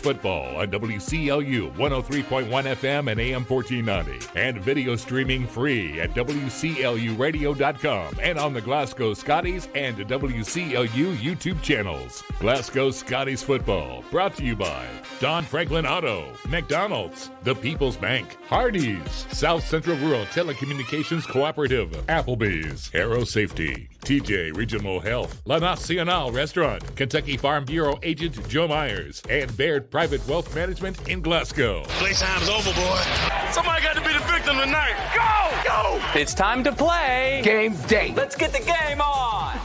football on WCLU 103.1 FM and AM 1490. And video streaming free at WCLUradio.com and on the Glasgow Scotties and WCLU YouTube channels. Glasgow Scotties football brought to you by Don Franklin Auto, McDonald's, The People's Bank, Hardee's, South Central Rural Telecommunications Cooperative, Applebee's, Aero Safety, TJ Regional Health, La Nacional Restaurant, Kentucky Farm Bureau Agent Joe Myers, and Baird Private Wealth Management in Glasgow. Playtime's over, boy. Somebody got to be the victim tonight. Go! Go! It's time to play Game Day. Let's get the game on.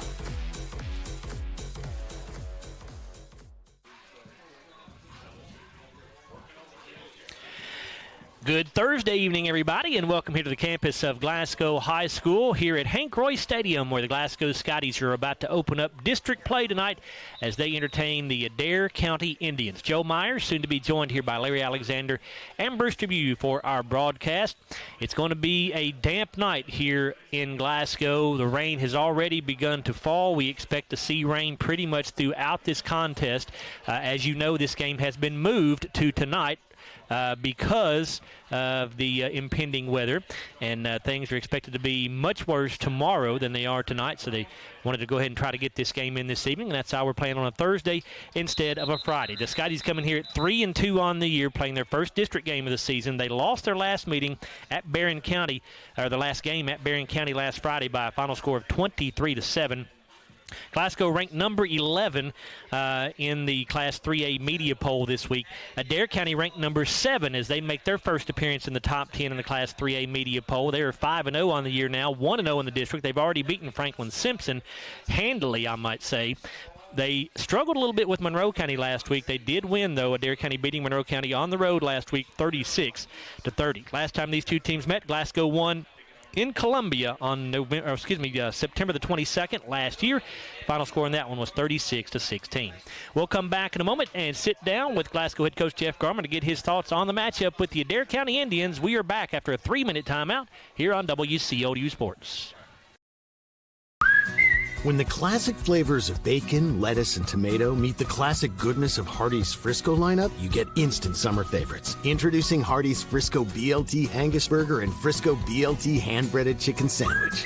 Good Thursday evening, everybody, and welcome here to the campus of Glasgow High School here at Hank Royse Stadium, where the Glasgow Scotties are about to open up district play tonight as they entertain the Adair County Indians. Joe Myers, soon to be joined here by Larry Alexander and Bruce Dubuque for our broadcast. It's going to be a damp night here in Glasgow. The rain has already begun to fall. We expect to see rain pretty much throughout this contest. As you know, this game has been moved to tonight because of the impending weather, and things are expected to be much worse tomorrow than they are tonight, so they wanted to go ahead and try to get this game in this evening, and that's how we're playing on a Thursday instead of a Friday. The Scotties coming here at 3-2 on the year, playing their first district game of the season. They lost their last meeting at Barron County, or the last game at Barron County last Friday by a final score of 23-7. Glasgow ranked number 11 in the Class 3A media poll this week. Adair County ranked number 7 as they make their first appearance in the top 10 in the Class 3A media poll. They are 5-0 on the year now, 1-0 in the district. They've already beaten Franklin Simpson handily, I might say. They struggled a little bit with Monroe County last week. They did win, though, Adair County beating Monroe County on the road last week, 36-30. Last time these two teams met, Glasgow won in Columbia on September the 22nd last year. Final score in that one was 36-16. We'll come back in a moment and sit down with Glasgow head coach Jeff Garman to get his thoughts on the matchup with the Adair County Indians. We are back after a 3-minute timeout here on WCLU Sports. When the classic flavors of bacon, lettuce, and tomato meet the classic goodness of Hardee's Frisco lineup, you get instant summer favorites. Introducing Hardee's Frisco BLT Angus Burger and Frisco BLT Hand-Breaded Chicken Sandwich.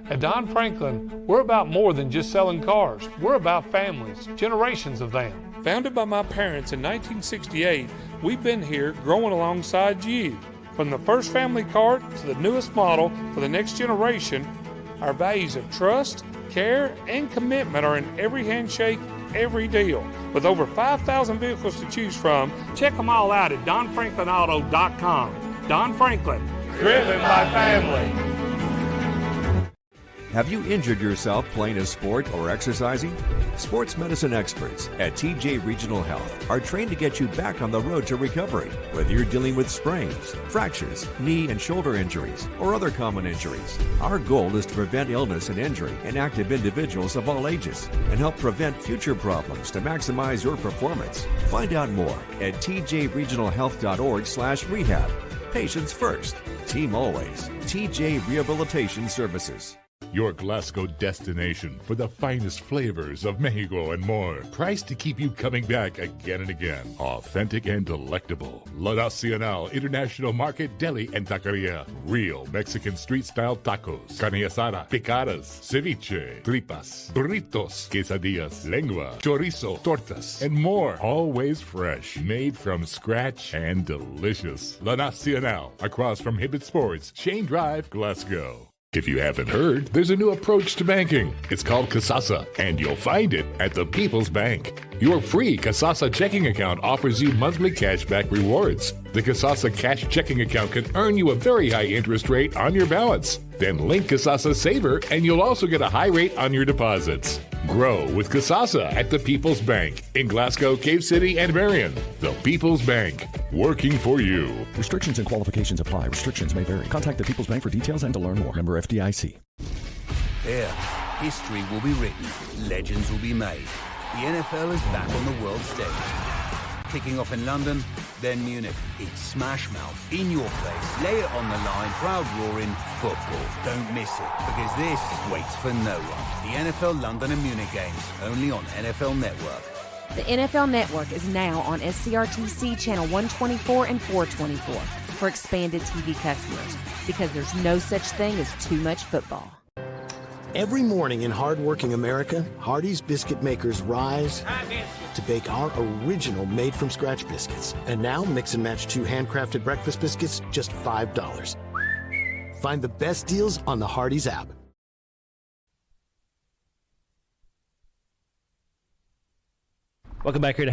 At Don Franklin, we're about more than just selling cars. We're about families, generations of them. Founded by my parents in 1968, we've been here growing alongside you. From the first family car to the newest model for the next generation, our values of trust, care, and commitment are in every handshake, every deal. With over 5,000 vehicles to choose from, check them all out at DonFranklinAuto.com. Don Franklin, driven by family. Have you injured yourself playing a sport or exercising? Sports medicine experts at TJ Regional Health are trained to get you back on the road to recovery, whether you're dealing with sprains, fractures, knee and shoulder injuries, or other common injuries. Our goal is to prevent illness and injury in active individuals of all ages and help prevent future problems to maximize your performance. Find out more at tjregionalhealth.org/rehab. Patients first, team always. TJ Rehabilitation Services. Your Glasgow destination for the finest flavors of Mexico and more. Priced to keep you coming back again and again. Authentic and delectable. La Nacional International Market Deli and Taqueria. Real Mexican street-style tacos. Carne asada, picadas, ceviche, tripas, burritos, quesadillas, lengua, chorizo, tortas, and more. Always fresh. Made from scratch and delicious. La Nacional. Across from Hibbett Sports, Shane Drive, Glasgow. If you haven't heard, there's a new approach to banking. It's called Kasasa, and you'll find it at the People's Bank. Your free Kasasa checking account offers you monthly cashback rewards. The Kasasa cash checking account can earn you a very high interest rate on your balance. Then link Kasasa Saver, and you'll also get a high rate on your deposits. Grow with Kasasa at the People's Bank in Glasgow, Cave City, and Marion. The People's Bank, working for you. Restrictions and qualifications apply. Restrictions may vary. Contact the People's Bank for details and to learn more. Member FDIC. Here, history will be written. Legends will be made. The NFL is back on the world stage. Kicking off in London, then Munich. It's smash mouth, in your face, lay it on the line, crowd roaring, football. Don't miss it, because this waits for no one. The NFL London and Munich games, only on NFL Network. The NFL Network is now on SCRTC Channel 124 and 424 for expanded TV customers, because there's no such thing as too much football. Every morning in hardworking America, Hardee's biscuit makers rise to bake our original made-from-scratch biscuits. And now, mix and match 2 handcrafted breakfast biscuits, just $5. Find the best deals on the Hardee's app. Welcome back here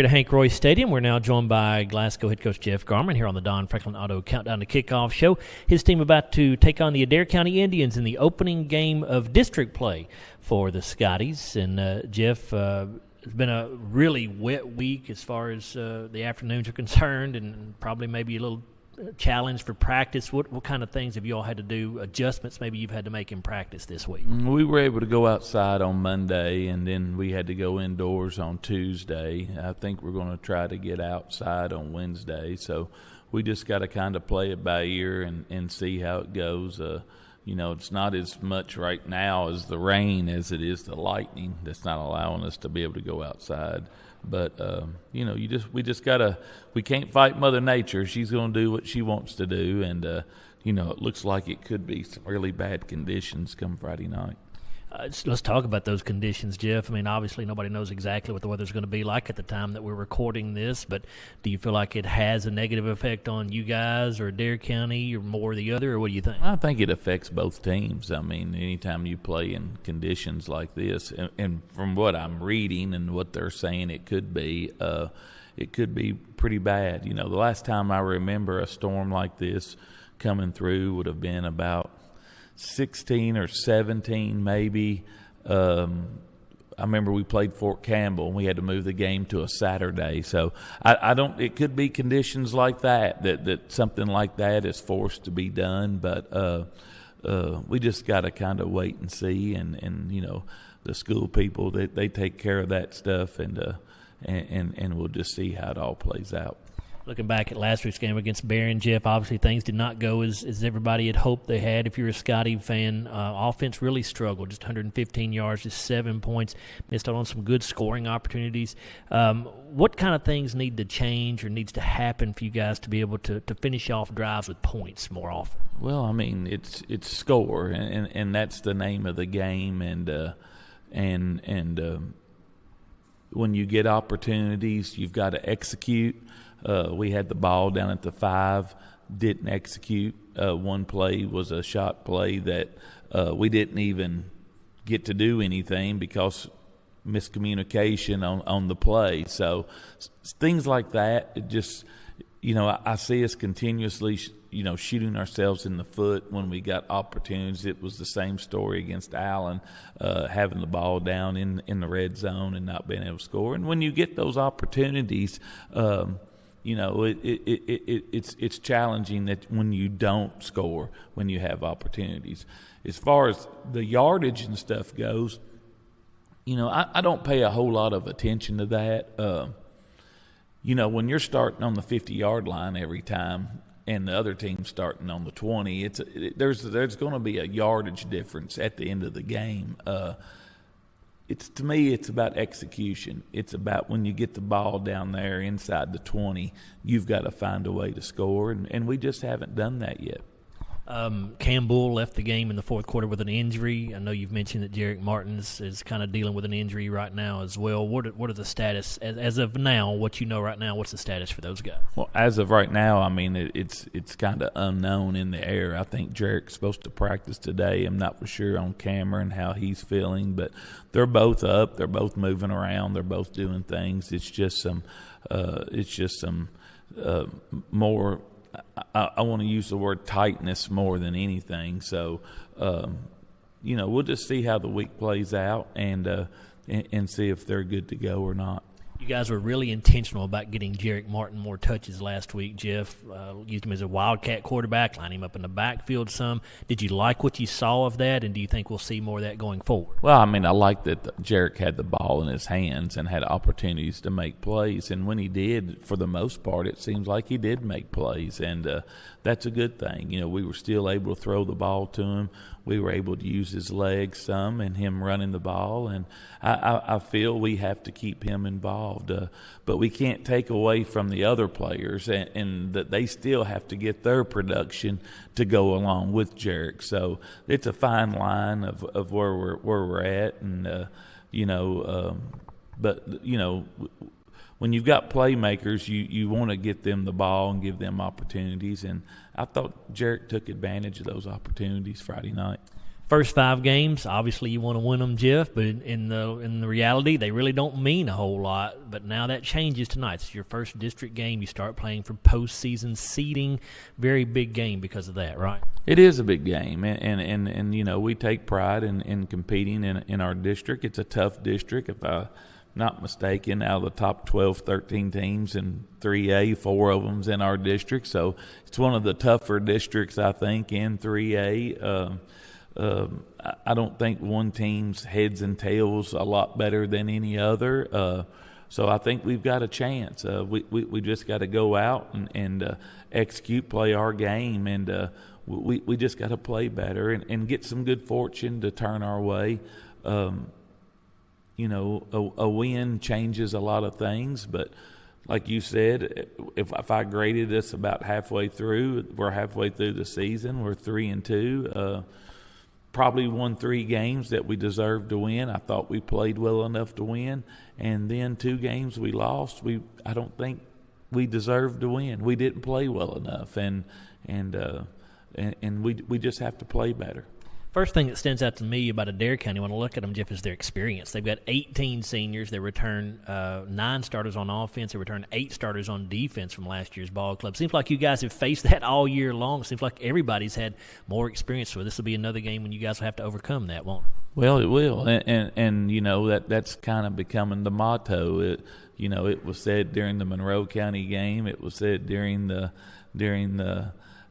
to Hank Royse Stadium. We're now joined by Glasgow head coach Jeff Garman here on the Don Franklin Auto Countdown to Kickoff show. His team about to take on the Adair County Indians in the opening game of district play for the Scotties. And Jeff, it's been a really wet week as far as the afternoons are concerned, and probably maybe a little challenge for practice. What kind of things have you all had to do, adjustments maybe you've had to make in practice this week? We were able to go outside on Monday, and then we had to go indoors on Tuesday. I think we're going to try to get outside on Wednesday, so we just got to kind of play it by ear and see how it goes. It's not as much right now as the rain as it is the lightning that's not allowing us to be able to go outside. But, we can't fight Mother Nature. She's going to do what she wants to do. And, it looks like it could be some really bad conditions come Friday night. Let's talk about those conditions, Jeff. I mean, obviously nobody knows exactly what the weather's going to be like at the time that we're recording this, but do you feel like it has a negative effect on you guys or Adair County or more the other, or what do you think? I think it affects both teams. I mean, anytime you play in conditions like this, and from what I'm reading and what they're saying, it could be pretty bad. The last time I remember a storm like this coming through would have been about 16 or 17 maybe. I remember we played Fort Campbell and we had to move the game to a Saturday. So it could be conditions like that something like that is forced to be done. But we just got to kind of wait and see. And the school people, they take care of that stuff, and we'll just see how it all plays out. Looking back at last week's game against Barron, Jeff, obviously things did not go as everybody had hoped they had. If you're a Scottie fan, offense really struggled. Just 115 yards, just 7 points. Missed out on some good scoring opportunities. What kind of things need to change or needs to happen for you guys to be able to finish off drives with points more often? Well, I mean, it's score, and that's the name of the game. And when you get opportunities, you've got to execute. We had the ball down at the 5, didn't execute. One play was a shot play that we didn't even get to do anything because miscommunication on the play. So things like that, it just, I see us continuously, shooting ourselves in the foot when we got opportunities. It was the same story against Allen, having the ball down in the red zone and not being able to score. And when you get those opportunities, it's challenging that when you don't score, when you have opportunities. As far as the yardage and stuff goes, I don't pay a whole lot of attention to that. When you're starting on the 50-yard line every time and the other team's starting on the 20, there's going to be a yardage difference at the end of the game. To me, it's about execution. It's about when you get the ball down there inside the 20, you've got to find a way to score, and we just haven't done that yet. Campbell left the game in the fourth quarter with an injury. I know you've mentioned that Jarek Martins is kind of dealing with an injury right now as well. What are the status as of now? What you know right now? What's the status for those guys? Well, as of right now, I mean it's kind of unknown in the air. I think Jarek's supposed to practice today. I'm not for sure on Cameron how he's feeling, but they're both up. They're both moving around. They're both doing things. It's just some more. I want to use the word tightness more than anything. So, we'll just see how the week plays out and see if they're good to go or not. You guys were really intentional about getting Jarek Martin more touches last week, Jeff. Used him as a wildcat quarterback, line him up in the backfield some. Did you like what you saw of that, and do you think we'll see more of that going forward? Well, I mean, I like that Jarek had the ball in his hands and had opportunities to make plays. And when he did, for the most part, it seems like he did make plays. And that's a good thing. You know, we were still able to throw the ball to him. We were able to use his legs some and him running the ball. And I feel we have to keep him involved. But we can't take away from the other players and that they still have to get their production to go along with Jarek. So it's a fine line of where we're at. And, but, you know, when you've got playmakers, you want to get them the ball and give them opportunities. And I thought Jarek took advantage of those opportunities Friday night. First 5 games, obviously you want to win them, Jeff, but in the reality, they really don't mean a whole lot. But now that changes tonight. It's your first district game. You start playing for postseason seeding. Very big game because of that, right? It is a big game, and you know, we take pride in competing in our district. It's a tough district. If I'm not mistaken, out of the top 12, 13 teams in 3A, 4 of them's in our district. So it's one of the tougher districts, I think, in 3A. I don't think one team's heads and tails a lot better than any other. So I think we've got a chance. We just got to go out and execute, play our game, and we just got to play better and get some good fortune to turn our way. You know, a win changes a lot of things, but like you said, if I graded us about halfway through, we're halfway through the season. We're 3-2. Probably won 3 games that we deserved to win. I thought we played well enough to win, and then 2 games we lost. I don't think we deserved to win. We didn't play well enough, and we just have to play better. First thing that stands out to me about Adair County when I look at them, Jeff, is their experience. They've got 18 seniors. They return 9 starters on offense. They return 8 starters on defense from last year's ball club. Seems like you guys have faced that all year long. Seems like everybody's had more experience. So this will be another game when you guys will have to overcome that, won't it? Well, it will, and you know that's kind of becoming the motto. It was said during the Monroe County game. It was said during the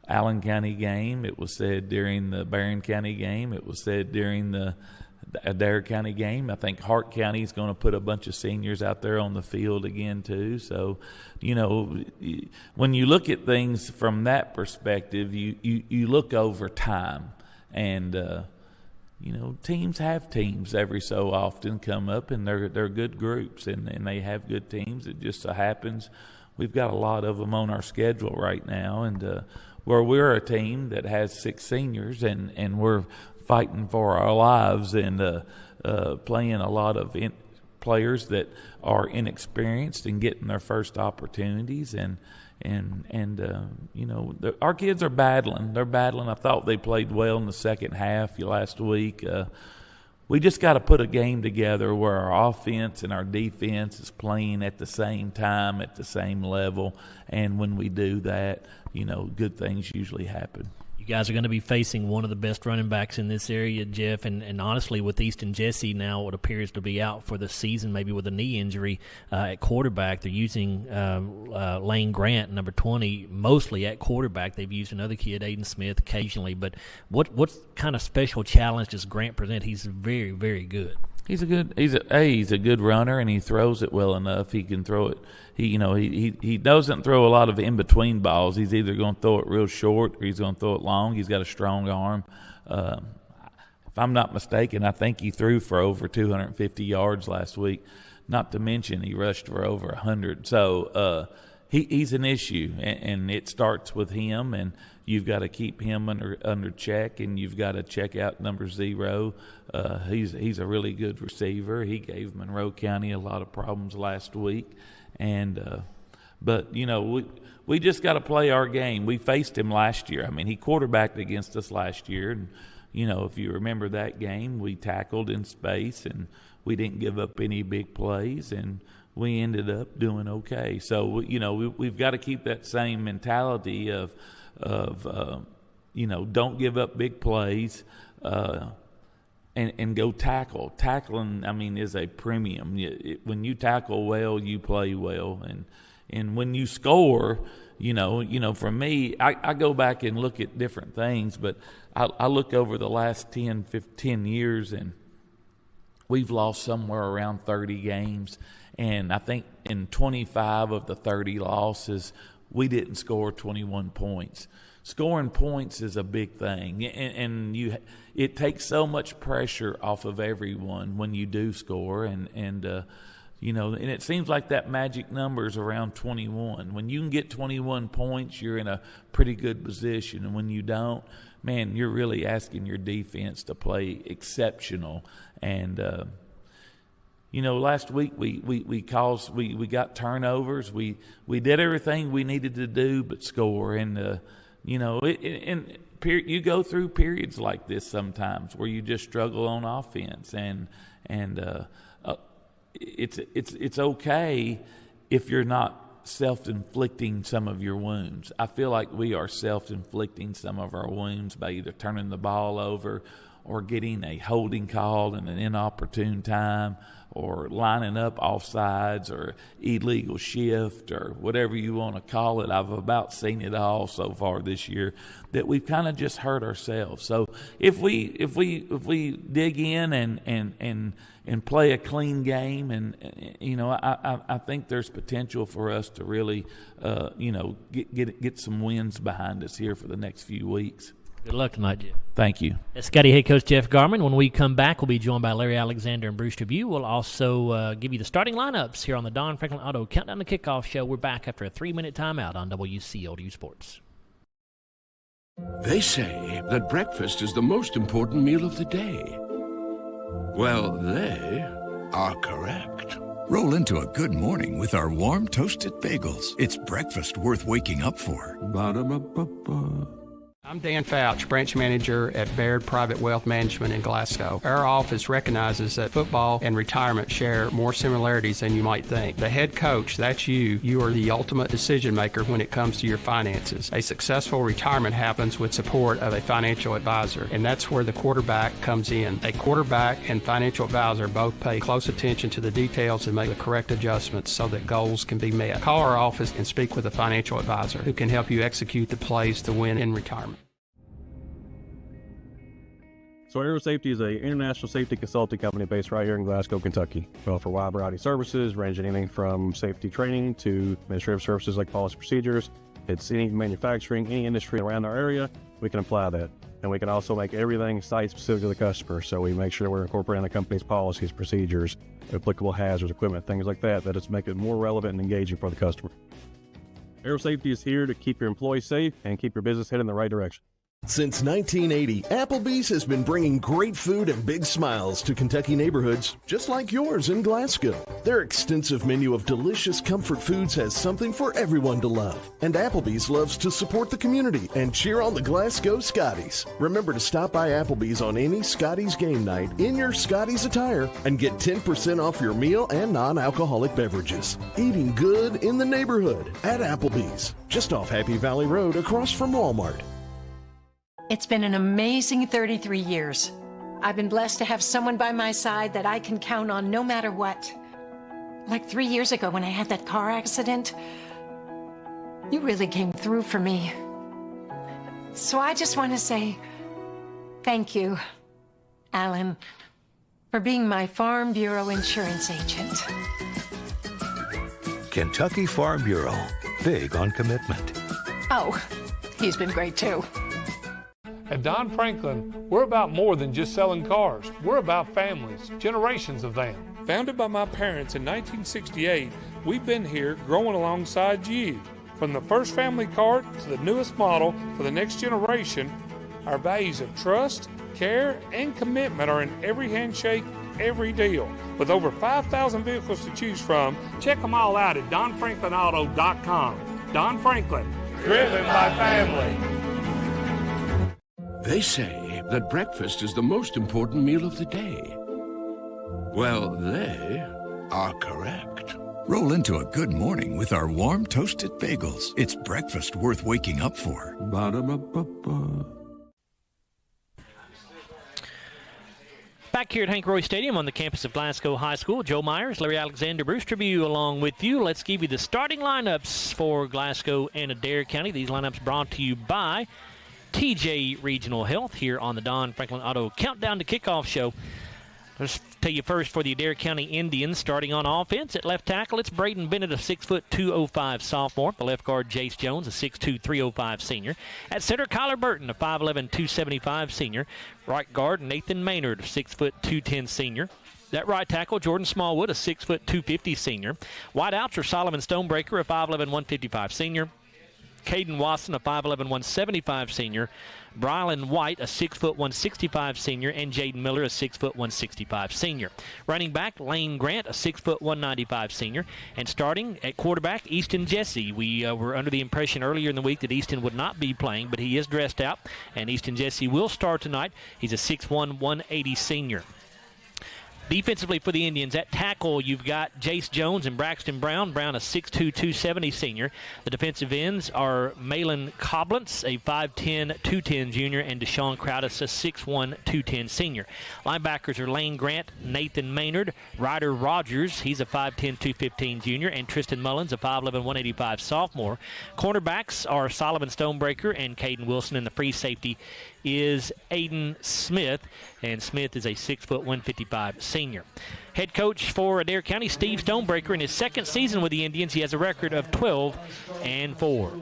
Allen County game. It was said during the Barron County game. It was said during the Adair County game. I think Hart County is going to put a bunch of seniors out there on the field again too. So, you know, when you look at things from that perspective, you look over time, and you know, teams have teams every so often come up, and they're good groups, and they have good teams. It just so happens we've got a lot of them on our schedule right now, and where we're a team that has 6 seniors, and we're fighting for our lives and playing a lot of players that are inexperienced and getting their first opportunities, and you know, our kids are battling. They're battling. I thought they played well in the second half last week. We just got to put a game together where our offense and our defense is playing at the same time, at the same level. And when we do that, you know, good things usually happen. You guys are going to be facing one of the best running backs in this area, Jeff, and honestly, with Easton Jesse now, what appears to be out for the season, maybe with a knee injury at quarterback, they're using Lane Grant, number 20, mostly at quarterback. They've used another kid, Aiden Smith, occasionally. But what kind of special challenge does Grant present? He's very, very good. He's a good runner, and he throws it well enough. He can throw it. He doesn't throw a lot of in between balls. He's either going to throw it real short or he's going to throw it long. He's got a strong arm. If I'm not mistaken, I think he threw for over 250 yards last week. Not to mention he rushed for over 100. So he's an issue, and it starts with him, and you've got to keep him under check, and you've got to check out number 0. He's a really good receiver. He gave Monroe County a lot of problems last week, but you know, we just got to play our game. We faced him last year. I mean, he quarterbacked against us last year, and you know, if you remember that game, we tackled in space and we didn't give up any big plays, and we ended up doing okay. So you know, we've got to keep that same mentality of you know, don't give up big plays. and go tackle. Tackling, I mean, is a premium. When you tackle well, you play well, and when you score, for me, I go back and look at different things, but I look over the last 10 years, and we've lost somewhere around 30 games, and I think in 25 of the 30 losses, we didn't score 21 points. Scoring points is a big thing, and it takes so much pressure off of everyone when you do score, and it seems like that magic number is around 21. When you can get 21 points, you're in a pretty good position, and when you don't, man, you're really asking your defense to play exceptional. And last week we got turnovers. We did everything we needed to do but score, and you go through periods like this sometimes where you just struggle on offense, and it's okay if you're not self-inflicting some of your wounds. I feel like we are self-inflicting some of our wounds by either turning the ball over or getting a holding call in an inopportune time, or lining up offsides, or illegal shift, or whatever you want to call it. I've about seen it all so far this year, that we've kind of just hurt ourselves. So if we dig in and play a clean game, and I think there's potential for us to really get some wins behind us here for the next few weeks. Good luck tonight, Jeff. Thank you. That's Scotty head coach Jeff Garman. When we come back, we'll be joined by Larry Alexander and Bruce Dubuque. We'll also give you the starting lineups here on the Don Franklin Auto Countdown to Kickoff show. We're back after a 3-minute timeout on WCODU Sports. They say that breakfast is the most important meal of the day. Well, they are correct. Roll into a good morning with our warm toasted bagels. It's breakfast worth waking up for. Ba-da-ba-ba-ba. I'm Dan Fouch, branch manager at Baird Private Wealth Management in Glasgow. Our office recognizes that football and retirement share more similarities than you might think. The head coach, that's you. You are the ultimate decision maker when it comes to your finances. A successful retirement happens with support of a financial advisor, and that's where the quarterback comes in. A quarterback and financial advisor both pay close attention to the details and make the correct adjustments so that goals can be met. Call our office and speak with a financial advisor who can help you execute the plays to win in retirement. So Aero Safety is an international safety consulting company based right here in Glasgow, Kentucky. We offer a wide variety of services, ranging anything from safety training to administrative services like policy procedures. It's any manufacturing, any industry around our area, we can apply that. And we can also make everything site-specific to the customer. So we make sure we're incorporating the company's policies, procedures, applicable hazards, equipment, things like that, that it's make it more relevant and engaging for the customer. Aero Safety is here to keep your employees safe and keep your business headed in the right direction. Since 1980, Applebee's has been bringing great food and big smiles to Kentucky neighborhoods just like yours in Glasgow. Their extensive menu of delicious comfort foods has something for everyone to love. And Applebee's loves to support the community and cheer on the Glasgow Scotties. Remember to stop by Applebee's on any Scotties game night in your Scotties attire and get 10% off your meal and non-alcoholic beverages. Eating good in the neighborhood at Applebee's, just off Happy Valley Road across from Walmart. It's been an amazing 33 years. I've been blessed to have someone by my side that I can count on no matter what. Like 3 years ago when I had that car accident, you really came through for me. So I just want to say thank you, Alan, for being my Farm Bureau insurance agent. Kentucky Farm Bureau, big on commitment. Oh, he's been great too. At Don Franklin, we're about more than just selling cars. We're about families, generations of them. Founded by my parents in 1968, we've been here growing alongside you. From the first family car to the newest model for the next generation, our values of trust, care, and commitment are in every handshake, every deal. With over 5,000 vehicles to choose from, check them all out at DonFranklinAuto.com. Don Franklin, driven by family. They say that breakfast is the most important meal of the day. Well, they are correct. Roll into a good morning with our warm toasted bagels. It's breakfast worth waking up for. Ba-da-ba-ba-ba. Back here at Hank Royse Stadium on the campus of Glasgow High School, Joe Myers, Larry Alexander, Bruce Tribune along with you. Let's give you the starting lineups for Glasgow and Adair County. These lineups brought to you by TJ Regional Health here on the Don Franklin Auto Countdown to Kickoff show. Let's tell you first for the Adair County Indians, starting on offense at left tackle, it's Braden Bennett, a 6'2", sophomore. The left guard, Jace Jones, a 6'2", 305 senior. At center, Kyler Burton, a 5'11", 275 senior. Right guard, Nathan Maynard, a 6', 210 senior. That right tackle, Jordan Smallwood, a 6', 250 senior. Wide outs are Solomon Stonebreaker, a 5'11", 155 senior. Caden Wasson, a 5'11", 175 senior. Brylan White, a 6', 165 senior, and Jaden Miller, a 6', 165 senior. Running back, Lane Grant, a 6', 195 senior. And starting at quarterback, Easton Jesse. We were under the impression earlier in the week that Easton would not be playing, but he is dressed out, and Easton Jesse will start tonight. He's a 6'1", 180 senior. Defensively for the Indians, at tackle, you've got Jace Jones and Braxton Brown. Brown, a 6'2", 270 senior. The defensive ends are Malin Coblentz, a 5'10", 210 junior, and Deshaun Crowdis, a 6'1", 210 senior. Linebackers are Lane Grant, Nathan Maynard, Ryder Rogers, he's a 5'10", 215 junior, and Tristan Mullins, a 5'11", 185 sophomore. Cornerbacks are Solomon Stonebreaker and Caden Wilson, and the free safety is Aiden Smith, and Smith is a 6', 155 senior. Head coach for Adair County, Steve Stonebreaker. In his second season with the Indians, he has a record of 12-4.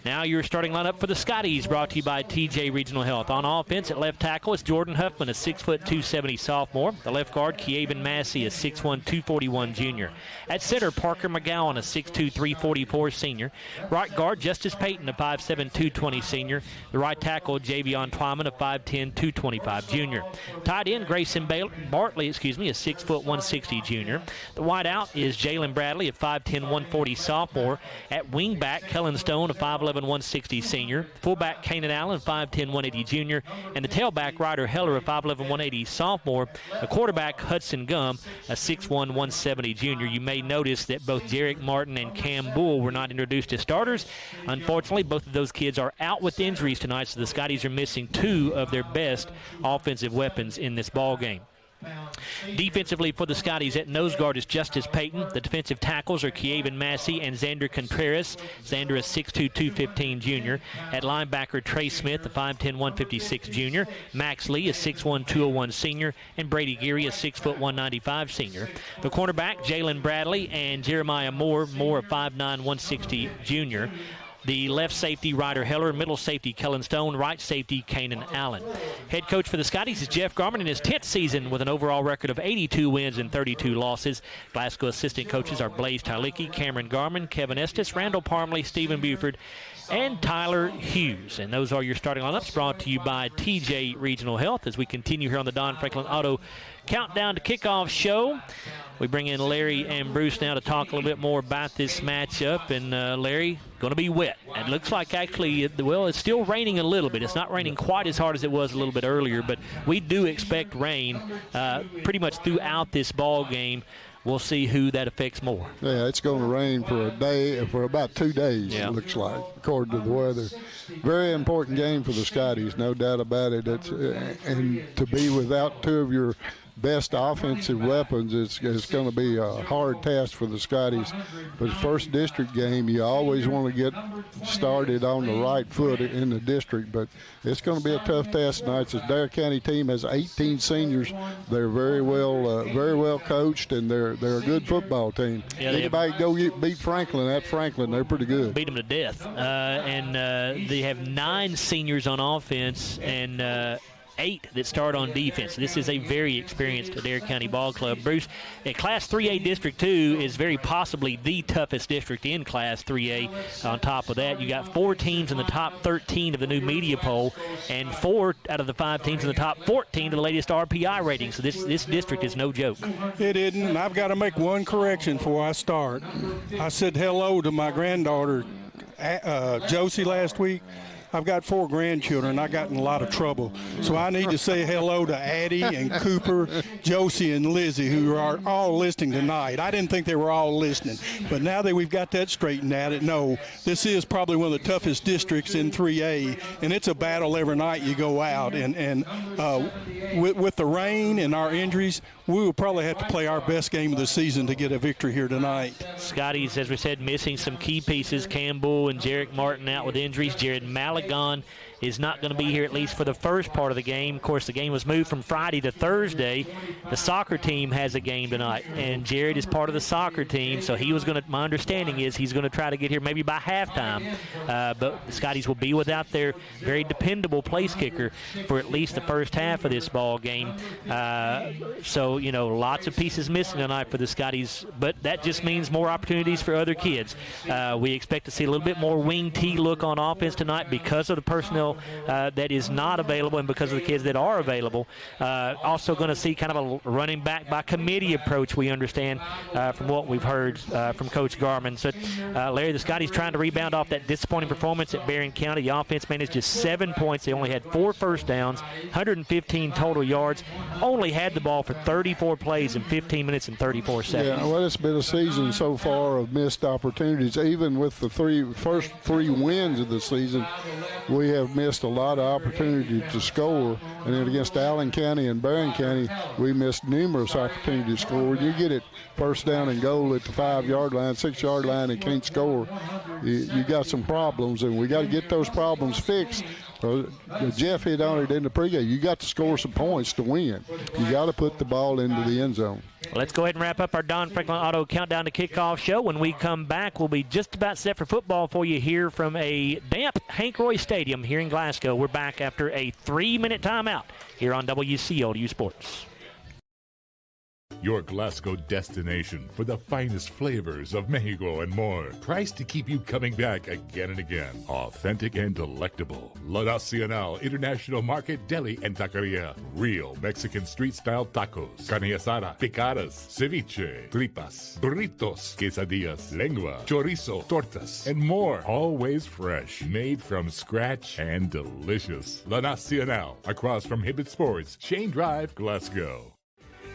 Now your starting lineup for the Scotties, brought to you by TJ Regional Health. On offense at left tackle, it's Jordan Huffman, a 6', 270 sophomore. The left guard, Keaven Massey, a 6'1", 241 junior. At center, Parker McGowan, a 6'2", 344 senior. Right guard, Justice Payton, a 5'7", 220 senior. The right tackle, Javion Twyman, a 5'10", 225 junior. Tight end, Grayson Bartley, a 6', 160 junior. The wide out is Jalen Bradley, a 5'10", 140 sophomore. At wingback, Kellen Stone, a 5'11", 160 senior. Fullback, Kanan Allen, 5'10", 180 junior. And the tailback, Ryder Heller, a 5'11", 180 sophomore. The quarterback, Hudson Gum, a 6'1", 170 junior. You may notice that both Jarek Martin and Cam Bull were not introduced as starters. Unfortunately, both of those kids are out with injuries tonight, so the Scotties are missing two of their best offensive weapons in this ball game. Defensively for the Scotties, at nose guard is Justice Payton. The defensive tackles are Keaven Massey and Xander Contreras. Xander, a 6'2", 215 junior. At linebacker, Trey Smith, a 5'10", 156 junior. Max Lee, a 6'1", 201 senior. And Brady Geary, a 6', 195 senior. The cornerback, Jalen Bradley and Jeremiah Moore, a 5'9", 160 junior. The left safety, Ryder Heller. Middle safety, Kellen Stone. Right safety, Kanan Allen. Head coach for the Scotties is Jeff Garman in his 10th season with an overall record of 82 wins and 32 losses. Glasgow assistant coaches are Blaze Tylicki, Cameron Garman, Kevin Estes, Randall Parmley, Stephen Buford, and Tyler Hughes. And those are your starting lineups, brought to you by TJ Regional Health as we continue here on the Don Franklin Auto Countdown to Kickoff show. We bring in Larry and Bruce now to talk a little bit more about this matchup. And Larry, going to be wet. It looks like actually, well, it's still raining a little bit. It's not raining quite as hard as it was a little bit earlier, but we do expect rain pretty much throughout this ball game. We'll see who that affects more. Yeah, it's going to rain for a day, for about 2 days, It looks like, according to the weather. Very important game for the Scotties, no doubt about it. And to be without two of your best offensive weapons, it's going to be a hard task for the Scotties. But the first district game, you always want to get started on the right foot in the district. But it's going to be a tough task tonight. The Adair County team has 18 seniors. They're very well coached, and they're a good football team. Yeah, anybody go beat Franklin at Franklin, they're pretty good. Beat them to death. And they have 9 seniors on offense and 8 that start on defense. This is a very experienced Adair County ball club. Bruce, Class 3A District 2 is very possibly the toughest district in Class 3A. On top of that, you got 4 teams in the top 13 of the new media poll, and 4 out of the 5 teams in the top 14 of the latest RPI rating. So this district is no joke. It isn't, and I've got to make one correction before I start. I said hello to my granddaughter, Josie, last week. I've got 4 grandchildren. I got in a lot of trouble. So I need to say hello to Addie and Cooper, Josie and Lizzie, who are all listening tonight. I didn't think they were all listening, but now that we've got that straightened out, no, this is probably one of the toughest districts in 3A, and it's a battle every night you go out. And with the rain and our injuries, we will probably have to play our best game of the season to get a victory here tonight. Scotties, as we said, missing some key pieces. Campbell and Jarek Martin out with injuries. Jared Malagon is not going to be here at least for the first part of the game. Of course, the game was moved from Friday to Thursday. The soccer team has a game tonight, and Jared is part of the soccer team, so he was going to, my understanding is he's going to try to get here maybe by halftime. But the Scotties will be without their very dependable place kicker for at least the first half of this ball game. So, you know, lots of pieces missing tonight for the Scotties, but that just means more opportunities for other kids. We expect to see a little bit more wing T look on offense tonight because of the personnel that is not available and because of the kids that are available. Also going to see kind of a running back by committee approach, we understand, from what we've heard from Coach Garman. So, Larry, the Scotties trying to rebound off that disappointing performance at Barron County. The offense managed just 7 points. They only had 4 first downs, 115 total yards, only had the ball for 34 plays in 15 minutes and 34 seconds. Yeah, well, it's been a season so far of missed opportunities. Even with the first three wins of the season, we have missed a lot of opportunity to score. And then against Allen County and Barron County, we missed numerous opportunities to score. You get it first down and goal at the 5-yard line, 6-yard line, and can't score. You got some problems, and we got to get those problems fixed. Jeff hit on it in the pregame. You got to score some points to win. You got to put the ball into the end zone. Let's go ahead and wrap up our Don Franklin Auto Countdown to Kickoff show. When we come back, we'll be just about set for football for you here from a damp Hank Royse Stadium here in Glasgow. We're back after a 3-minute timeout here on WCLU Sports. Your Glasgow destination for the finest flavors of Mexico and more. Priced to keep you coming back again and again. Authentic and delectable. La Nacional International Market Deli and Taqueria. Real Mexican street-style tacos. Carne asada, picadas, ceviche, tripas, burritos, quesadillas, lengua, chorizo, tortas, and more. Always fresh. Made from scratch and delicious. La Nacional. Across from Hibbett Sports, Shane Drive, Glasgow.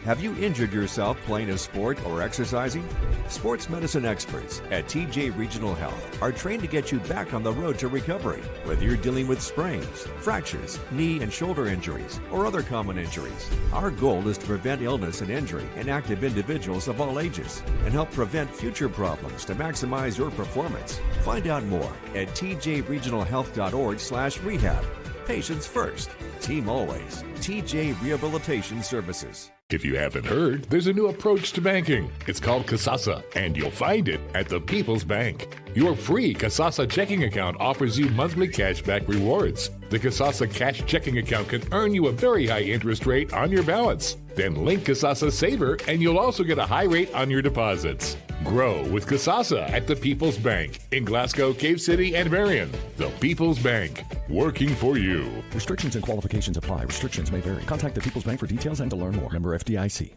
Have you injured yourself playing a sport or exercising? Sports medicine experts at TJ Regional Health are trained to get you back on the road to recovery. Whether you're dealing with sprains, fractures, knee and shoulder injuries, or other common injuries, our goal is to prevent illness and injury in active individuals of all ages and help prevent future problems to maximize your performance. Find out more at tjregionalhealth.org/rehab. Patients first, team always. TJ Rehabilitation Services. If you haven't heard, there's a new approach to banking. It's called Kasasa, and you'll find it at the People's Bank. Your free Kasasa checking account offers you monthly cashback rewards. The Kasasa cash checking account can earn you a very high interest rate on your balance. Then link Kasasa Saver, and you'll also get a high rate on your deposits. Grow with Kasasa at the People's Bank in Glasgow, Cave City, and Marion. The People's Bank, working for you. Restrictions and qualifications apply. Restrictions may vary. Contact the People's Bank for details and to learn more. Member FDIC.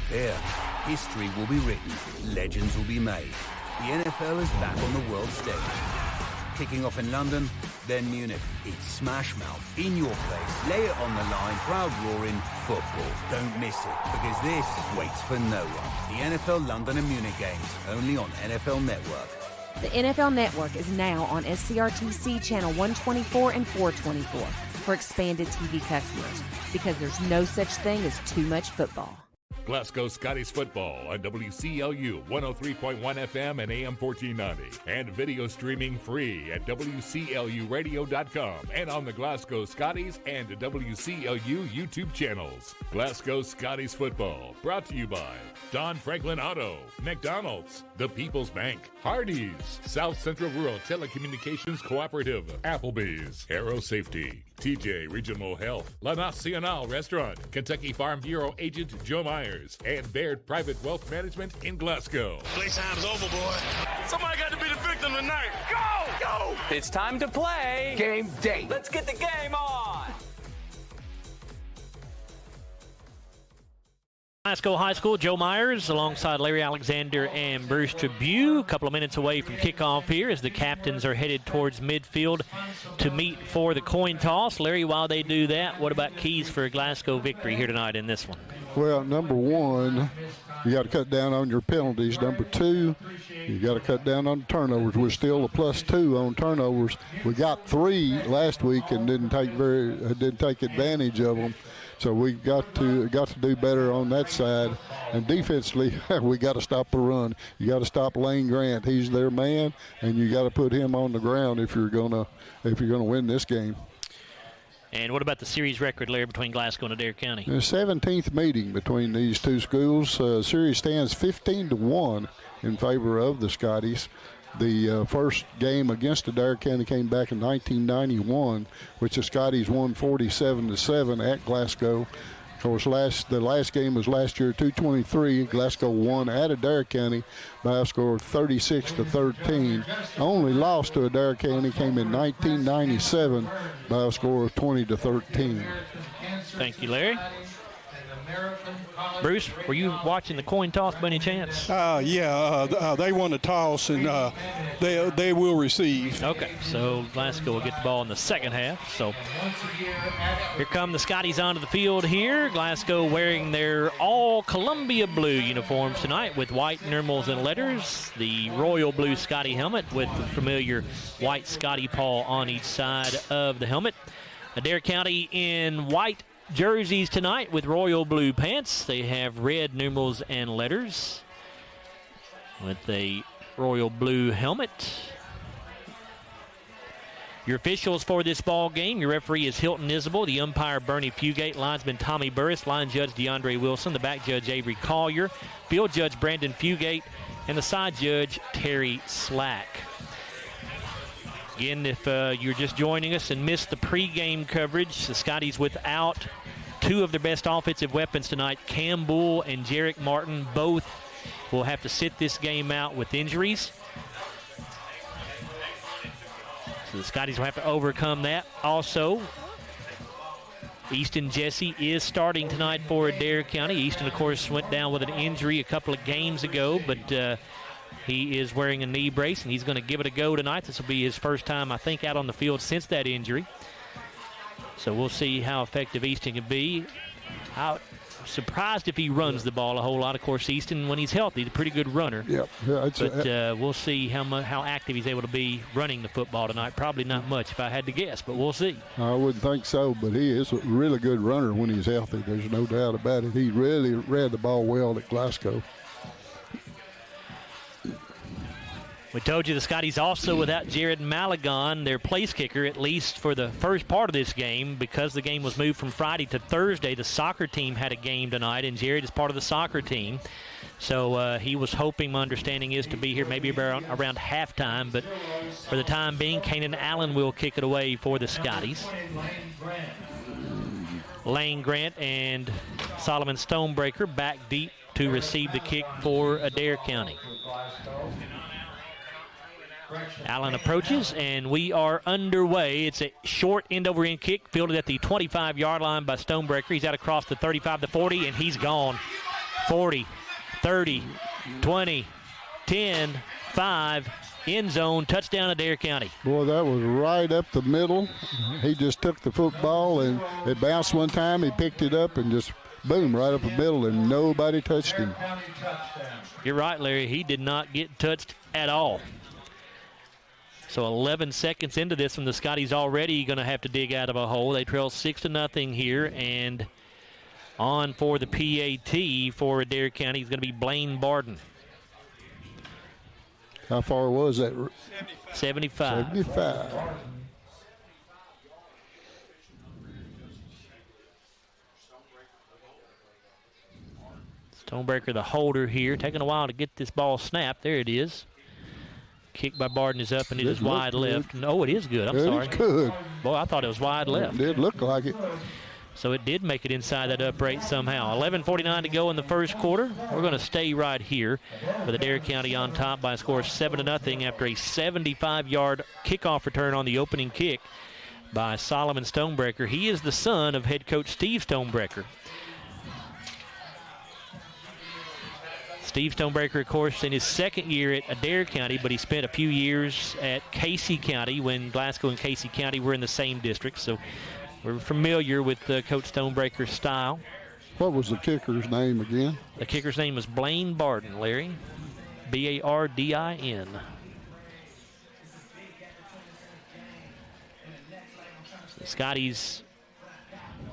There, history will be written. Legends will be made. The NFL is back on the world stage. Kicking off in London, then Munich. It's smash mouth, in your face, lay it on the line, crowd roaring, football. Don't miss it, because this waits for no one. The NFL London and Munich games, only on NFL Network. The NFL Network is now on SCRTC Channel 124 and 424 for expanded TV customers, because there's no such thing as too much football. Glasgow Scotties football on WCLU 103.1 FM and AM 1490. And video streaming free at WCLUradio.com and on the Glasgow Scotties and WCLU YouTube channels. Glasgow Scotties football brought to you by Don Franklin Auto, McDonald's, The People's Bank, Hardee's, South Central Rural Telecommunications Cooperative, Applebee's, Aero Safety, TJ Regional Health, La Nacional Restaurant, Kentucky Farm Bureau Agent Joe Myers, and Baird Private Wealth Management in Glasgow. Playtime's over, boy. Somebody got to be the victim tonight. Go! Go! It's time to play. Game day. Let's get the game on. Glasgow High School, Joe Myers alongside Larry Alexander and Bruce Tribune. A couple of minutes away from kickoff here as the captains are headed towards midfield to meet for the coin toss. Larry, while they do that, what about keys for a Glasgow victory here tonight in this one? Well, number one, you got to cut down on your penalties. Number two, you got to cut down on turnovers. We're still a +2 on turnovers. We got 3 last week and didn't take advantage of them. So we got to do better on that side. And defensively, we got to stop the run. You got to stop Lane Grant. He's their man, and you got to put him on the ground if you're gonna win this game. And what about the series record, Larry, between Glasgow and Adair County? The 17th meeting between these two schools. Series stands 15-1 in favor of the Scotties. The first game against Adair County came back in 1991, which the Scotties won 47-7 at Glasgow. Of course, the last game was last year, 223. Glasgow won at Adair County by a score of 36-13. Only loss to Adair County came in 1997 by a score of 20-13. Thank you, Larry. Bruce, were you watching the coin toss by any chance? They won the toss, and they will receive. Okay, so Glasgow will get the ball in the second half. So here come the Scotties onto the field here. Glasgow wearing their all Columbia blue uniforms tonight with white numerals and letters. The royal blue Scottie helmet with the familiar white Scottie paw on each side of the helmet. Adair County in white jerseys tonight with royal blue pants. They have red numerals and letters with a royal blue helmet. Your officials for this ball game, your referee is Hilton Isabel, the umpire Bernie Fugate, linesman Tommy Burris, line judge DeAndre Wilson, the back judge Avery Collier, field judge Brandon Fugate, and the side judge Terry Slack. Again, if you're just joining us and missed the pregame coverage, the Scotties without 2 of their best offensive weapons tonight, Cam Bull and Jarek Martin, both will have to sit this game out with injuries. So the Scotties will have to overcome that. Also, Easton Jesse is starting tonight for Adair County. Easton, of course, went down with an injury a couple of games ago, but he is wearing a knee brace, and he's going to give it a go tonight. This will be his first time, I think, out on the field since that injury. So we'll see how effective Easton can be. I'm surprised if he runs the ball a whole lot. Of course, Easton, when he's healthy, is a pretty good runner. Yep. But we'll see how active he's able to be running the football tonight. Probably not much if I had to guess, but we'll see. I wouldn't think so, but he is a really good runner when he's healthy. There's no doubt about it. He really read the ball well at Glasgow. We told you the Scotties also without Jared Malagon, their place kicker, at least for the first part of this game. Because the game was moved from Friday to Thursday, the soccer team had a game tonight, and Jared is part of the soccer team. So he was hoping, my understanding is, to be here maybe around halftime. But for the time being, Kanan Allen will kick it away for the Scotties. Lane Grant and Solomon Stonebreaker back deep to receive the kick for Adair County. Allen approaches, and we are underway. It's a short end-over-end kick, fielded at the 25-yard line by Stonebreaker. He's out across the 35 to 40, and he's gone. 40, 30, 20, 10, 5, end zone, touchdown Adair County. Boy, that was right up the middle. He just took the football, and it bounced one time. He picked it up and just, boom, right up the middle, and nobody touched him. You're right, Larry. He did not get touched at all. So 11 seconds into this, and the Scotties already going to have to dig out of a hole. They trail 6-0 here, and on for the PAT for Adair County is going to be Blaine Barden. How far was that? 75. 75. Stonebreaker, the holder here, taking a while to get this ball snapped. There it is. Kick by Barden is up, and it is wide left. No, it is good. I'm sorry. It's good. Boy, I thought it was wide left. It did look like it. So it did make it inside that upright somehow. 11:49 to go in the first quarter. We're going to stay right here with Adair County on top by a score of 7-0 after a 75-yard kickoff return on the opening kick by Solomon Stonebreaker. He is the son of head coach Steve Stonebreaker. Steve Stonebreaker, of course, in his second year at Adair County, but he spent a few years at Casey County when Glasgow and Casey County were in the same district. So we're familiar with Coach Stonebreaker's style. What was the kicker's name again? The kicker's name was Blaine Barden, Larry. Bardin. The Scotties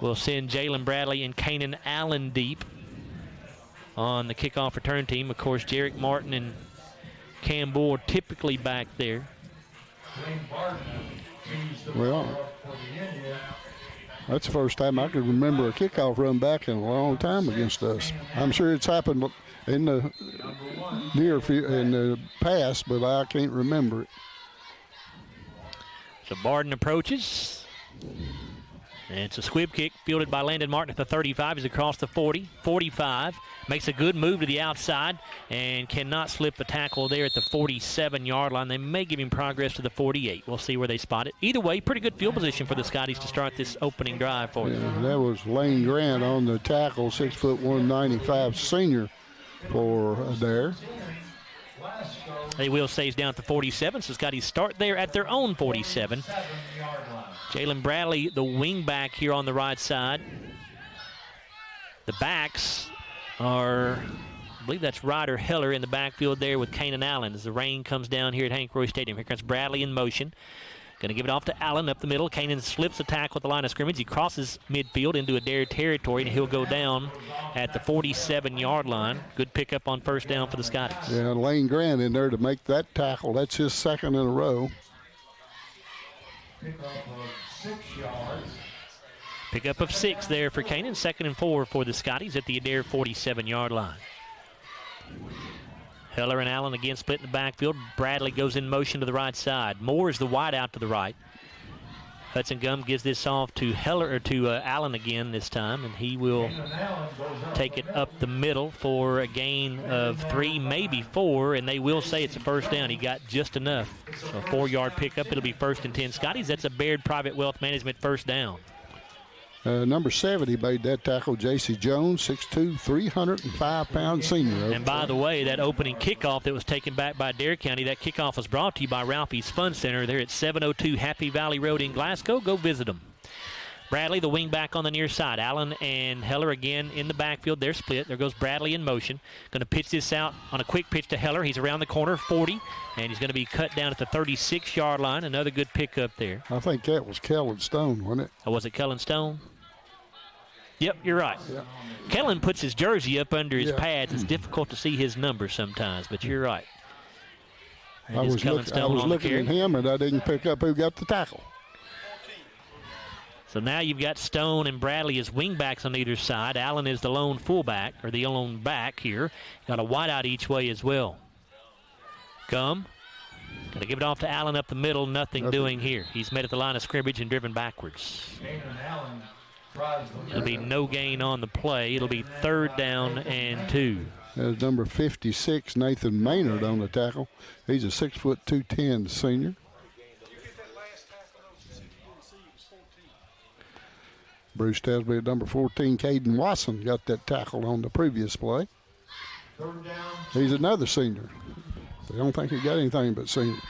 will send Jalen Bradley and Kanan Allen deep on the kickoff return team. Of course, Jarek Martin and Cam Bull are typically back there. Well, that's the first time I can remember a kickoff run back in a long time against us. I'm sure it's happened in the in the past, but I can't remember it. So Barden approaches. And it's a squib kick fielded by Landon Martin at the 35. He's across the 40, 45. Makes a good move to the outside and cannot slip a tackle there at the 47-yard line. They may give him progress to the 48. We'll see where they spot it. Either way, pretty good field position for the Scotties to start this opening drive for them. Yeah, that was Lane Grant on the tackle, 6'1", 195 senior for Adair. They will say he's down at the 47, so Scotties start there at their own 47. Jalen Bradley, the wing back here on the right side. The backs are, I believe that's Ryder Heller in the backfield there with Kanan Allen as the rain comes down here at Hank Royse Stadium. Here comes Bradley in motion. Going to give it off to Allen up the middle. Kanan slips a tackle at the line of scrimmage. He crosses midfield into Adair territory, and he'll go down at the 47-yard line. Good pickup on first down for the Scotties. Yeah, Lane Grant in there to make that tackle. That's his second in a row. Pickup of 6 there for Kanan. 2nd and 4 for the Scotties at the Adair 47-yard line. Heller and Allen again split in the backfield. Bradley goes in motion to the right side. Moore is the wide out to the right. Hudson Gum gives this off to Allen again this time, and he will take it up the middle for a gain of 3, maybe 4, and they will say it's a first down. He got just enough. So a 4-yard pickup. It'll be 1st and 10 Scotties. That's a Baird Private Wealth Management first down. Number 7, he made that tackle, J.C. Jones, 6'2", 305-pound senior. And by the way, that opening kickoff that was taken back by Adair County, that kickoff was brought to you by Ralphie's Fun Center. They're at 702 Happy Valley Road in Glasgow. Go visit them. Bradley, the wing back on the near side. Allen and Heller again in the backfield. They're split. There goes Bradley in motion. Going to pitch this out on a quick pitch to Heller. He's around the corner, 40, and he's going to be cut down at the 36-yard line. Another good pickup there. I think that was Kellen Stone, wasn't it? Oh, was it Kellen Stone? Yep, you're right. Yeah. Kellen puts his jersey up under his pads. It's difficult to see his number sometimes, but you're right. I was looking at him, and I didn't pick up who got the tackle. So now you've got Stone and Bradley as wingbacks on either side. Allen is the lone fullback, or the lone back here. Got a wideout each way as well. Gum. Got to give it off to Allen up the middle. Nothing doing here. He's met at the line of scrimmage and driven backwards. It'll be no gain on the play. It'll be 3rd down and 2. There's number 56, Nathan Maynard, on the tackle. He's a 6'2", 210 senior. Bruce tells me at number 14, Caden Watson got that tackle on the previous play. He's another senior. They don't think he got anything but seniors.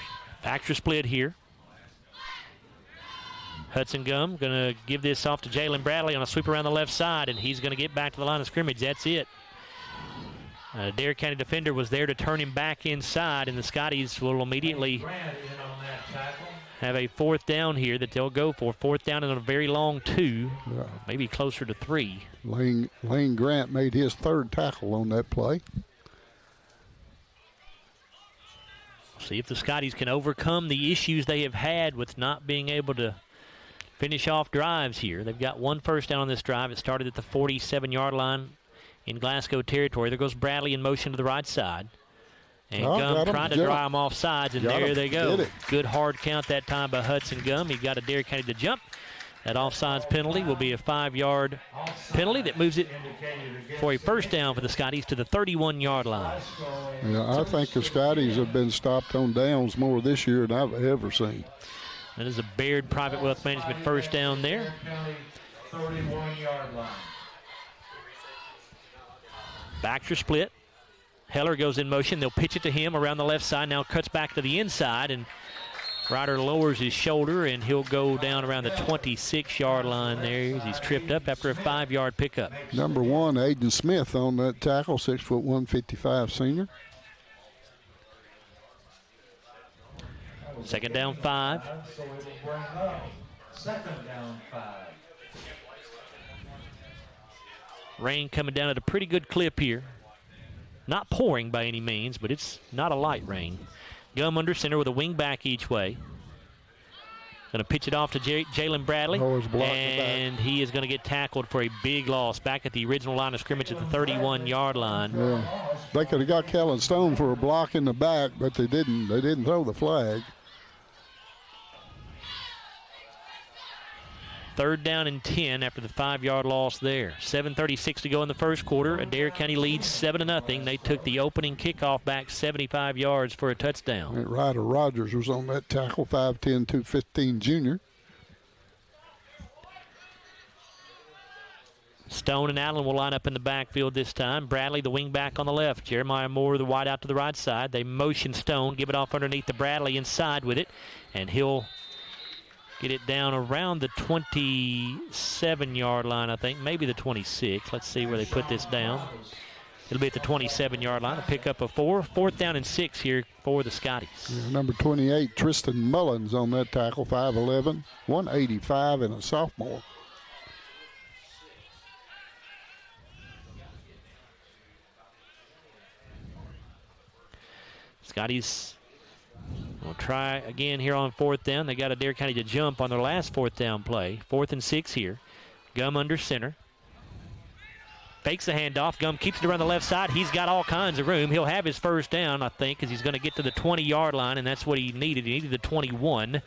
Extra split here. Hudson Gum going to give this off to Jalen Bradley on a sweep around the left side, and he's going to get back to the line of scrimmage. That's it. Adair County defender was there to turn him back inside, and the Scotties will immediately have a 4th down here that they'll go for. 4th down and a very long 2, maybe closer to 3. Lane Grant made his 3rd tackle on that play. See if the Scotties can overcome the issues they have had with not being able to finish off drives here. They've got 1 first down on this drive. It started at the 47-yard line in Glasgow territory. There goes Bradley in motion to the right side. And Gum trying to dry them off sides, and there they go. Good hard count that time by Hudson Gum. He got Adair County to jump. That offsides penalty will be a 5-yard penalty that moves it for a first down for the Scotties to the 31-yard line. Yeah, I think the Scotties have been stopped on downs more this year than I've ever seen. That is a Baird Private Wealth Management first down there. 31-yard line. Backs are split. Heller goes in motion. They'll pitch it to him around the left side. Now cuts back to the inside, and Ryder lowers his shoulder, and he'll go down around the 26-yard line there as he's tripped up after a 5-yard pickup. Number 1, Aiden Smith on that tackle, 6'1", 155 senior. Second down 5. Second down 5. Rain coming down at a pretty good clip here. Not pouring by any means, but it's not a light rain. Gum under center with a wing back each way. Going to pitch it off to Jalen Bradley. And he is going to get tackled for a big loss back at the original line of scrimmage at the 31-yard line. Yeah. They could have got Kellen Stone for a block in the back, but they didn't. They didn't throw the flag. Third down and 10 after the 5-yard loss there. 7:36 to go in the first quarter. Adair County leads 7-0. They took the opening kickoff back 75 yards for a touchdown. And Ryder Rogers was on that tackle, 5'10", 215 junior. Stone and Allen will line up in the backfield this time. Bradley, the wing back on the left. Jeremiah Moore, the wide out to the right side. They motion Stone, give it off underneath the Bradley inside with it, and he'll get it down around the 27-yard line, I think. Maybe the 26. Let's see where they put this down. It'll be at the 27-yard line. A pickup of 4. 4th down and 6 here for the Scotties. Yeah, number 28, Tristan Mullins on that tackle, 5'11", 185, and a sophomore. Scotties will try again here on 4th down. They got Adair County to jump on their last 4th down play. 4th and 6 here. Gum under center. Fakes the handoff. Gum keeps it around the left side. He's got all kinds of room. He'll have his first down, I think, because he's going to get to the 20-yard line, and that's what he needed. He needed the 21.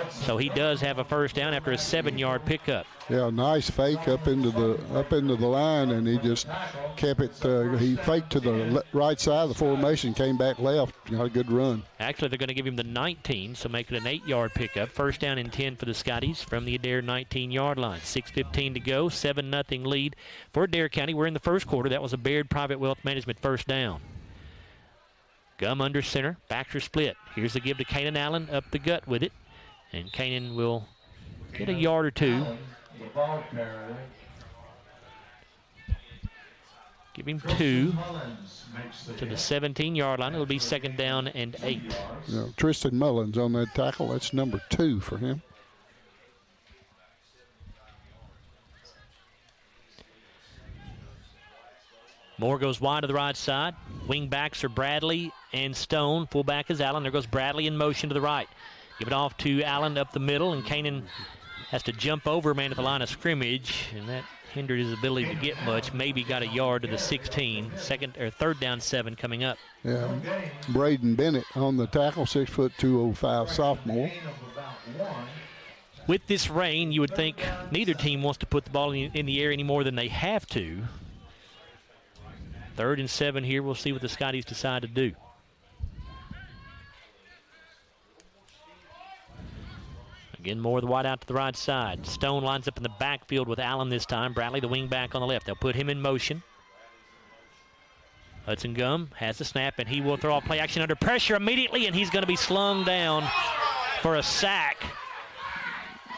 So he does have a first down after a 7-yard pickup. Yeah, nice fake up into the line, and he just kept it. He faked to the right side of the formation, came back left. Got a good run. Actually, they're going to give him the 19, so make it an 8-yard pickup. First down and 10 for the Scotties from the Adair 19-yard line. 6:15 to go, 7-0 lead for Adair County. We're in the first quarter. That was a Baird Private Wealth Management first down. Gum under center, backs are split. Here's the give to Kanan Allen up the gut with it. And Kanan will get a yard or two. Give him 2 to the 17-yard line. It'll be second down and 8. Yeah, Tristan Mullins on that tackle. That's number 2 for him. Moore goes wide to the right side. Wing backs are Bradley and Stone. Fullback is Allen. There goes Bradley in motion to the right. Give it off to Allen up the middle, and Kanan has to jump over a man at the line of scrimmage, and that hindered his ability to get much. Maybe got a yard to the 16. Third down 7 coming up. Yeah, Braden Bennett on the tackle, 6'2", 205 sophomore. With this rain, you would think neither team wants to put the ball in the air any more than they have to. 3rd and 7 here. We'll see what the Scotties decide to do. Again, Moore the wide out to the right side. Stone lines up in the backfield with Allen this time. Bradley the wing back on the left. They'll put him in motion. Hudson Gum has the snap, and he will throw off play action under pressure immediately, and he's going to be slung down for a sack.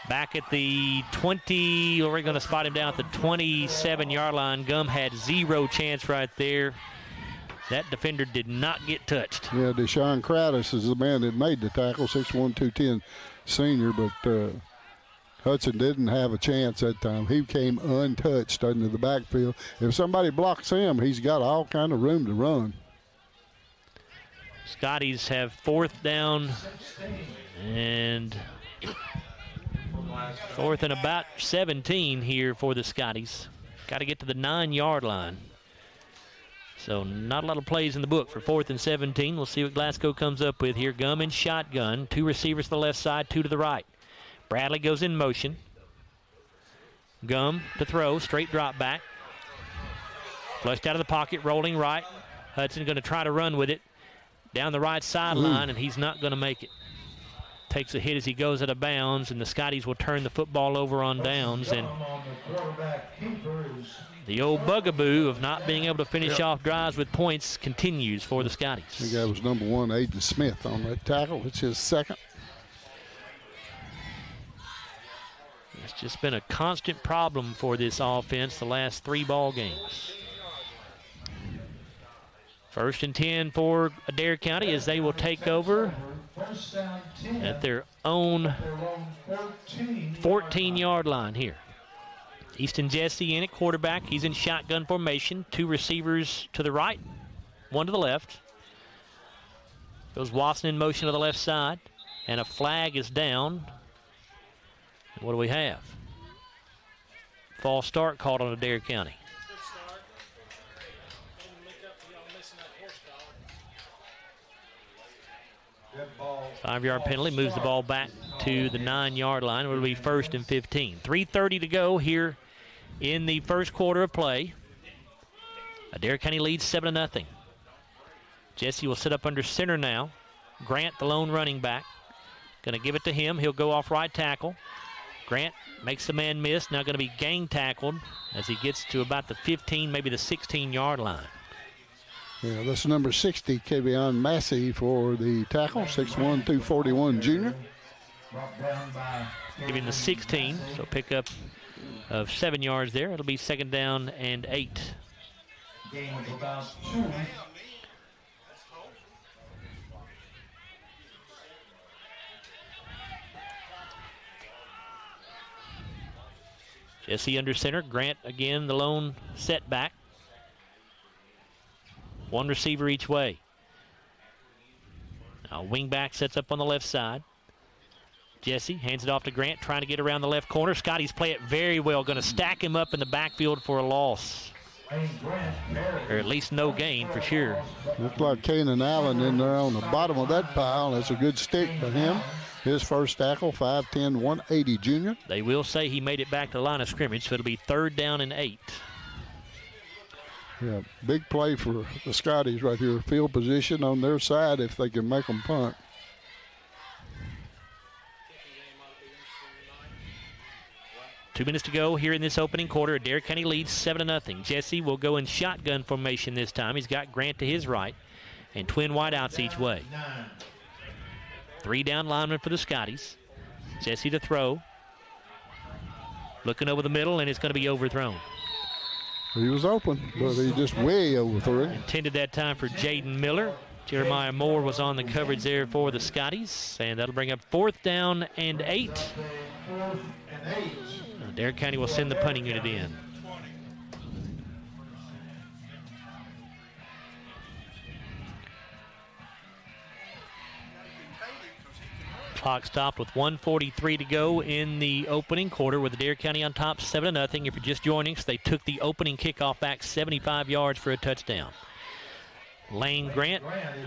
Back at the 20, we're going to spot him down at the 27-yard line. Gum had 0 chance right there. That defender did not get touched. Yeah, Deshaun Crowdis is the man that made the tackle, 6'1", 210 senior, but Hudson didn't have a chance that time. He came untouched into the backfield. If somebody blocks him, he's got all kind of room to run. Scotties have 4th down and 4th and about 17 here for the Scotties. Got to get to the 9-yard line. So not a lot of plays in the book for 4th and 17. We'll see what Glasgow comes up with here. Gum in shotgun. 2 receivers to the left side, 2 to the right. Bradley goes in motion. Gum to throw. Straight drop back. Flushed out of the pocket, rolling right. Hudson going to try to run with it down the right sideline, and he's not going to make it. takes a hit as he goes out of bounds, and the Scotties will turn the football over on downs. And the old bugaboo of not being able to finish off drives with points continues for the Scotties. I think that was number 1, Aiden Smith, on that tackle. It's his second. It's just been a constant problem for this offense the last 3 ball games. 1st and 10 for Adair County as they will take over at their own 14-yard line here. Easton Jesse in at quarterback. He's in shotgun formation. 2 receivers to the right, 1 to the left. Goes Watson in motion to the left side, and a flag is down. What do we have? False start called on Adair County. Five-yard penalty moves the ball back to the 9-yard line. It will be 1st and 15. 3:30 to go here in the first quarter of play. Adair County leads 7-0. Jesse will sit up under center now. Grant, the lone running back, going to give it to him. He'll go off right tackle. Grant makes the man miss. Now going to be gang tackled as he gets to about the 15, maybe the 16-yard line. Yeah, that's number 60, Kevion Massey, for the tackle, 6'1", 241 junior. Give him the 16, so pickup of 7 yards there. It'll be 2nd down and 8. Jesse under center. Grant again, the lone setback. 1 receiver each way. Now wingback sets up on the left side. Jesse hands it off to Grant, trying to get around the left corner. Scotties play it very well. Going to stack him up in the backfield for a loss. Or at least no gain for sure. Looks like Kanan Allen in there on the bottom of that pile. That's a good stick for him. His first tackle, 5'10", 180 junior. They will say he made it back to the line of scrimmage, so it'll be 3rd down and 8. Yeah, big play for the Scotties right here. Field position on their side if they can make them punt. Two minutes to go here in this opening quarter. Adair County leads 7-0. Jesse will go in shotgun formation this time. He's got Grant to his right and twin wideouts each way. 3 down linemen for the Scotties. Jesse to throw. Looking over the middle, and it's going to be overthrown. He was open, but he just way overthrew. Intended that time for Jaden Miller. Jeremiah Moore was on the coverage there for the Scotties, and that'll bring up 4th down and 8. Adair County will send the punting unit in. Clock stopped with 1:43 to go in the opening quarter with Adair County on top 7-0. If you're just joining us, they took the opening kickoff back 75 yards for a touchdown. Lane Grant,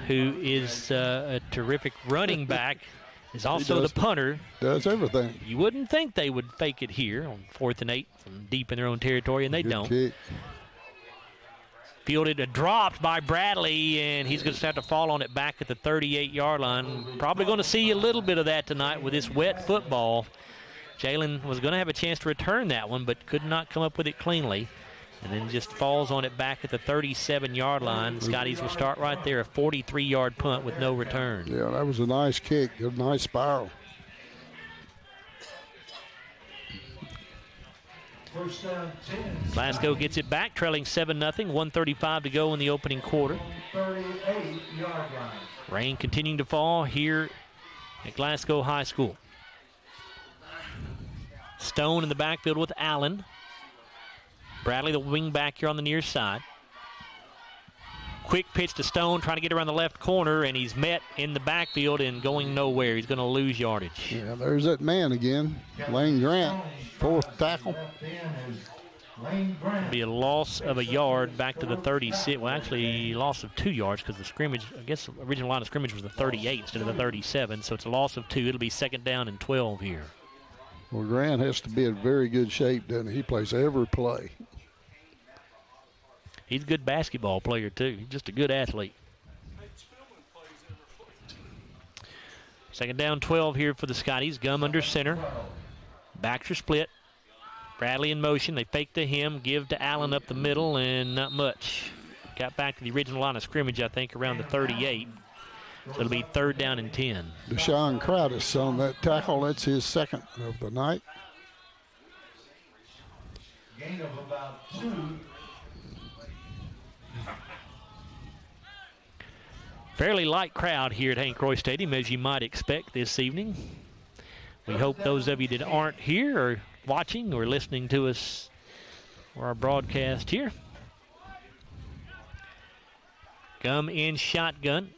who is a terrific running back, is also the punter. Does everything. You wouldn't think they would fake it here on 4th and 8 from deep in their own territory, and they don't. Kick. Fielded, dropped by Bradley, and he's going to have to fall on it back at the 38-yard line. Probably going to see a little bit of that tonight with this wet football. Jalen was going to have a chance to return that one, but could not come up with it cleanly. And then just falls on it back at the 37-yard line. Scotties will start right there, a 43-yard punt with no return. Yeah, that was a nice kick, a nice spiral. Glasgow gets it back, trailing 7-0, 1:35 to go in the opening quarter. Rain continuing to fall here at Glasgow High School. Stone in the backfield with Allen. Bradley, the wing back here on the near side. Quick pitch to Stone, trying to get around the left corner, and he's met in the backfield and going nowhere. He's going to lose yardage. Yeah, there's that man again, Lane Grant, 4th tackle. It'll be a loss of a yard back to the 36. Well, actually, loss of 2 yards because the scrimmage, I guess the original line of scrimmage was the 38 instead of the 37, so it's a loss of 2. It'll be 2nd down and 12 here. Well, Grant has to be in very good shape, doesn't he? He plays every play. He's a good basketball player, too. He's just a good athlete. Second down, 12 here for the Scotties. Gum under center. Backs are split. Bradley in motion. They fake to him, give to Allen up the middle, and not much. Got back to the original line of scrimmage, I think, around the 38. So it'll be 3rd down and 10. Deshaun Crowdis on that tackle. That's his second of the night. Gain of about 2. Fairly light crowd here at Hank Royse Stadium, as you might expect this evening. We hope those of you that aren't here are watching or listening to us for our broadcast here. Gum in shotgun.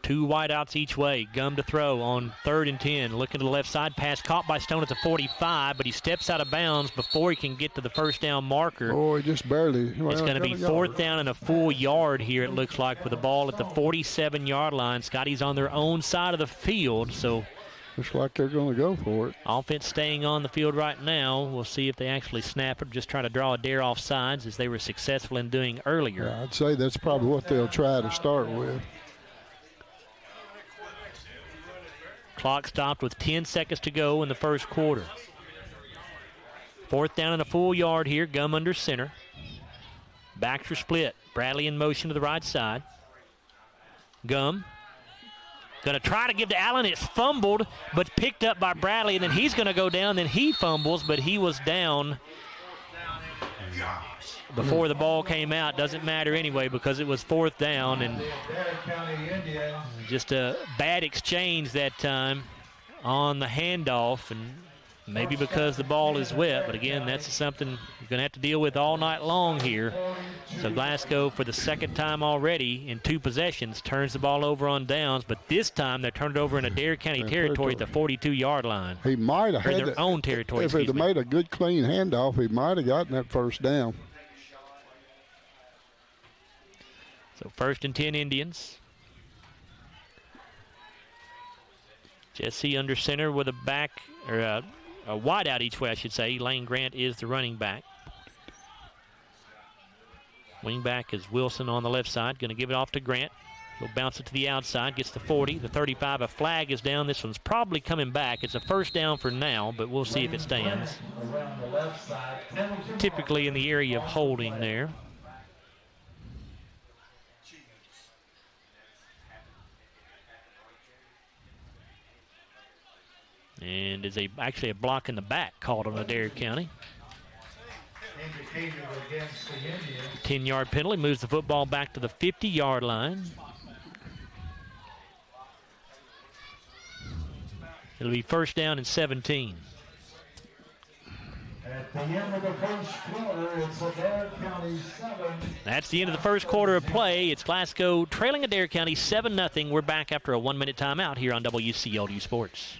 2 wideouts each way. Gum to throw on 3rd and 10. Looking to the left side. Pass caught by Stone at the 45, but he steps out of bounds before he can get to the first down marker. Oh, he just barely. Well, it's going to be 4th down and a full yard here, it looks like, with the ball at the 47-yard line. Scotty's on their own side of the field, so looks like they're going to go for it. Offense staying on the field right now. We'll see if they actually snap it, just try to draw a dare off sides as they were successful in doing earlier. Yeah, I'd say that's probably what they'll try to start with. Clock stopped with 10 seconds to go in the first quarter. 4th down and a full yard here. Gum under center. Backs are split. Bradley in motion to the right side. Gum going to try to give to Allen. It's fumbled, but picked up by Bradley, and then he's going to go down. Then he fumbles, but he was down before the ball came out. Doesn't matter anyway because it was 4th down, and just a bad exchange that time on the handoff, and maybe because the ball is wet, but again, that's something you're going to have to deal with all night long here. So Glasgow, for the 2nd time already in 2 possessions, turns the ball over on downs, but this time they turned it over in Adair County territory at the 42-yard line. He might have had their own territory. If he'd have made a good, clean handoff, he might have gotten that 1st down. So 1st and 10 Indians. Jesse under center with a back, or a wide out each way, I should say. Lane Grant is the running back. Wing back is Wilson on the left side. Going to give it off to Grant. He'll bounce it to the outside. Gets the 40, the 35. A flag is down. This one's probably coming back. It's a 1st down for now, but we'll see if it stands. Typically in the area of holding there. And is actually a block in the back called on Adair County. 10-yard penalty moves the football back to the 50-yard line. It'll be 1st down and 17. At the end of the first quarter, it's Adair County 7. That's the end of the first quarter of play. It's Glasgow trailing Adair County 7-0. We're back after a 1-minute timeout here on WCLU Sports.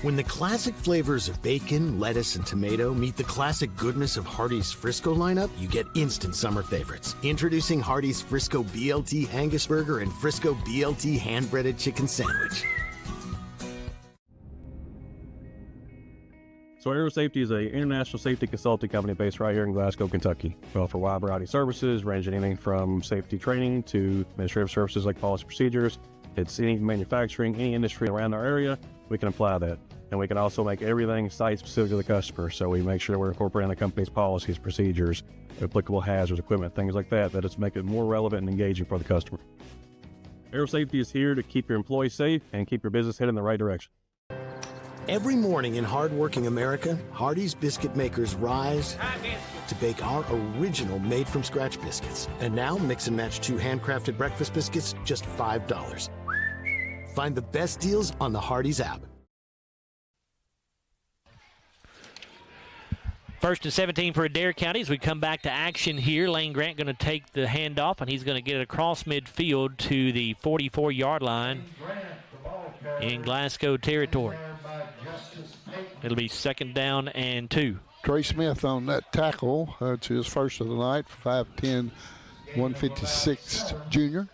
When the classic flavors of bacon, lettuce, and tomato meet the classic goodness of Hardee's Frisco lineup, you get instant summer favorites. Introducing Hardee's Frisco BLT Angus Burger and Frisco BLT hand-breaded chicken sandwich. So Aero Safety is an international safety consulting company based right here in Glasgow, Kentucky. We offer a wide variety of services, ranging anything from safety training to administrative services like policy procedures. It's any manufacturing, any industry around our area, we can apply that. And we can also make everything site-specific to the customer. So we make sure that we're incorporating the company's policies, procedures, applicable hazards, equipment, things like that, that it's make it more relevant and engaging for the customer. Aero Safety is here to keep your employees safe and keep your business headed in the right direction. Every morning in hardworking America, Hardee's biscuit makers rise to bake our original made-from-scratch biscuits. And now, mix and match 2 handcrafted breakfast biscuits, just $5. Find the best deals on the Hardee's app. 1st and 17 for Adair County as we come back to action here. Lane Grant going to take the handoff, and he's going to get it across midfield to the 44-yard line in Glasgow territory. It'll be 2nd down and 2. Trey Smith on that tackle. It's his first of the night, 5'10", 156 junior.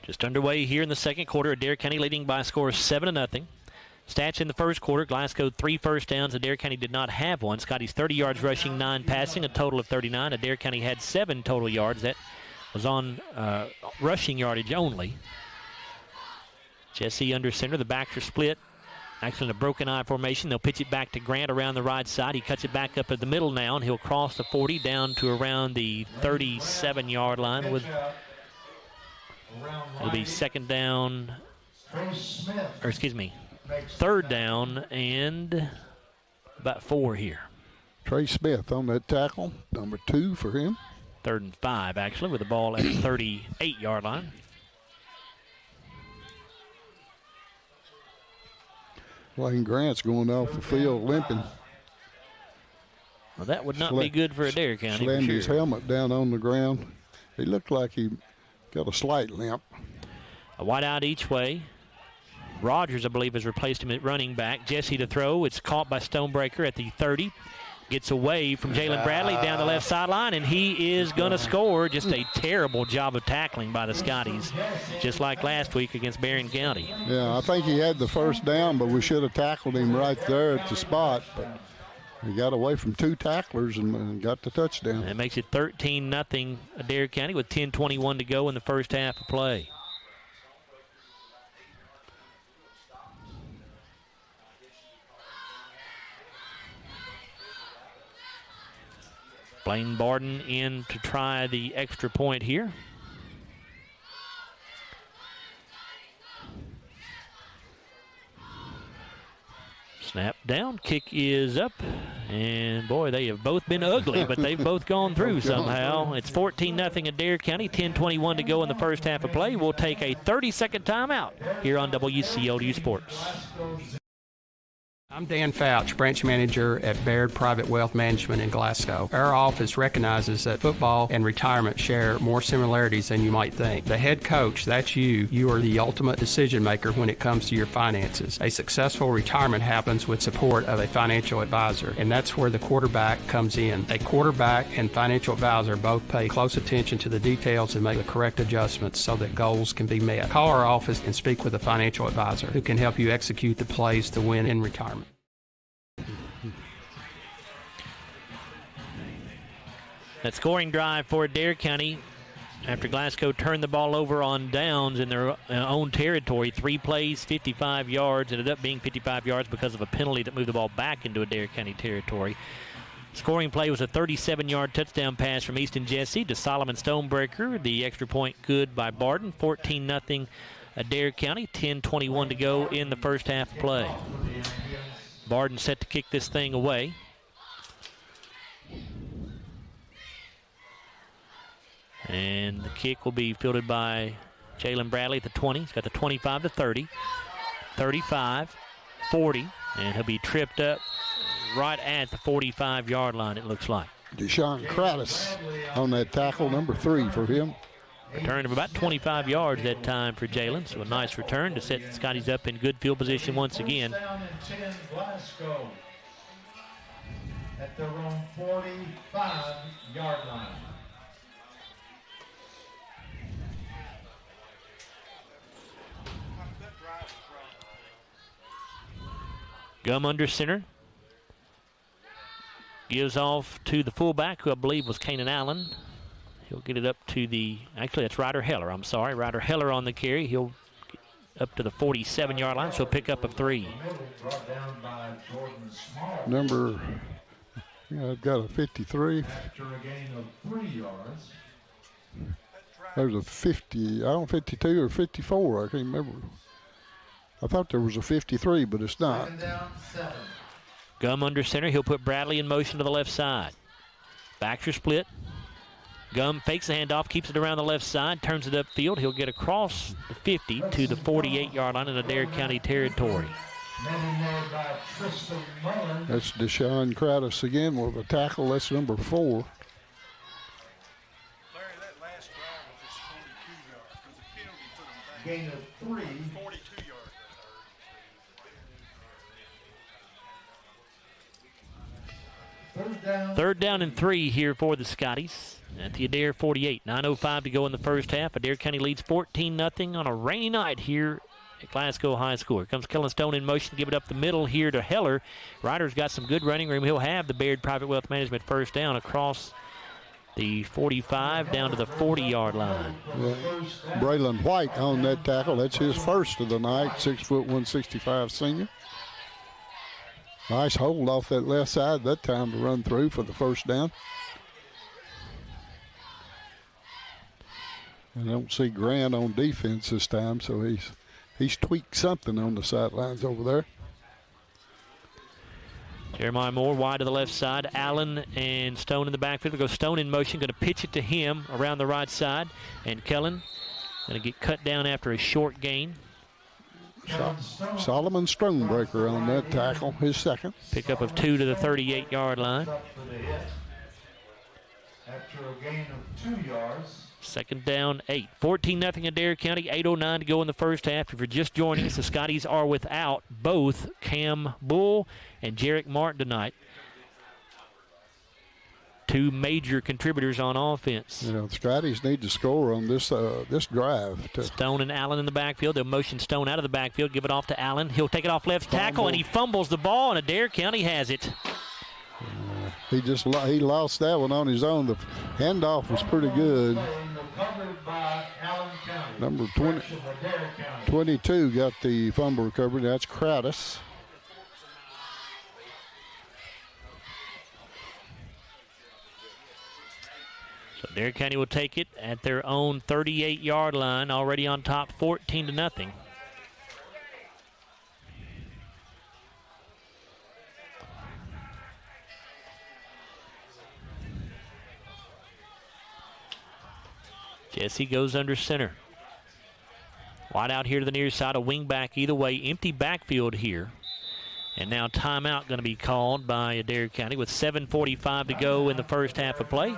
Just underway here in the second quarter. Adair County leading by a score of 7-0. Stats in the first quarter, Glasgow 3 first downs. Adair County did not have one. Scotties 30 yards rushing, 9 passing, a total of 39. Adair County had 7 total yards. That was on rushing yardage only. Jesse under center. The backs are split. Actually in a broken eye formation. They'll pitch it back to Grant around the right side. He cuts it back up at the middle now, and he'll cross the 40 down to around the 37-yard line. It'll be second down, or excuse me, third down and about 4 here. Trey Smith on that tackle, number 2 for him. 3rd and 5, actually, with the ball at the 38-yard line. Lane Grant's going off the field limping. Well, that would not be good for Adair County. Slammed his helmet down on the ground. He looked like he got a slight limp. A wide out each way. Rogers, I believe, has replaced him at running back. Jesse to throw. It's caught by Stonebreaker at the 30. Gets away from Jalen Bradley down the left sideline, and he is going to score. Just a terrible job of tackling by the Scotties, just like last week against Barron County. Yeah, I think he had the first down, but we should have tackled him right there at the spot. But he got away from 2 tacklers and got the touchdown. That makes it 13-0 Adair County with 10:21 to go in the first half of play. Blaine Barden in to try the extra point here. Snap down, kick is up, and boy, they have both been ugly, but they've both gone through somehow. It's 14-0 Adair County, 10:21 to go in the first half of play. We'll take a 30-second timeout here on WCLU Sports. I'm Dan Fouch, branch manager at Baird Private Wealth Management in Glasgow. Our office recognizes that football and retirement share more similarities than you might think. The head coach, that's you. You are the ultimate decision maker when it comes to your finances. A successful retirement happens with support of a financial advisor, and that's where the quarterback comes in. A quarterback and financial advisor both pay close attention to the details and make the correct adjustments so that goals can be met. Call our office and speak with a financial advisor who can help you execute the plays to win in retirement. That scoring drive for Adair County after Glasgow turned the ball over on downs in their own territory. 3 plays, 55 yards. Ended up being 55 yards because of a penalty that moved the ball back into Adair County territory. Scoring play was a 37-yard touchdown pass from Easton Jesse to Solomon Stonebreaker. The extra point good by Barden. 14-0 Adair County. 10:21 to go in the first half of play. Barden set to kick this thing away. And the kick will be fielded by Jalen Bradley at the 20. He's got the 25 to 30, 35, 40, and he'll be tripped up right at the 45-yard line, it looks like. Deshaun Kratis on that tackle, number 3 for him. Return of about 25 yards that time for Jalen, so a nice return to set the Scotties up in good field position once again. Down and 10 Glasgow at their own 45-yard line. Gum under center. Gives off to the fullback, who I believe was Kanan Allen. He'll get it up to the, actually that's Ryder Heller, I'm sorry. Ryder Heller on the carry. He'll get up to the 47-yard line, so he'll pick up a 3. Number, I've got a 53. After a gain of 3 yards. There's a 50, I don't know, 52 or 54, I can't remember. I thought there was a 53, but it's not. Gum under center. He'll put Bradley in motion to the left side. Backs are split. Gum fakes the handoff, keeps it around the left side, turns it upfield. He'll get across the 50 to the 48-yard line in Adair County territory. That's Deshaun Kratis again with a tackle. That's number 4. Gain of 3. 42 yards. Third down and 3 here for the Scotties at the Adair 48. 9:05 to go in the first half. Adair County leads 14-0 on a rainy night here at Glasgow High School. Here comes Kellen Stone in motion to give it up the middle here to Heller. Ryder's got some good running room. He'll have the Baird Private Wealth Management first down across the 45 down to the 40-yard line. Yeah. Braylon White on that tackle. That's his first of the night, 6 foot 165 senior. Nice hold off that left side that time to run through for the first down. I don't see Grant on defense this time, so he's tweaked something on the sidelines over there. Jeremiah Moore wide to the left side. Allen and Stone in the backfield. We'll go Stone in motion, going to pitch it to him around the right side. And Kellen going to get cut down after a short gain. Solomon Stonebreaker on that tackle, his second. Pickup of 2 to the 38-yard line. After a gain of 2 yards. Second down, 8. 14-0 Adair County, 8:09 to go in the first half. If you're just joining us, the Scotties are without both Cam Bull and Jarek Martin tonight. 2 major contributors on offense. You know, the Scotties need to score on this drive. Stone and Allen in the backfield. They'll motion Stone out of the backfield, give it off to Allen. He'll take it off left tackle, and he fumbles the ball, and Adair County has it. He lost that one on his own. The handoff was pretty good. Number 22 got the fumble recovery. That's Crowdis. So Adair County will take it at their own 38-yard line, already on top 14-0. Jesse goes under center. Wide out here to the near side, a wing back either way. Empty backfield here. And now timeout going to be called by Adair County with 7:45 to go in the first half of play.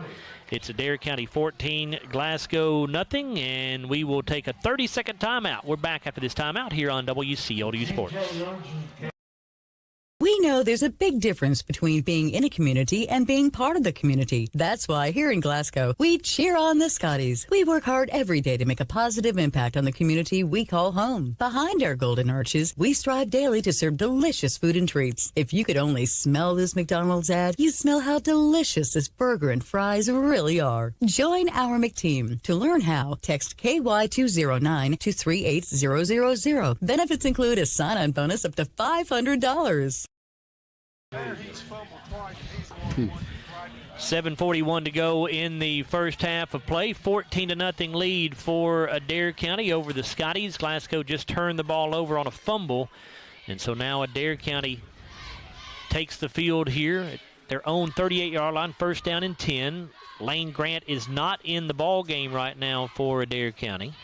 It's Adair County 14, Glasgow nothing, and we will take a 30-second timeout. We're back after this timeout here on WCLU Sports. We know there's a big difference between being in a community and being part of the community. That's why here in Glasgow, we cheer on the Scotties. We work hard every day to make a positive impact on the community we call home. Behind our golden arches, we strive daily to serve delicious food and treats. If you could only smell this McDonald's ad, you'd smell how delicious this burger and fries really are. Join our McTeam. To learn how, text KY209 to 38000. Benefits include a sign-on bonus up to $500. 7:41 to go in the first half of play. 14-0 lead for Adair County over the Scotties. Glasgow just turned the ball over on a fumble, and so now Adair County takes the field here at their own 38-yard line, first down and 10. Lane Grant is not in the ball game right now for Adair County.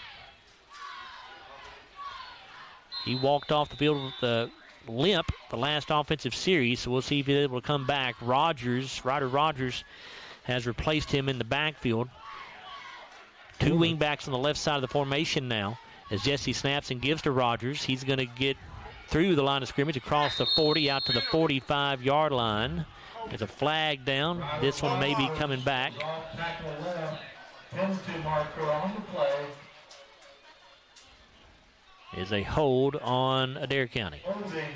He walked off the field with the limp the last offensive series, so we'll see if he's able to come back. Ryder Rogers has replaced him in the backfield. 2 wing backs on the left side of the formation now as Jesse snaps and gives to Rogers. He's going to get through the line of scrimmage across the 40 out to the 45-yard line. There's a flag down. This one may be coming back. Penalty marker on the play. Is a hold on Adair County. Holding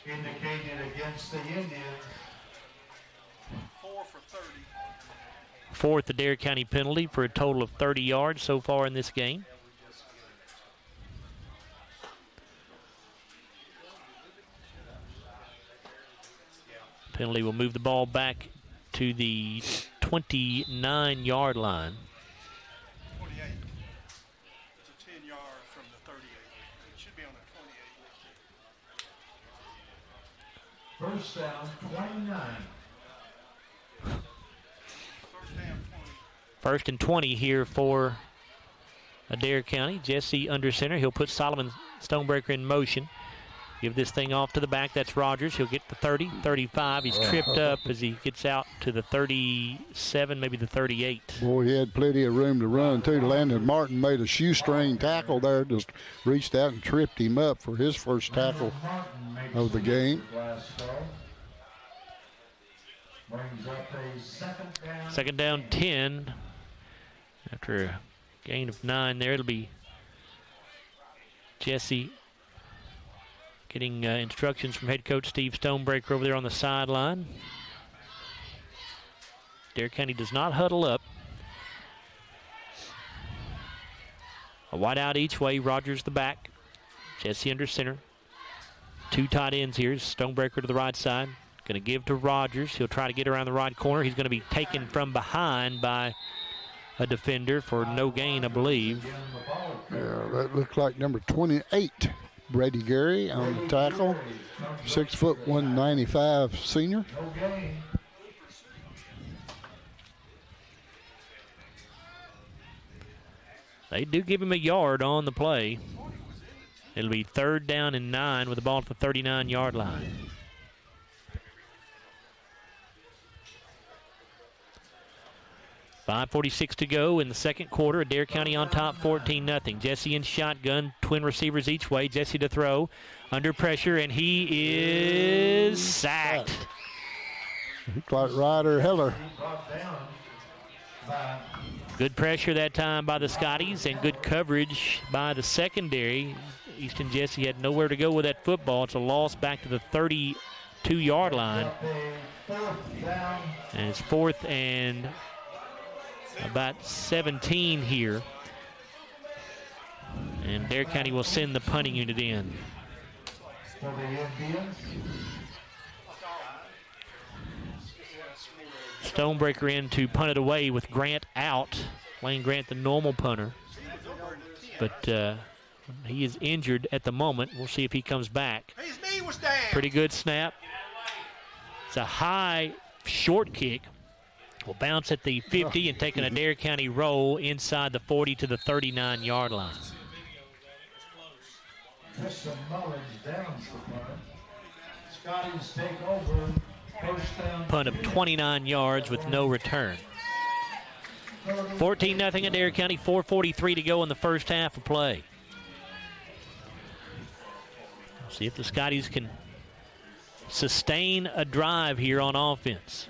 indicated against the Indians. 4 for 30. Fourth Adair County penalty for a total of 30 yards so far in this game. Penalty will move the ball back to the 29-yard line. First down, 29. First and 20 here for Adair County. Jesse under center. He'll put Solomon Stonebreaker in motion. Give this thing off to the back. That's Rogers. He'll get the 30, 35. He's tripped up as he gets out to the 37, maybe the 38. Boy, he had plenty of room to run, too. Landon Martin made a shoestring tackle there, just reached out and tripped him up for his first tackle of the game. Second down, 10. After a gain of 9 there, it'll be Jesse getting instructions from head coach Steve Stonebreaker over there on the sideline. Adair County does not huddle up. A wide out each way. Rogers the back. Jesse under center. 2 tight ends here. Stonebreaker to the right side. Going to give to Rogers. He'll try to get around the right corner. He's going to be taken from behind by a defender for no gain, I believe. Yeah, that looked like number 28, Brady Gary on the tackle. 6 foot 195 senior. They do give him a yard on the play. It'll be 3rd down and 9 with the ball at the 39-yard line. .546 to go in the second quarter. Adair County on top 14-0. Jesse in shotgun, twin receivers each way. Jesse to throw, under pressure, and he is sacked. Looked like Ryder Heller. Good pressure that time by the Scotties and good coverage by the secondary. Easton Jesse had nowhere to go with that football. It's a loss back to the 32-yard line. And it's 4th and about 17 here. And Adair County will send the punting unit in. Stonebreaker in to punt it away with Grant out. Lane Grant, the normal punter. But he is injured at the moment. We'll see if he comes back. Pretty good snap. It's a high, short kick. Will bounce at the 50 and take an Adair County roll inside the 40 to the 39-yard line. Scotties take over. Punt of 29 yards with no return. 14-0 Adair County, 4:43 to go in the first half of play. See if the Scotties can sustain a drive here on offense.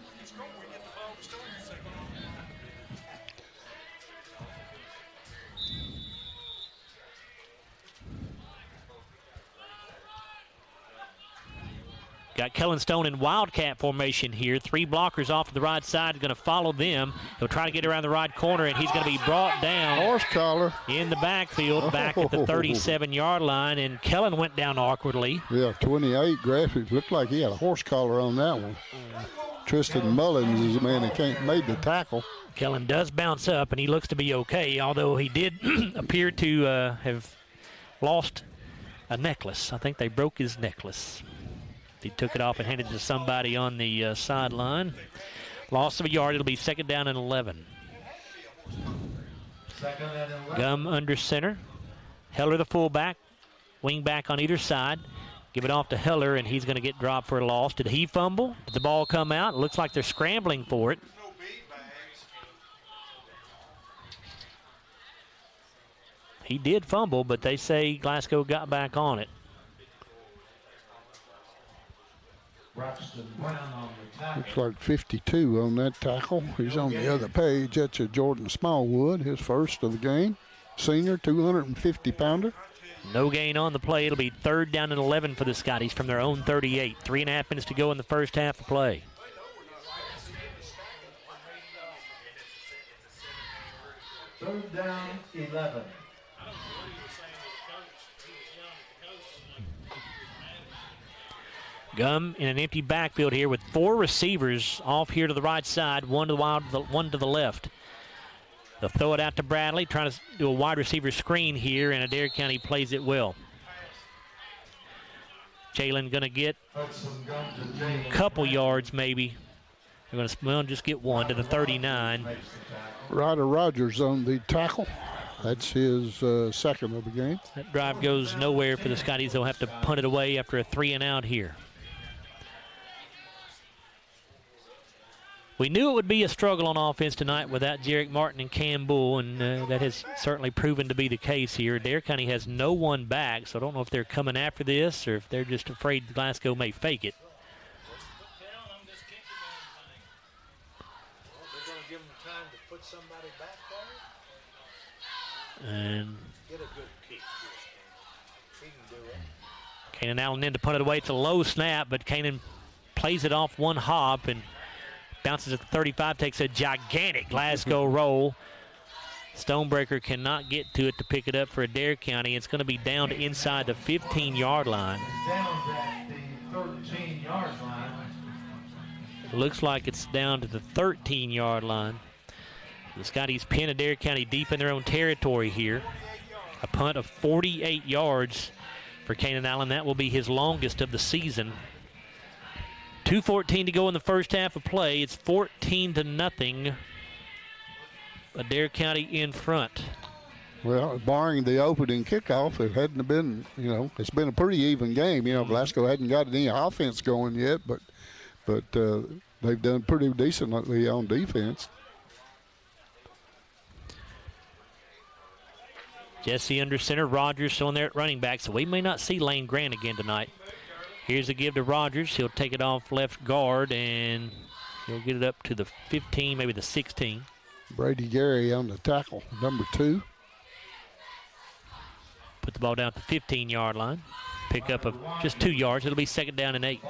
Got Kellen Stone in Wildcat formation here. 3 blockers off to the right side. Going to follow them. He'll try to get around the right corner, and he's going to be brought down. Horse collar. In the backfield, back at the 37-yard line, and Kellen went down awkwardly. Yeah, 28 graphics. Looked like he had a horse collar on that one. Tristan Mullins is the man that made the tackle. Kellen does bounce up, and he looks to be okay, although he did appear to have lost a necklace. I think they broke his necklace. He took it off and handed it to somebody on the sideline. Loss of a yard. It'll be 2nd down and 11. Gum under center. Heller the fullback. Wing back on either side. Give it off to Heller, and he's going to get dropped for a loss. Did he fumble? Did the ball come out? It looks like they're scrambling for it. He did fumble, but they say Glasgow got back on it. Looks like 52 on that tackle. He's on the other page. That's a Jordan Smallwood, his first of the game. Senior, 250-pounder. No gain on the play. It'll be 3rd down and 11 for the Scotties from their own 38. 3.5 minutes to go in the first half of play. Third down, 11. Gum in an empty backfield here with 4 receivers off here to the right side, one to the left. They'll throw it out to Bradley, trying to do a wide receiver screen here, and Adair County plays it well. Jalen going to get a couple yards maybe. They're going to just get 1 to the 39. Ryder Rogers on the tackle. That's his second of the game. That drive goes nowhere for the Scotties. They'll have to punt it away after a 3-and-out here. We knew it would be a struggle on offense tonight without Jarek Martin and Cam Bull, and that has certainly proven to be the case here. Adair County has no one back, so I don't know if they're coming after this or if they're just afraid Glasgow may fake it. And Kanan Allen in to punt it away. It's a low snap, but Kanan plays it off one hop and bounces at the 35, takes a gigantic Glasgow roll Stonebreaker cannot get to it to pick it up for Adair County. It's going to be down to inside the 15-yard line. Down at the 13-yard line. Looks like it's down to the 13-yard line. The Scotties pin Adair County deep in their own territory here. A punt of 48 yards for Kanan Allen. That will be his longest of the season. 2:14 to go in the first half of play. It's 14-0. Adair County in front. Well, barring the opening kickoff, it hadn't have been, it's been a pretty even game. Glasgow hadn't got any offense going yet, but they've done pretty decently on defense. Jesse under center, Rogers still in there at running back, so we may not see Lane Grant again tonight. Here's a give to Rogers. He'll take it off left guard, and he'll get it up to the 15, maybe the 16. Brady Gary on the tackle, number 2. Put the ball down at the 15-yard line. Pick up of just 2 yards. It'll be 2nd down and 8.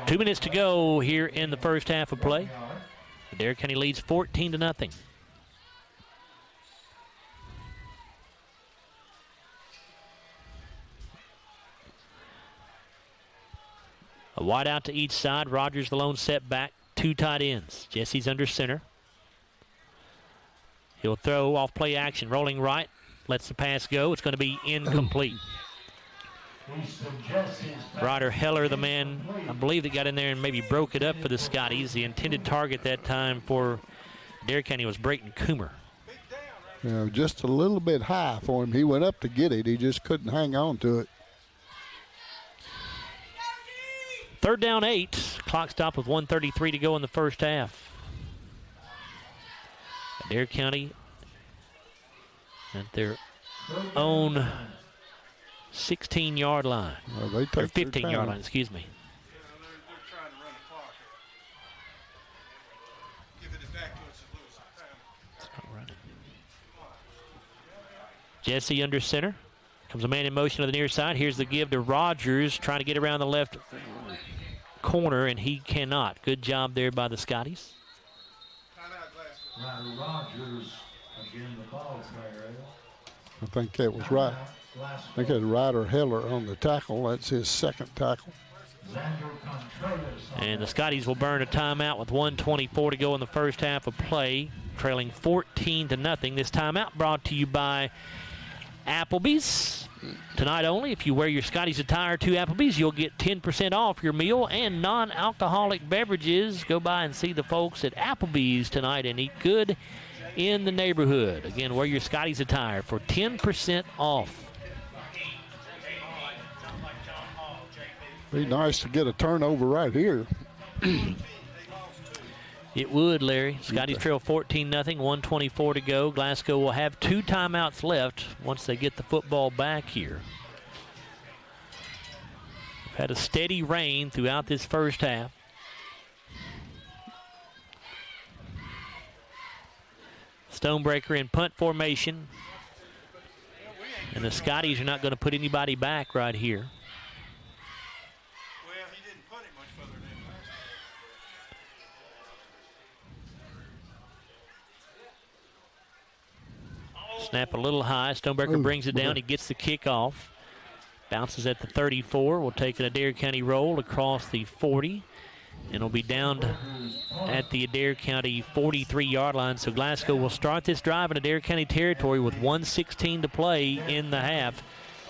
2 minutes to go here in the first half of play. Adair County leads 14-0. A wide out to each side. Rogers the lone setback. 2 tight ends. Jesse's under center. He'll throw off play action. Rolling right. Lets the pass go. It's going to be incomplete. Ryder Heller, the man, I believe, that got in there and maybe broke it up for the Scotties. The intended target that time for Adair County was Brayton Coomer. Just a little bit high for him. He went up to get it. He just couldn't hang on to it. 3rd down 8. Clock stop with 1:33 to go in the first half. Adair County at their own 16-yard line. Well, they take or 15-yard line, excuse me. Jesse under center. Comes a man in motion to the near side. Here's the give to Rogers, trying to get around the left corner, and he cannot. Good job there by the Scotties. Rogers again the ball player. I think that was right. I think it was Ryder Heller on the tackle. That's his 2nd tackle. And the Scotties will burn a timeout with 1:24 to go in the first half of play, trailing 14-0. This timeout brought to you by Applebee's. Tonight only, if you wear your Scotties attire to Applebee's, you'll get 10% off your meal and non-alcoholic beverages. Go by and see the folks at Applebee's tonight and eat good in the neighborhood. Again, wear your Scotties attire for 10% off. Be nice to get a turnover right here. It would, Larry. Scotties trail 14-0, 1:24 to go. Glasgow will have 2 timeouts left once they get the football back here. We've had a steady rain throughout this first half. Stonebreaker in punt formation. And the Scotties are not going to put anybody back right here. Snap a little high. Stonebreaker brings it down. He gets the kickoff. Bounces at the 34. We'll take an Adair County roll across the 40. And it'll be down at the Adair County 43-yard line. So Glasgow will start this drive in Adair County territory with 1:16 to play in the half,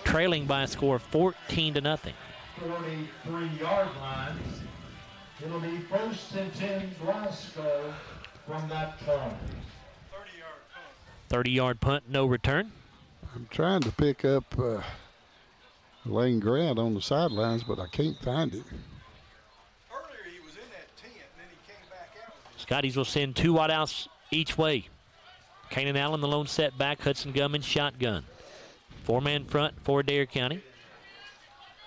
trailing by a score of 14-0. 43-yard line. It'll be 1st and 10 Glasgow from that point. 30-yard punt, no return. I'm trying to pick up Lane Grant on the sidelines, but I can't find him. Earlier he was in that tent, and then he came back out. Scotties will send 2 wideouts each way. Kanan Allen, the lone setback. Hudson Gummins, shotgun. 4-man front for Adair County.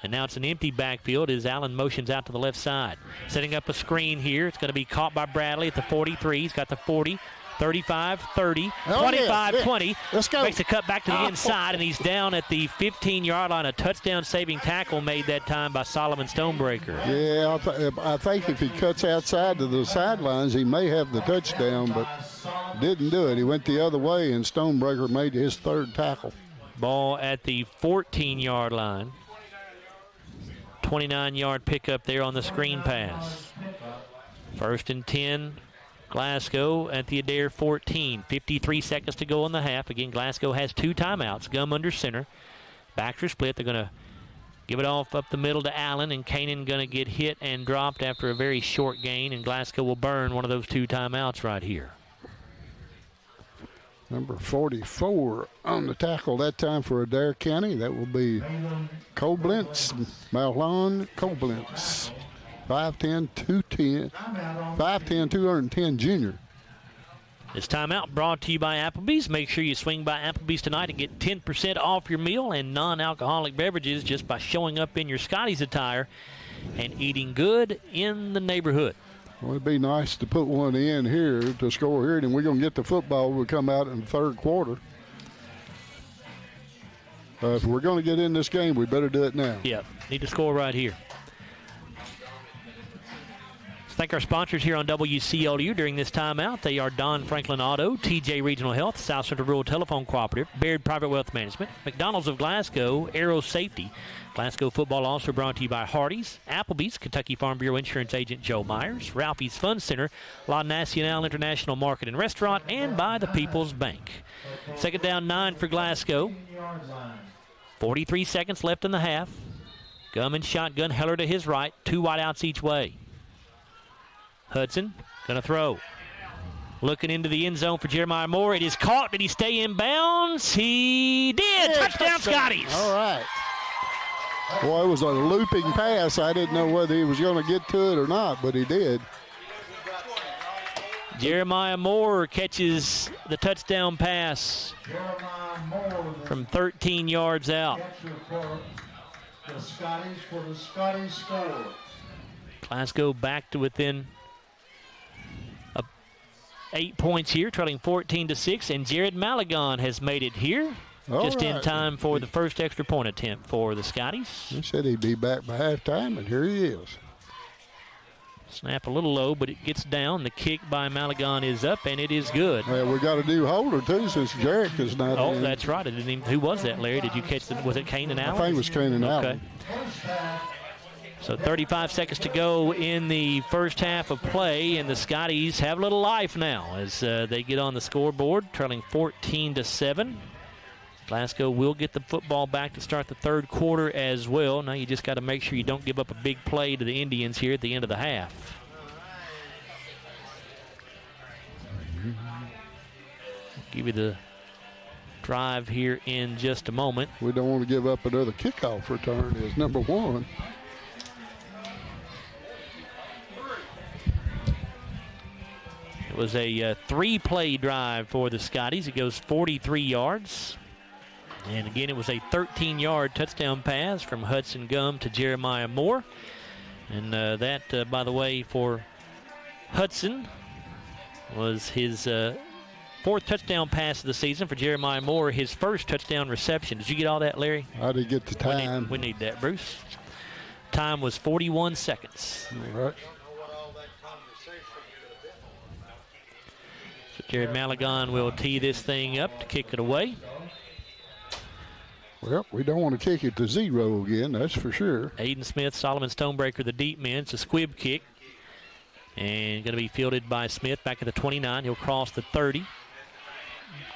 And now it's an empty backfield as Allen motions out to the left side. Setting up a screen here. It's going to be caught by Bradley at the 43. He's got the 40. 35-30, 25-20. Let's go. Makes a cut back to the inside, and he's down at the 15-yard line. A touchdown-saving tackle made that time by Solomon Stonebreaker. Yeah, I think if he cuts outside to the sidelines, he may have the touchdown, but didn't do it. He went the other way, and Stonebreaker made his third tackle. Ball at the 14-yard line. 29-yard pickup there on the screen pass. 1st and 10. Glasgow at the Adair 14. 53 seconds to go in the half. Again, Glasgow has 2 timeouts. Gum under center. Backers split. They're going to give it off up the middle to Allen, and Kanan going to get hit and dropped after a very short gain, and Glasgow will burn one of those 2 timeouts right here. Number 44 on the tackle that time for Adair County. That will be Koblenz, Malon Koblenz. 5'10", 210 junior. This timeout brought to you by Applebee's. Make sure you swing by Applebee's tonight and get 10% off your meal and non-alcoholic beverages just by showing up in your Scotties attire and eating good in the neighborhood. Well, it'd be nice to put one in here to score here, and we're going to get the football. We'll come out in the third quarter. If we're going to get in this game, we better do it now. Yep, need to score right here. Thank our sponsors here on WCLU during this timeout. They are Don Franklin Auto, TJ Regional Health, South Central Rural Telephone Cooperative, Baird Private Wealth Management, McDonald's of Glasgow, Aero Safety. Glasgow football also brought to you by Hardee's, Applebee's, Kentucky Farm Bureau Insurance Agent Joe Myers, Ralphie's Fun Center, La Nacional International Market and Restaurant, and by the People's Bank. 2nd down, 9 for Glasgow. 43 seconds left in the half. Gum and shotgun, Heller to his right, 2 wideouts each way. Hudson going to throw. Looking into the end zone for Jeremiah Moore. It is caught. Did he stay in bounds? He did. Yeah, touchdown, Scotties. All right. Boy, it was a looping pass. I didn't know whether he was going to get to it or not, but he did. Jeremiah Moore catches the touchdown pass from 13 yards out. The Scotties for the Scotties score. Glasgow back to within 8 points here, trailing 14-6, and Jared Malagon has made it here just in time for the first extra point attempt for the Scotties. He said he'd be back by halftime, and here he is. Snap a little low, but it gets down. The kick by Malagon is up, and it is good. Well, we got a new holder, too, since Jarek is not in. Oh, that's right. I didn't even, who was that, Larry? Did you catch the, was it Kane and Allen? I think it was Kane and Allen. Okay. So 35 seconds to go in the first half of play, and the Scotties have a little life now as they get on the scoreboard, trailing 14-7. Glasgow will get the football back to start the third quarter as well. Now you just got to make sure you don't give up a big play to the Indians here at the end of the half. Give you the drive here in just a moment. We don't want to give up another kickoff return is number 1. It was a 3-play drive for the Scotties. It goes 43 yards. And again, it was a 13-yard touchdown pass from Hudson Gum to Jeremiah Moore. And that, by the way, for Hudson was his 4th touchdown pass of the season. For Jeremiah Moore, his first touchdown reception. Did you get all that, Larry? I did get the time. We need that, Bruce. Time was 41 seconds. All right. So Jared Malagon will tee this thing up to kick it away. Well, we don't want to kick it to 0 again, that's for sure. Aiden Smith, Solomon Stonebreaker, the deep men. It's a squib kick. And going to be fielded by Smith back at the 29. He'll cross the 30.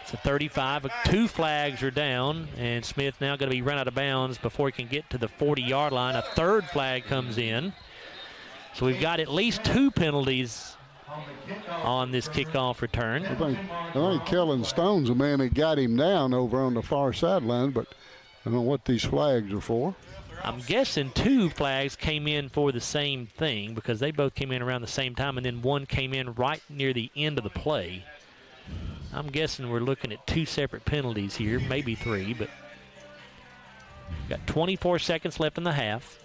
It's a 35. 2 flags are down, and Smith now going to be run out of bounds before he can get to the 40-yard line. A 3rd flag comes in. So we've got at least 2 penalties on this kickoff return. I think Kellen Stone's the man that got him down over on the far sideline, but I don't know what these flags are for. I'm guessing 2 flags came in for the same thing because they both came in around the same time, and then one came in right near the end of the play. I'm guessing we're looking at 2 separate penalties here, maybe 3, but got 24 seconds left in the half.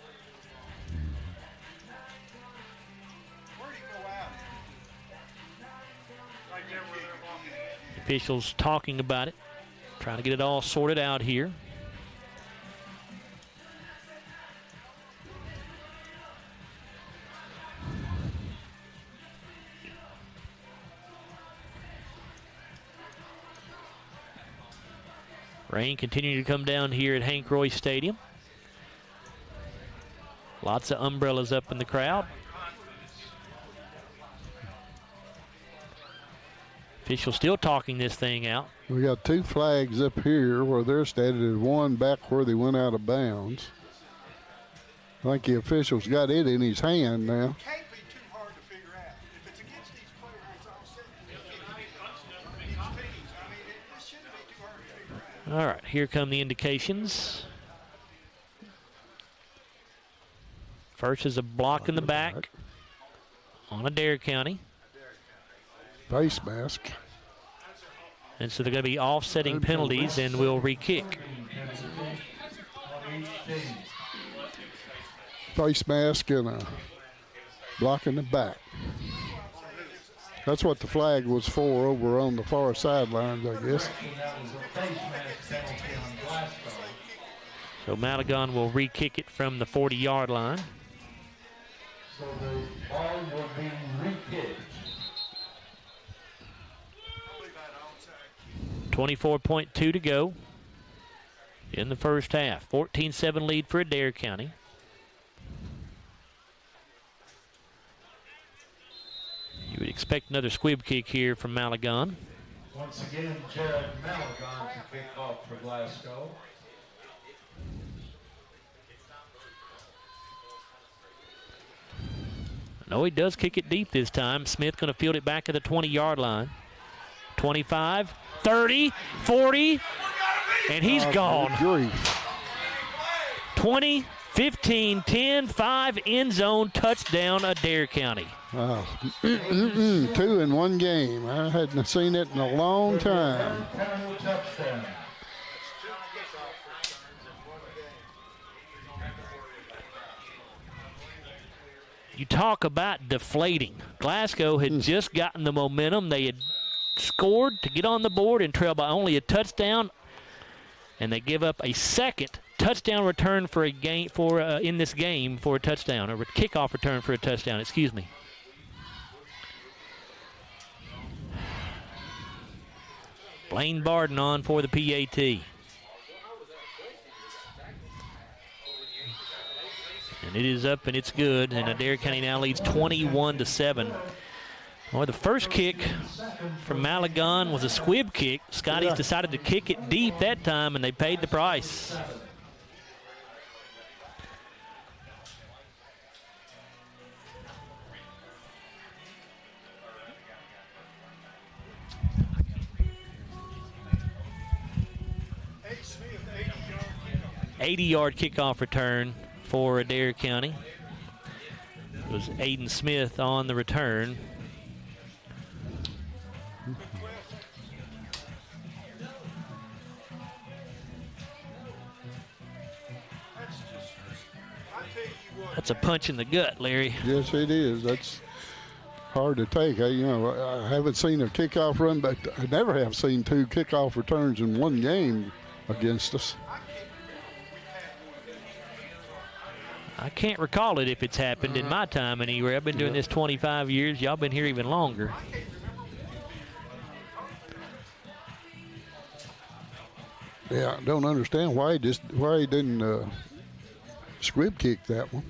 Officials talking about it, trying to get it all sorted out here. Rain continuing to come down here at Hank Royse Stadium. Lots of umbrellas up in the crowd. Official still talking this thing out. We got 2 flags up here where they're standing and one back where they went out of bounds. I think the official's got it in his hand now. All right, here come the indications. First is a block in the back on Adair County. Face mask. And so they're going to be offsetting penalties and will re-kick. Face mask and a block in the back. That's what the flag was for over on the far sidelines, I guess. So Malagon will re-kick it from the 40-yard line. So the ball will be re-kicked. 24.2 to go in the first half. 14-7 lead for Adair County. You would expect another squib kick here from Malagon. Once again, Jared Malagon to kick off for Glasgow. No, he does kick it deep this time. Smith going to field it back at the 20-yard line. 25, 30, 40, and he's gone. 20, 15, 10, 5, end zone, touchdown, Adair County. Wow. 2 in one game. I hadn't seen it in a long time. You talk about deflating. Glasgow had just gotten the momentum. They had scored to get on the board and trail by only a touchdown, and they give up a second touchdown return for a game in this game for a touchdown, or a kickoff return for a touchdown. Excuse me. Blaine Barden on for the PAT. And it is up and it's good, and Adair County now leads 21-7. Well, the first kick from Malagon was a squib kick. Scotties decided to kick it deep that time, and they paid the price. $80-yard kickoff return for Adair County. It was Aiden Smith on the return. That's a punch in the gut, Larry. Yes, it is. That's hard to take. I haven't seen a kickoff run, but I never have seen 2 kickoff returns in one game against us. I can't recall it if it's happened in my time anywhere. I've been doing this 25 years. Y'all been here even longer. Yeah, I don't understand why he didn't squib kick that one.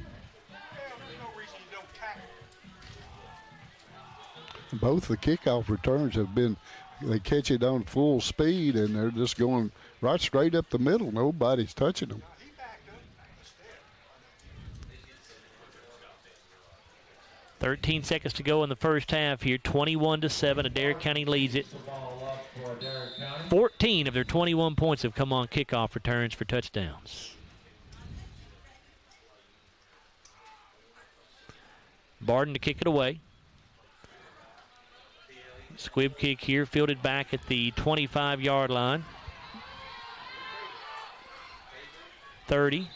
Both the kickoff returns have been, they catch it on full speed and they're just going right straight up the middle. Nobody's touching them. 13 seconds to go in the first half here. 21-7. Adair County leads it. 14 of their 21 points have come on kickoff returns for touchdowns. Barden to kick it away. Squib kick here, fielded back at the 25-yard line. 30,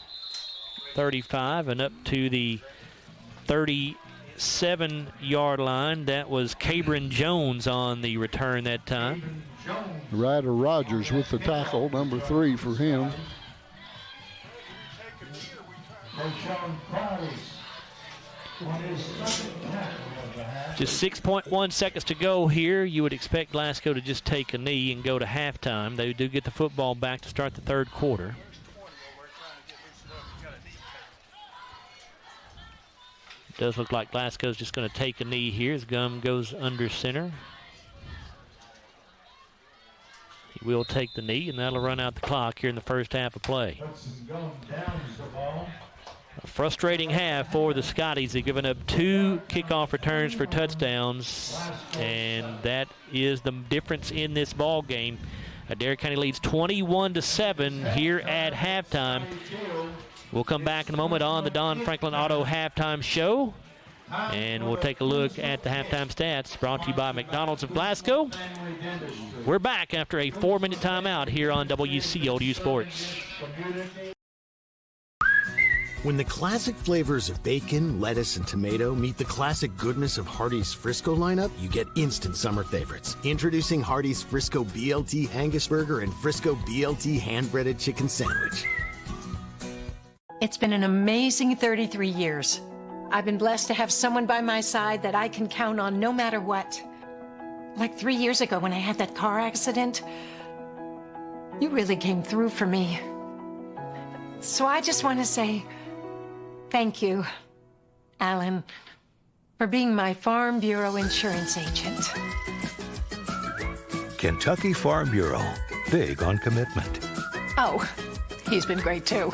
35, and up to the 36 7-yard line. That was Cabron Jones on the return that time. Ryder Rogers with the tackle, number 3 for him. Just 6.1 seconds to go here. You would expect Glasgow to just take a knee and go to halftime. They do get the football back to start the third quarter. It does look like Glasgow's just going to take a knee here as Gum goes under center. He will take the knee, and that'll run out the clock here in the first half of play. A frustrating half for the Scotties. They've given up 2 kickoff returns for touchdowns, and that is the difference in this ball game. Adair County leads 21-7 here at halftime. We'll come back in a moment on the Don Franklin Auto Halftime Show, and we'll take a look at the halftime stats brought to you by McDonald's of Glasgow. We're back after a 4-minute timeout here on WCOU Sports. When the classic flavors of bacon, lettuce, and tomato meet the classic goodness of Hardee's Frisco lineup, you get instant summer favorites. Introducing Hardee's Frisco BLT Angus Burger and Frisco BLT hand-breaded chicken sandwich. It's been an amazing 33 years. I've been blessed to have someone by my side that I can count on no matter what. Like 3 years ago when I had that car accident, you really came through for me. So I just want to say thank you, Alan, for being my Farm Bureau insurance agent. Kentucky Farm Bureau, big on commitment. Oh, he's been great too.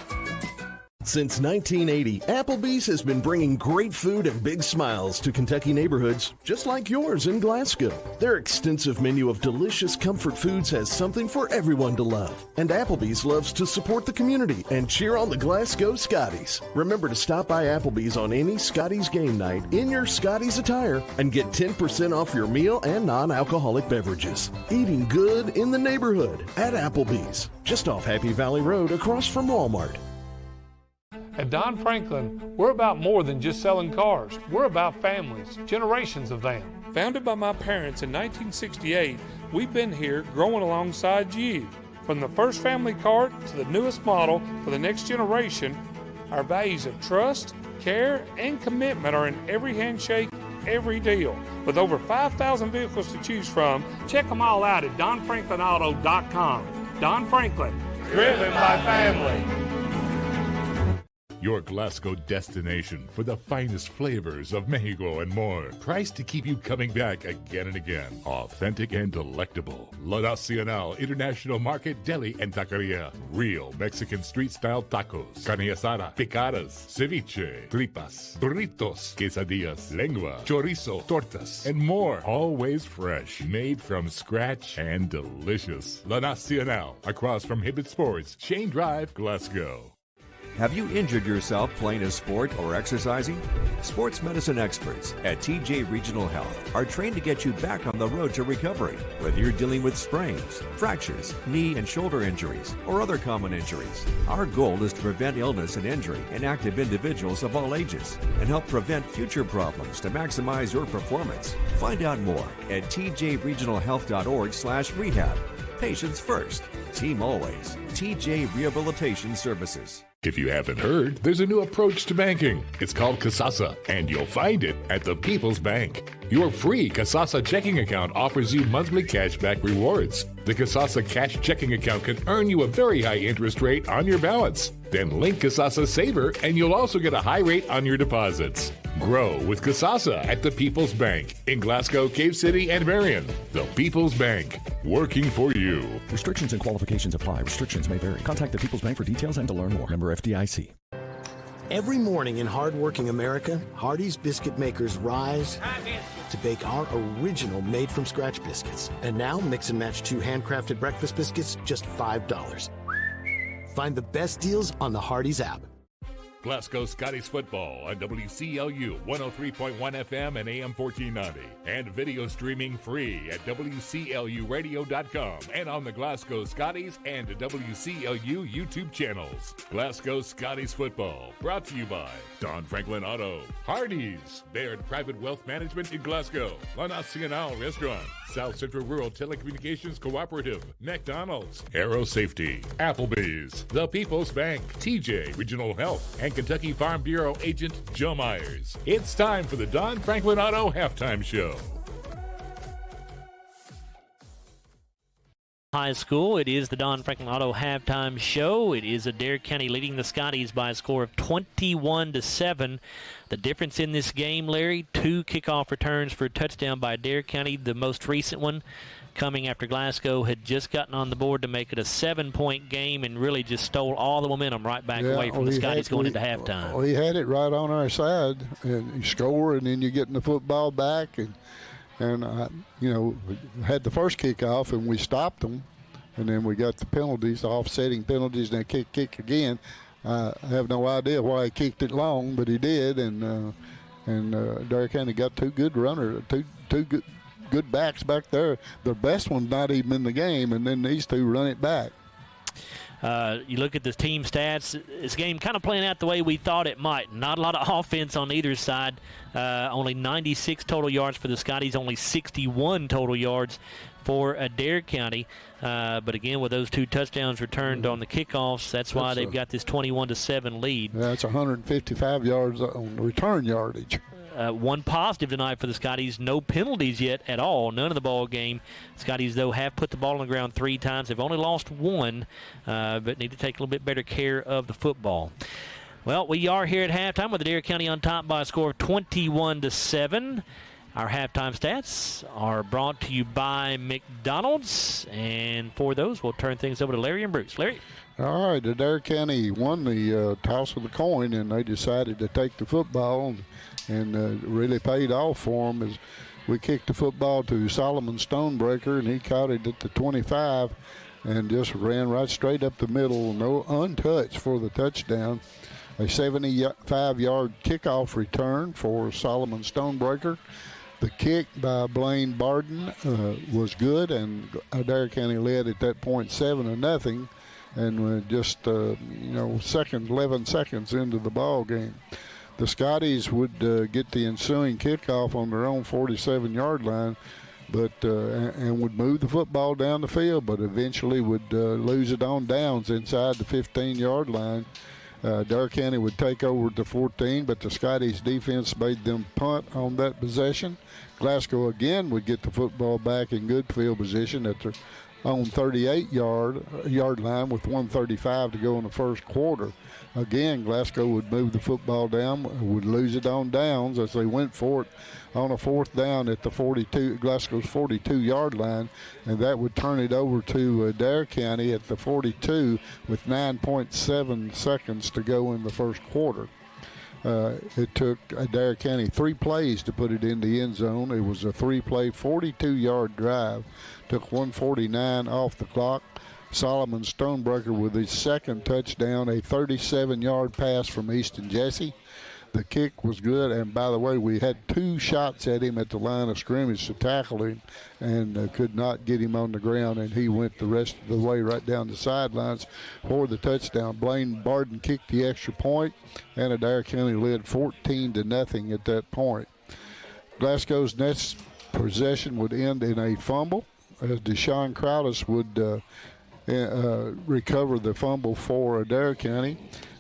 Since 1980, Applebee's has been bringing great food and big smiles to Kentucky neighborhoods, just like yours in Glasgow. Their extensive menu of delicious comfort foods has something for everyone to love. And Applebee's loves to support the community and cheer on the Glasgow Scotties. Remember to stop by Applebee's on any Scotties game night in your Scotties attire and get 10% off your meal and non-alcoholic beverages. Eating good in the neighborhood at Applebee's, just off Happy Valley Road across from Walmart. At Don Franklin, we're about more than just selling cars. We're about families, generations of them. Founded by my parents in 1968, we've been here growing alongside you. From the first family car to the newest model for the next generation, our values of trust, care, and commitment are in every handshake, every deal. With over 5,000 vehicles to choose from, check them all out at DonFranklinAuto.com. Don Franklin, driven by family. Your Glasgow destination for the finest flavors of Mexico and more. Priced to keep you coming back again and again. Authentic and delectable. La Nacional International Market Deli and Taqueria. Real Mexican street-style tacos. Carne asada, picadas, ceviche, tripas, burritos, quesadillas, lengua, chorizo, tortas, and more. Always fresh. Made from scratch and delicious. La Nacional. Across from Hibbett Sports, Shane Drive, Glasgow. Have you injured yourself playing a sport or exercising? Sports medicine experts at TJ Regional Health are trained to get you back on the road to recovery, whether you're dealing with sprains, fractures, knee and shoulder injuries, or other common injuries. Our goal is to prevent illness and injury in active individuals of all ages and help prevent future problems to maximize your performance. Find out more at tjregionalhealth.org/rehab. Patients first, team always. TJ Rehabilitation Services. If you haven't heard, there's a new approach to banking. It's called Kasasa, and you'll find it at the People's Bank. Your free Kasasa checking account offers you monthly cashback rewards. The Kasasa cash checking account can earn you a very high interest rate on your balance. Then link Kasasa Saver, and you'll also get a high rate on your deposits. Grow with Kasasa at the People's Bank in Glasgow, Cave City, and Marion. The People's Bank, working for you. Restrictions and qualifications apply. Restrictions may vary. Contact the People's Bank for details and to learn more. Member FDIC. Every morning in hardworking America, Hardee's biscuit makers rise to bake our original made-from-scratch biscuits. And now, mix and match 2 handcrafted breakfast biscuits, just $5. Find the best deals on the Hardee's app. Glasgow Scotties football on WCLU 103.1 FM and AM 1490. And video streaming free at WCLUradio.com and on the Glasgow Scotties and WCLU YouTube channels. Glasgow Scotties football brought to you by Don Franklin Auto, Hardee's, Baird Private Wealth Management in Glasgow, La Nacional Restaurant, South Central Rural Telecommunications Cooperative, McDonald's, Aero Safety, Applebee's, The People's Bank, TJ Regional Health, and Kentucky Farm Bureau agent Joe Myers. It's time for the Don Franklin Auto Halftime Show. High school. It is the Don Franklin Auto Halftime Show. It is Adair County leading the Scotties by a score of 21-7. The difference in this game, Larry, 2 kickoff returns for a touchdown by Adair County. The most recent one coming after Glasgow had just gotten on the board to make it a 7-point game and really just stole all the momentum right back away from the Scotties going into halftime. We had it right on our side, and you score, and then you're getting the football back, and had the first kickoff, and we stopped them, and then we got the penalties, the offsetting penalties, and they kick again. I have no idea why he kicked it long, but he did, and Adair County got 2 good runners, two good backs back there. The best one's not even in the game, and then these 2 run it back. You look at the team stats, this game kind of playing out the way we thought it might. Not a lot of offense on either side. Only 96 total yards for the Scotties, only 61 total yards for Adair County. But again, with those 2 touchdowns returned on the kickoffs, that's why they've got this 21-7 lead. That's 155 yards on return yardage. One positive tonight for the Scotties, no penalties yet at all, none of the ball game. Scotties, though, have put the ball on the ground 3 times. They've only lost 1, but need to take a little bit better care of the football. Well, we are here at halftime with Adair County on top by a score of 21-7. Our halftime stats are brought to you by McDonald's, and for those, we'll turn things over to Larry and Bruce. Larry? All right, Adair County won the toss of the coin, and they decided to take the football, and really paid off for them as we kicked the football to Solomon Stonebreaker, and he caught it at the 25 and just ran right straight up the middle, no untouched for the touchdown. A 75-yard kickoff return for Solomon Stonebreaker. The kick by Blaine Barden was good, and Adair County led at that point 7-0, and just 11 seconds into the ball game. The Scotties would get the ensuing kickoff on their own 47-yard line, but and would move the football down the field, but eventually would lose it on downs inside the 15-yard line. Adair County would take over to 14, but the Scotties defense made them punt on that possession. Glasgow again would get the football back in good field position at their own 38-yard line with 1:35 to go in the first quarter. Again, Glasgow would move the football down, would lose it on downs as they went for it on a 4th down at the Glasgow's 42-yard line, and that would turn it over to Adair County at the 42 with 9.7 seconds to go in the first quarter. It took Adair County 3 plays to put it in the end zone. It was a 3-play, 42-yard drive. Took 1:49 off the clock. Solomon Stonebreaker with his second touchdown, a 37-yard pass from Easton Jesse. The kick was good, and by the way, we had 2 shots at him at the line of scrimmage to tackle him and could not get him on the ground, and he went the rest of the way right down the sidelines for the touchdown. Blaine Barden kicked the extra point, and Adair County led 14-0 at that point. Glasgow's next possession would end in a fumble, as Deshaun Crowdis would recover the fumble for Adair County.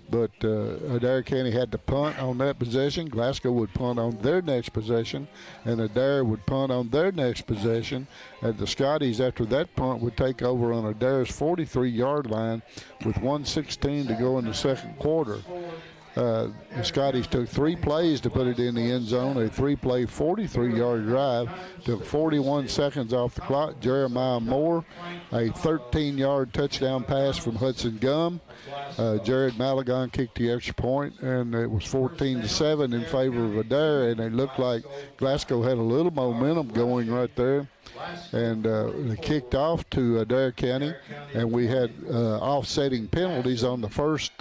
But Adair County had to punt on that possession. Glasgow would punt on their next possession, and Adair would punt on their next possession. And the Scotties, after that punt, would take over on Adair's 43-yard line with 1:16 to go in the second quarter. The Scotties took 3 plays to put it in the end zone, a 3-play, 43-yard drive, took 41 seconds off the clock. Jeremiah Moore, a 13-yard touchdown pass from Hudson Gum. Jared Malagon kicked the extra point, and it was 14-7 in favor of Adair, and it looked like Glasgow had a little momentum going right there. and they kicked off to Adair County, and we had offsetting penalties on the first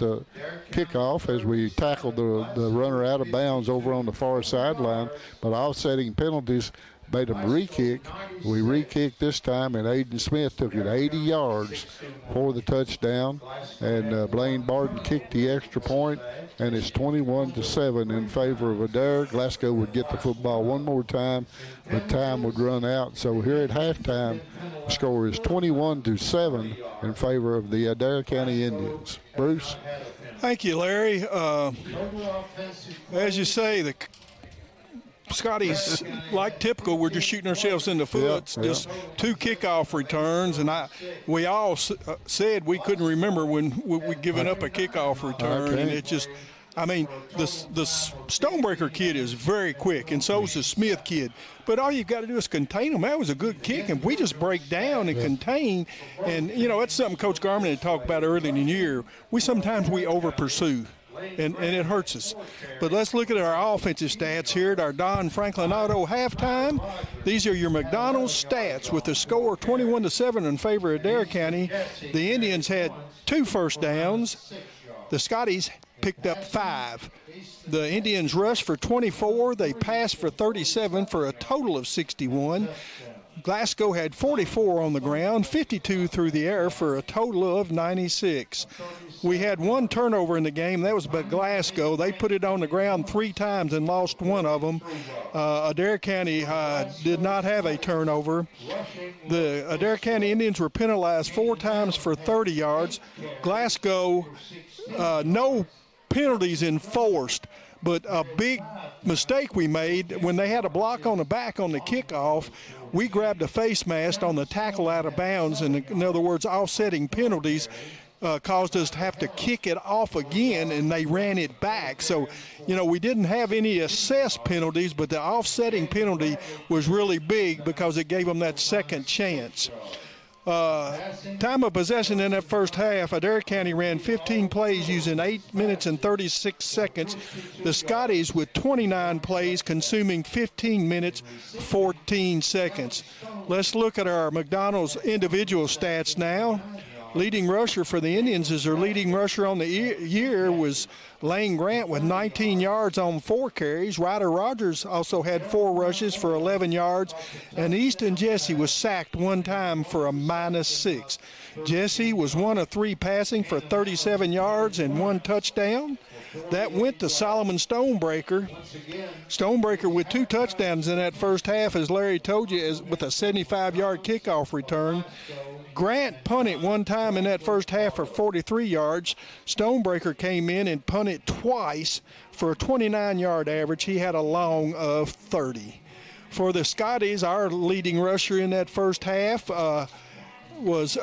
kickoff as we tackled the runner out of bounds over on the far sideline, but offsetting penalties made them re-kick. We re-kicked this time, and Aiden Smith took it 80 yards for the touchdown, and Blaine Barton kicked the extra point, and it's 21-7 in favor of Adair. Glasgow would get the football one more time, but time would run out. So here at halftime, the score is 21-7 in favor of the Adair County Indians. Bruce? Thank you, Larry. As you say, the Scotties, like typical, we're just shooting ourselves in the foot. Yeah, just 2 kickoff returns, and we all said we couldn't remember when we'd given up a kickoff return, and it just, I mean, the Stonebreaker kid is very quick, and so is the Smith kid. But all you've got to do is contain them. That was a good kick, and we just break down and contain. And, you know, that's something Coach Garmin had talked about early in the year. Sometimes we over-pursue. And it hurts us. But let's look at our offensive stats here at our Don Franklin Auto halftime. These are your McDonald's stats with the score 21-7 in favor of Adair County. The Indians had 2 first downs. The Scotties picked up 5. The Indians rushed for 24. They passed for 37 for a total of 61. Glasgow had 44 on the ground, 52 through the air for a total of 96. We had 1 turnover in the game. That was by Glasgow. They put it on the ground 3 times and lost 1 of them. Adair County did not have a turnover. The Adair County Indians were penalized 4 times for 30 yards. Glasgow, no penalties enforced. But a big mistake we made when they had a block on the back on the kickoff, we grabbed a face mask on the tackle out of bounds, and in other words, offsetting penalties caused us to have to kick it off again, and they ran it back. So, you know, we didn't have any assessed penalties, but the offsetting penalty was really big because it gave them that second chance. Time of possession in that first half, Adair County ran 15 plays using 8 minutes and 36 seconds. The Scotties with 29 plays consuming 15 minutes, 14 seconds. Let's look at our McDonald's individual stats now. Leading rusher for the Indians is their leading rusher on the year was Lane Grant with 19 yards on 4 carries. Ryder Rogers also had 4 rushes for 11 yards. And Easton Jesse was sacked 1 time for a -6. Jesse was 1 of 3 passing for 37 yards and 1 touchdown. That went to Solomon Stonebreaker. Stonebreaker with 2 touchdowns in that first half, as Larry told you, with a 75-yard kickoff return. Grant punted 1 time in that first half for 43 yards. Stonebreaker came in and punted twice for a 29-yard average. He had a long of 30. For the Scotties, our leading rusher in that first half was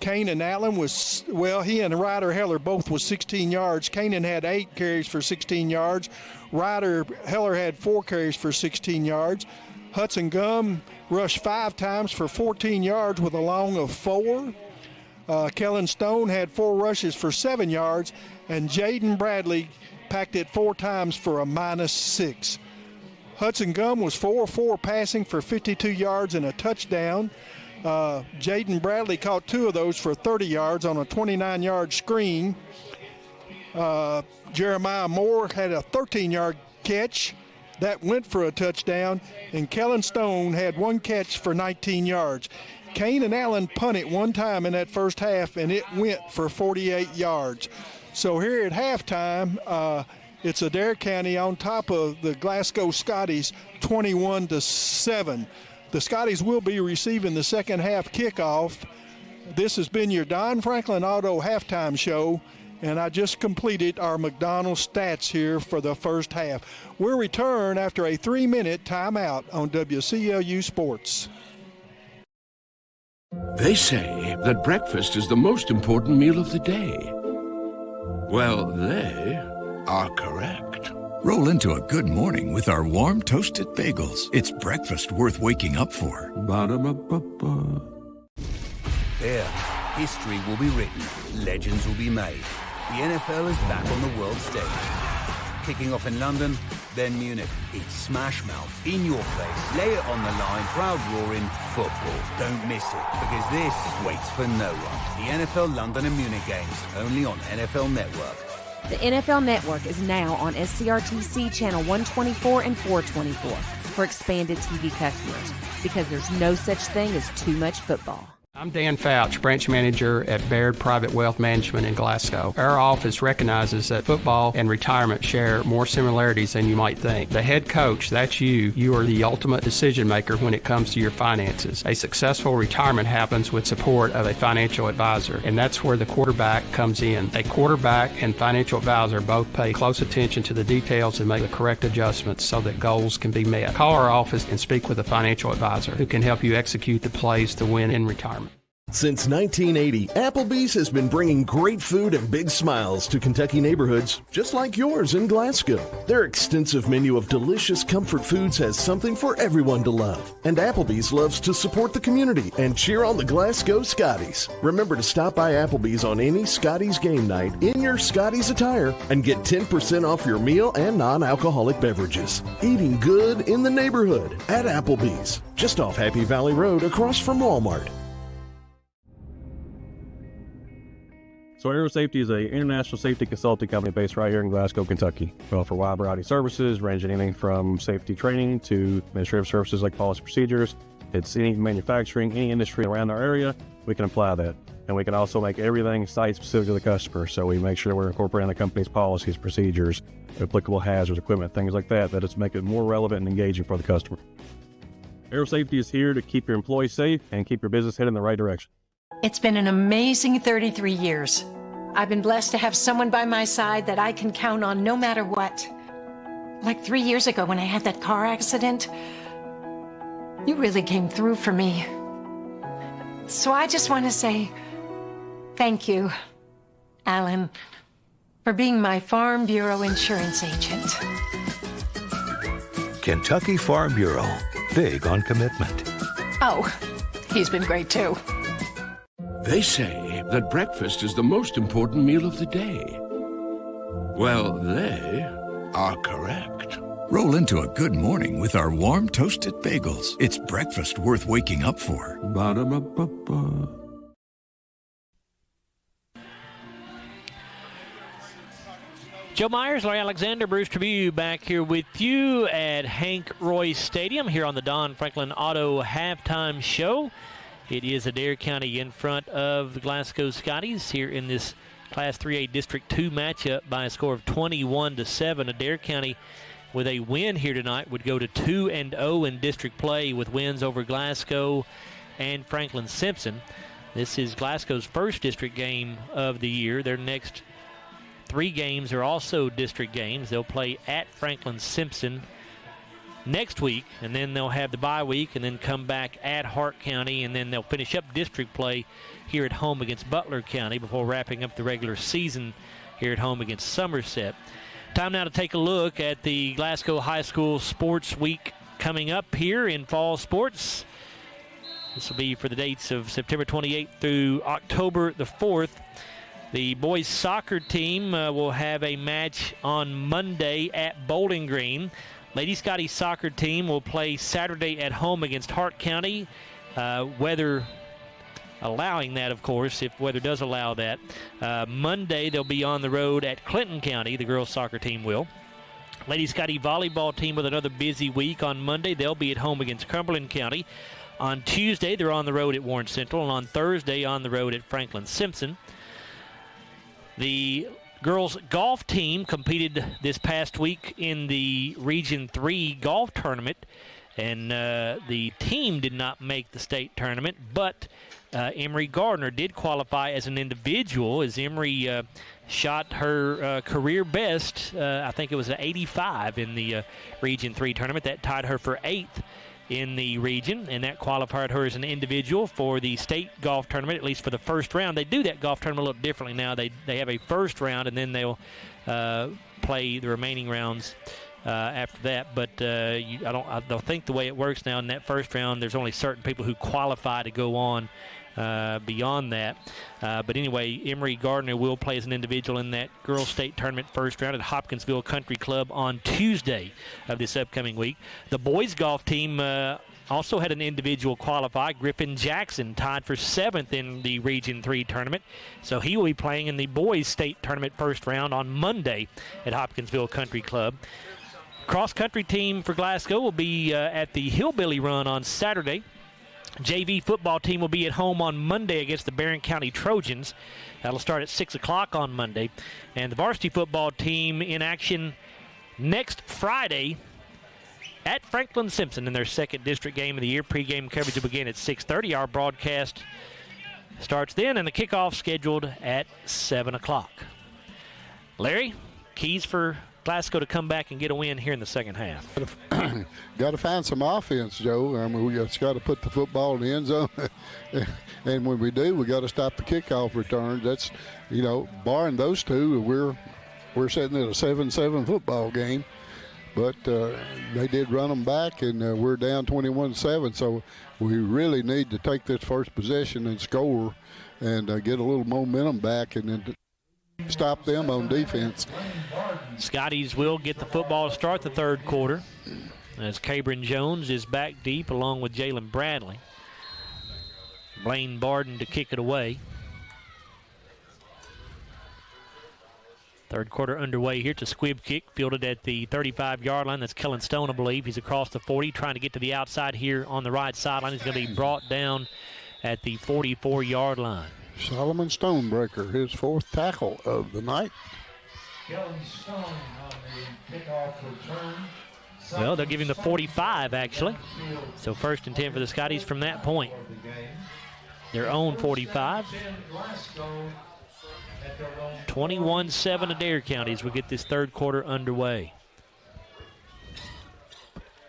Kanan Allen. He and Ryder Heller both was 16 yards. Kanan had 8 carries for 16 yards. Ryder Heller had 4 carries for 16 yards. Hudson Gum rushed 5 times for 14 yards with a long of 4. Kellen Stone had 4 rushes for 7 yards, and Jaden Bradley packed it 4 times for a -6. Hudson Gum was 4-4 passing for 52 yards and a touchdown. Jaden Bradley caught 2 of those for 30 yards on a 29-yard screen. Jeremiah Moore had a 13-yard catch. That went for a touchdown, and Kellen Stone had 1 catch for 19 yards. Kane and Allen punted 1 time in that first half, and it went for 48 yards. So here at halftime, it's Adair County on top of the Glasgow Scotties, 21-7. The Scotties will be receiving the second half kickoff. This has been your Don Franklin Auto halftime show, and I just completed our McDonald's stats here for the first half. We'll return after a 3-minute timeout on WCLU Sports. They say that breakfast is the most important meal of the day. Well, they are correct. Roll into a good morning with our warm toasted bagels. It's breakfast worth waking up for. Ba-da-ba-ba-ba. There, history will be written. Legends will be made. The NFL is back on the world stage. Kicking off in London, then Munich. It's smash mouth, in your face, lay it on the line, proud roaring football. Don't miss it, because this waits for no one. The NFL London and Munich games, only on NFL Network. The NFL Network is now on SCRTC Channel 124 and 424 for expanded TV customers, because there's no such thing as too much football. I'm Dan Fouch, branch manager at Baird Private Wealth Management in Glasgow. Our office recognizes that football and retirement share more similarities than you might think. The head coach, that's you. You are the ultimate decision maker when it comes to your finances. A successful retirement happens with support of a financial advisor, and that's where the quarterback comes in. A quarterback and financial advisor both pay close attention to the details and make the correct adjustments so that goals can be met. Call our office and speak with a financial advisor who can help you execute the plays to win in retirement. Since 1980, Applebee's has been bringing great food and big smiles to Kentucky neighborhoods just like yours in Glasgow. Their extensive menu of delicious comfort foods has something for everyone to love. And Applebee's loves to support the community and cheer on the Glasgow Scotties. Remember to stop by Applebee's on any Scotties game night in your Scotties attire and get 10% off your meal and non-alcoholic beverages. Eating good in the neighborhood at Applebee's, just off Happy Valley Road across from Walmart. So Aero Safety is an international safety consulting company based right here in Glasgow, Kentucky. We offer a wide variety of services, ranging anything from safety training to administrative services like policy procedures. It's any manufacturing, any industry around our area, we can apply that. And we can also make everything site-specific to the customer. So we make sure we're incorporating the company's policies, procedures, applicable hazards, equipment, things like that, it's make it more relevant and engaging for the customer. Aero Safety is here to keep your employees safe and keep your business headed in the right direction. It's been an amazing 33 years. I've been blessed to have someone by my side that I can count on no matter what. Like 3 years ago when I had that car accident, you really came through for me. So I just want to say thank you, Alan, for being my Farm Bureau insurance agent. Kentucky Farm Bureau, big on commitment. Oh, he's been great too. They say that breakfast is the most important meal of the day. Well, they are correct. Roll into a good morning with our warm toasted bagels. It's breakfast worth waking up for. Ba-da-ba-ba-ba. Joe Myers, Larry Alexander, Bruce Tribune back here with you at Hank Royse Stadium here on the Don Franklin Auto Halftime Show. It is Adair County in front of the Glasgow Scotties here in this Class 3A District 2 matchup by a score of 21-7. Adair County with a win here tonight would go to 2-0 in district play with wins over Glasgow and Franklin Simpson. This is Glasgow's first district game of the year. Their next 3 games are also district games. They'll play at Franklin Simpson next week, and then they'll have the bye week and then come back at Hart County, and then they'll finish up district play here at home against Butler County before wrapping up the regular season here at home against Somerset. Time now to take a look at the Glasgow High School Sports Week coming up here in fall sports. This will be for the dates of September 28th through October the 4th. The boys soccer team will have a match on Monday at Bowling Green. Lady Scottie soccer team will play Saturday at home against Hart County. Weather allowing that, of course, if weather does allow that. Monday they'll be on the road at Clinton County, the girls soccer team will. Lady Scottie volleyball team with another busy week on Monday. They'll be at home against Cumberland County. On Tuesday they're on the road at Warren Central, and on Thursday on the road at Franklin Simpson. The girls golf team competed this past week in the Region 3 golf tournament, and the team did not make the state tournament, but Emery Gardner did qualify as an individual, as Emery shot her career best. I think it was an 85 in the Region 3 tournament. That tied her for 8th in the region, and that qualified her as an individual for the state golf tournament, at least for the first round. They do that golf tournament a little differently now. They have a first round, and then they'll play the remaining rounds after that. But I don't think the way it works now in that first round, there's only certain people who qualify to go on beyond that. But anyway, Emery Gardner will play as an individual in that girls state tournament first round at Hopkinsville Country Club on Tuesday of this upcoming week. The boys golf team also had an individual qualify. Griffin Jackson tied for 7th in the Region 3 tournament. So he will be playing in the boys state tournament first round on Monday at Hopkinsville Country Club. Cross-country team for Glasgow will be at the Hillbilly Run on Saturday. JV football team will be at home on Monday against the Barron County Trojans. That'll start at 6 o'clock on Monday. And the varsity football team in action next Friday at Franklin Simpson in their second district game of the year. Pre-game coverage will begin at 6:30. Our broadcast starts then, and the kickoff scheduled at 7 o'clock. Larry, keys for Glasgow to come back and get a win here in the second half. Got to find some offense, Joe. I mean, we just got to put the football in the end zone. And when we do, we got to stop the kickoff returns. That's, barring those two, we're sitting at a 7-7 football game. But they did run them back, and we're down 21-7. So we really need to take this first possession and score and get a little momentum back and then stop them on defense. Scotties will get the football to start the third quarter as Cabron Jones is back deep along with Jalen Bradley. Blaine Barden to kick it away. Third quarter underway here. It's a squib kick fielded at the 35-yard line. That's Kellen Stone, I believe. He's across the 40, trying to get to the outside here on the right sideline. He's going to be brought down at the 44-yard line. Solomon Stonebreaker, his 4th tackle of the night. Kellen Stone on the kickoff return. Well, they'll give him the 45, actually. So 1st and 10 for the Scotties from that point. Their own 45. 21-7 Adair County as we get this third quarter underway.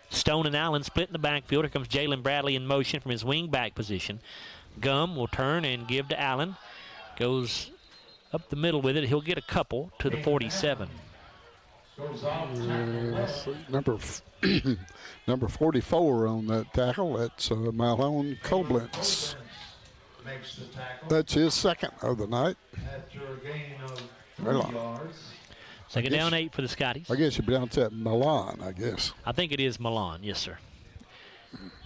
Stone and Allen split in the backfield. Here comes Jalen Bradley in motion from his wing back position. Gum will turn and give to Allen. Goes up the middle with it. He'll get a couple to the 47. Number 44 on that tackle. That's Malone Koblenz. That's his 2nd of the night. After a gain of 3 yards. Second down 8 for the Scotties. I guess you pronounce that Milan, I guess. I think it is Milan, yes, sir.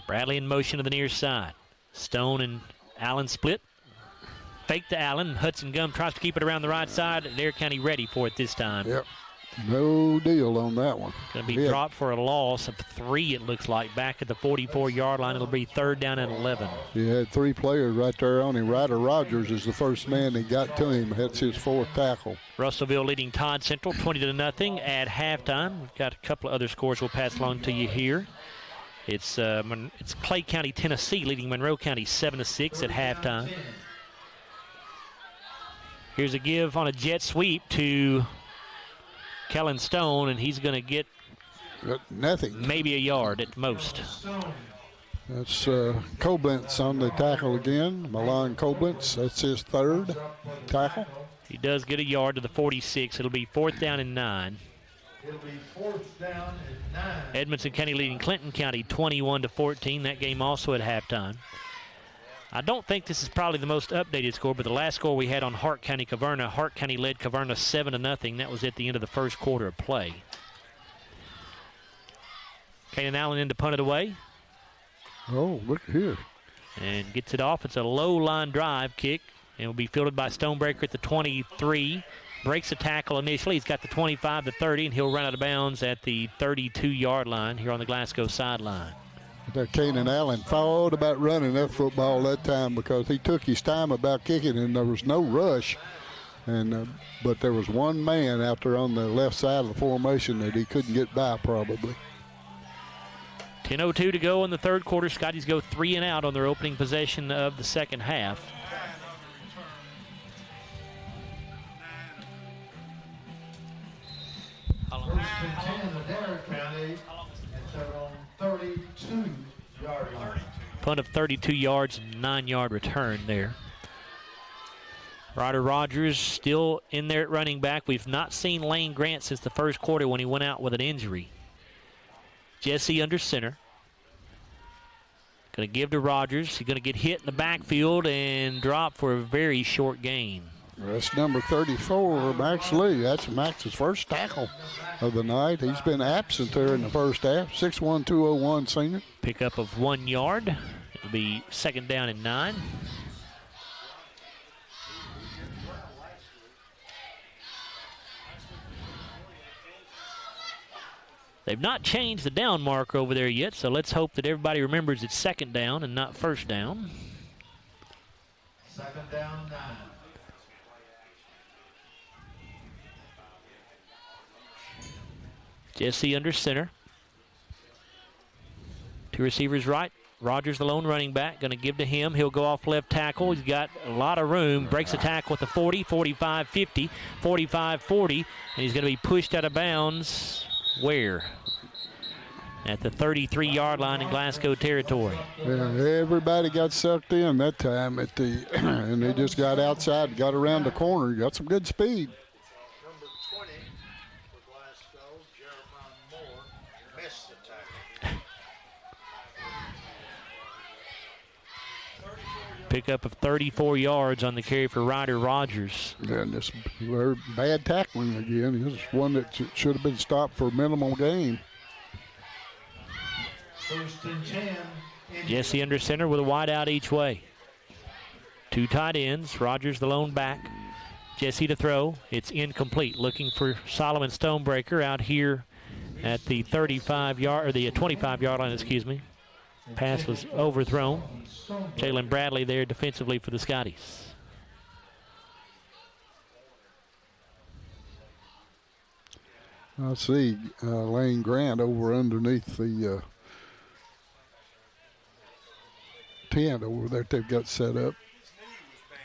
Bradley in motion to the near side. Stone and Allen split. Fake to Allen. Hudson Gum tries to keep it around the right side. Adair County ready for it this time. Yep. No deal on that one. Going to be dropped for a loss of 3, it looks like, back at the 44-yard line. It'll be 3rd down and 11. He had 3 players right there on him. Ryder Rogers is the first man that got to him. That's his 4th tackle. Russellville leading Todd Central 20-0 at halftime. We've got a couple of other scores we'll pass along to you here. It's Clay County, Tennessee leading Monroe County 7-6 at halftime. Here's a give on a jet sweep to Kellen Stone, and he's going to get nothing. Maybe a yard at most. That's Koblenz on the tackle again. Milan Koblenz, that's his 3rd tackle. He does get a yard to the 46. It'll be 4th down and 9. It'll be 4th down and 9. Edmonson County leading Clinton County 21-14. That game also at halftime. I don't think this is probably the most updated score, but the last score we had on Hart County Caverna, Hart County led Caverna 7-0. That was at the end of the first quarter of play. Kanan Allen in to punt it away. Oh, look here. And gets it off. It's a low line drive kick, and will be fielded by Stonebreaker at the 23. Breaks a tackle initially. He's got the 25, the 30, and he'll run out of bounds at the 32-yard line here on the Glasgow sideline. Kanan Allen thought about running that football that time because he took his time about kicking and there was no rush. But there was one man out there on the left side of the formation that he couldn't get by probably. 10:02 to go in the third quarter. Scotties go 3 and out on their opening possession of the second half. First and 10 in Adair County at their own 32-yard line. Punt of 32 yards, 9-yard return there. Ryder Rogers still in there at running back. We've not seen Lane Grant since the first quarter when he went out with an injury. Jesse under center. Going to give to Rogers. He's going to get hit in the backfield and drop for a very short gain. That's number 34, Max Lee. That's Max's first tackle of the night. He's been absent there in the first half. 6'1", 201 senior. Pickup of 1 yard. It'll be 2nd down and 9. They've not changed the down marker over there yet, so let's hope that everybody remembers it's 2nd down and not 1st down. 2nd down, 9. Jesse under center. 2 receivers right. Rogers, the lone running back, going to give to him. He'll go off left tackle. He's got a lot of room. Breaks a tackle at the 40, 45, 50, 45, 40, and he's going to be pushed out of bounds. Where? At the 33-yard line in Glasgow territory. Yeah, everybody got sucked in that time and they just got outside, got around the corner, got some good speed. Number 20 for Glasgow, Jeremiah Moore, missed the tackle. Pickup of 34 yards on the carry for Ryder Rogers. Yeah, and this bad tackling again. This is one that should have been stopped for a minimal gain. 1st and 10. Jesse under center with a wide out each way. 2 tight ends. Rogers the lone back. Jesse to throw. It's incomplete. Looking for Solomon Stonebreaker out here at the 35-yard or the 25-yard line. Excuse me. Pass was overthrown. Jalen Bradley there defensively for the Scotties. I see Lane Grant over underneath the tent over there they've got set up.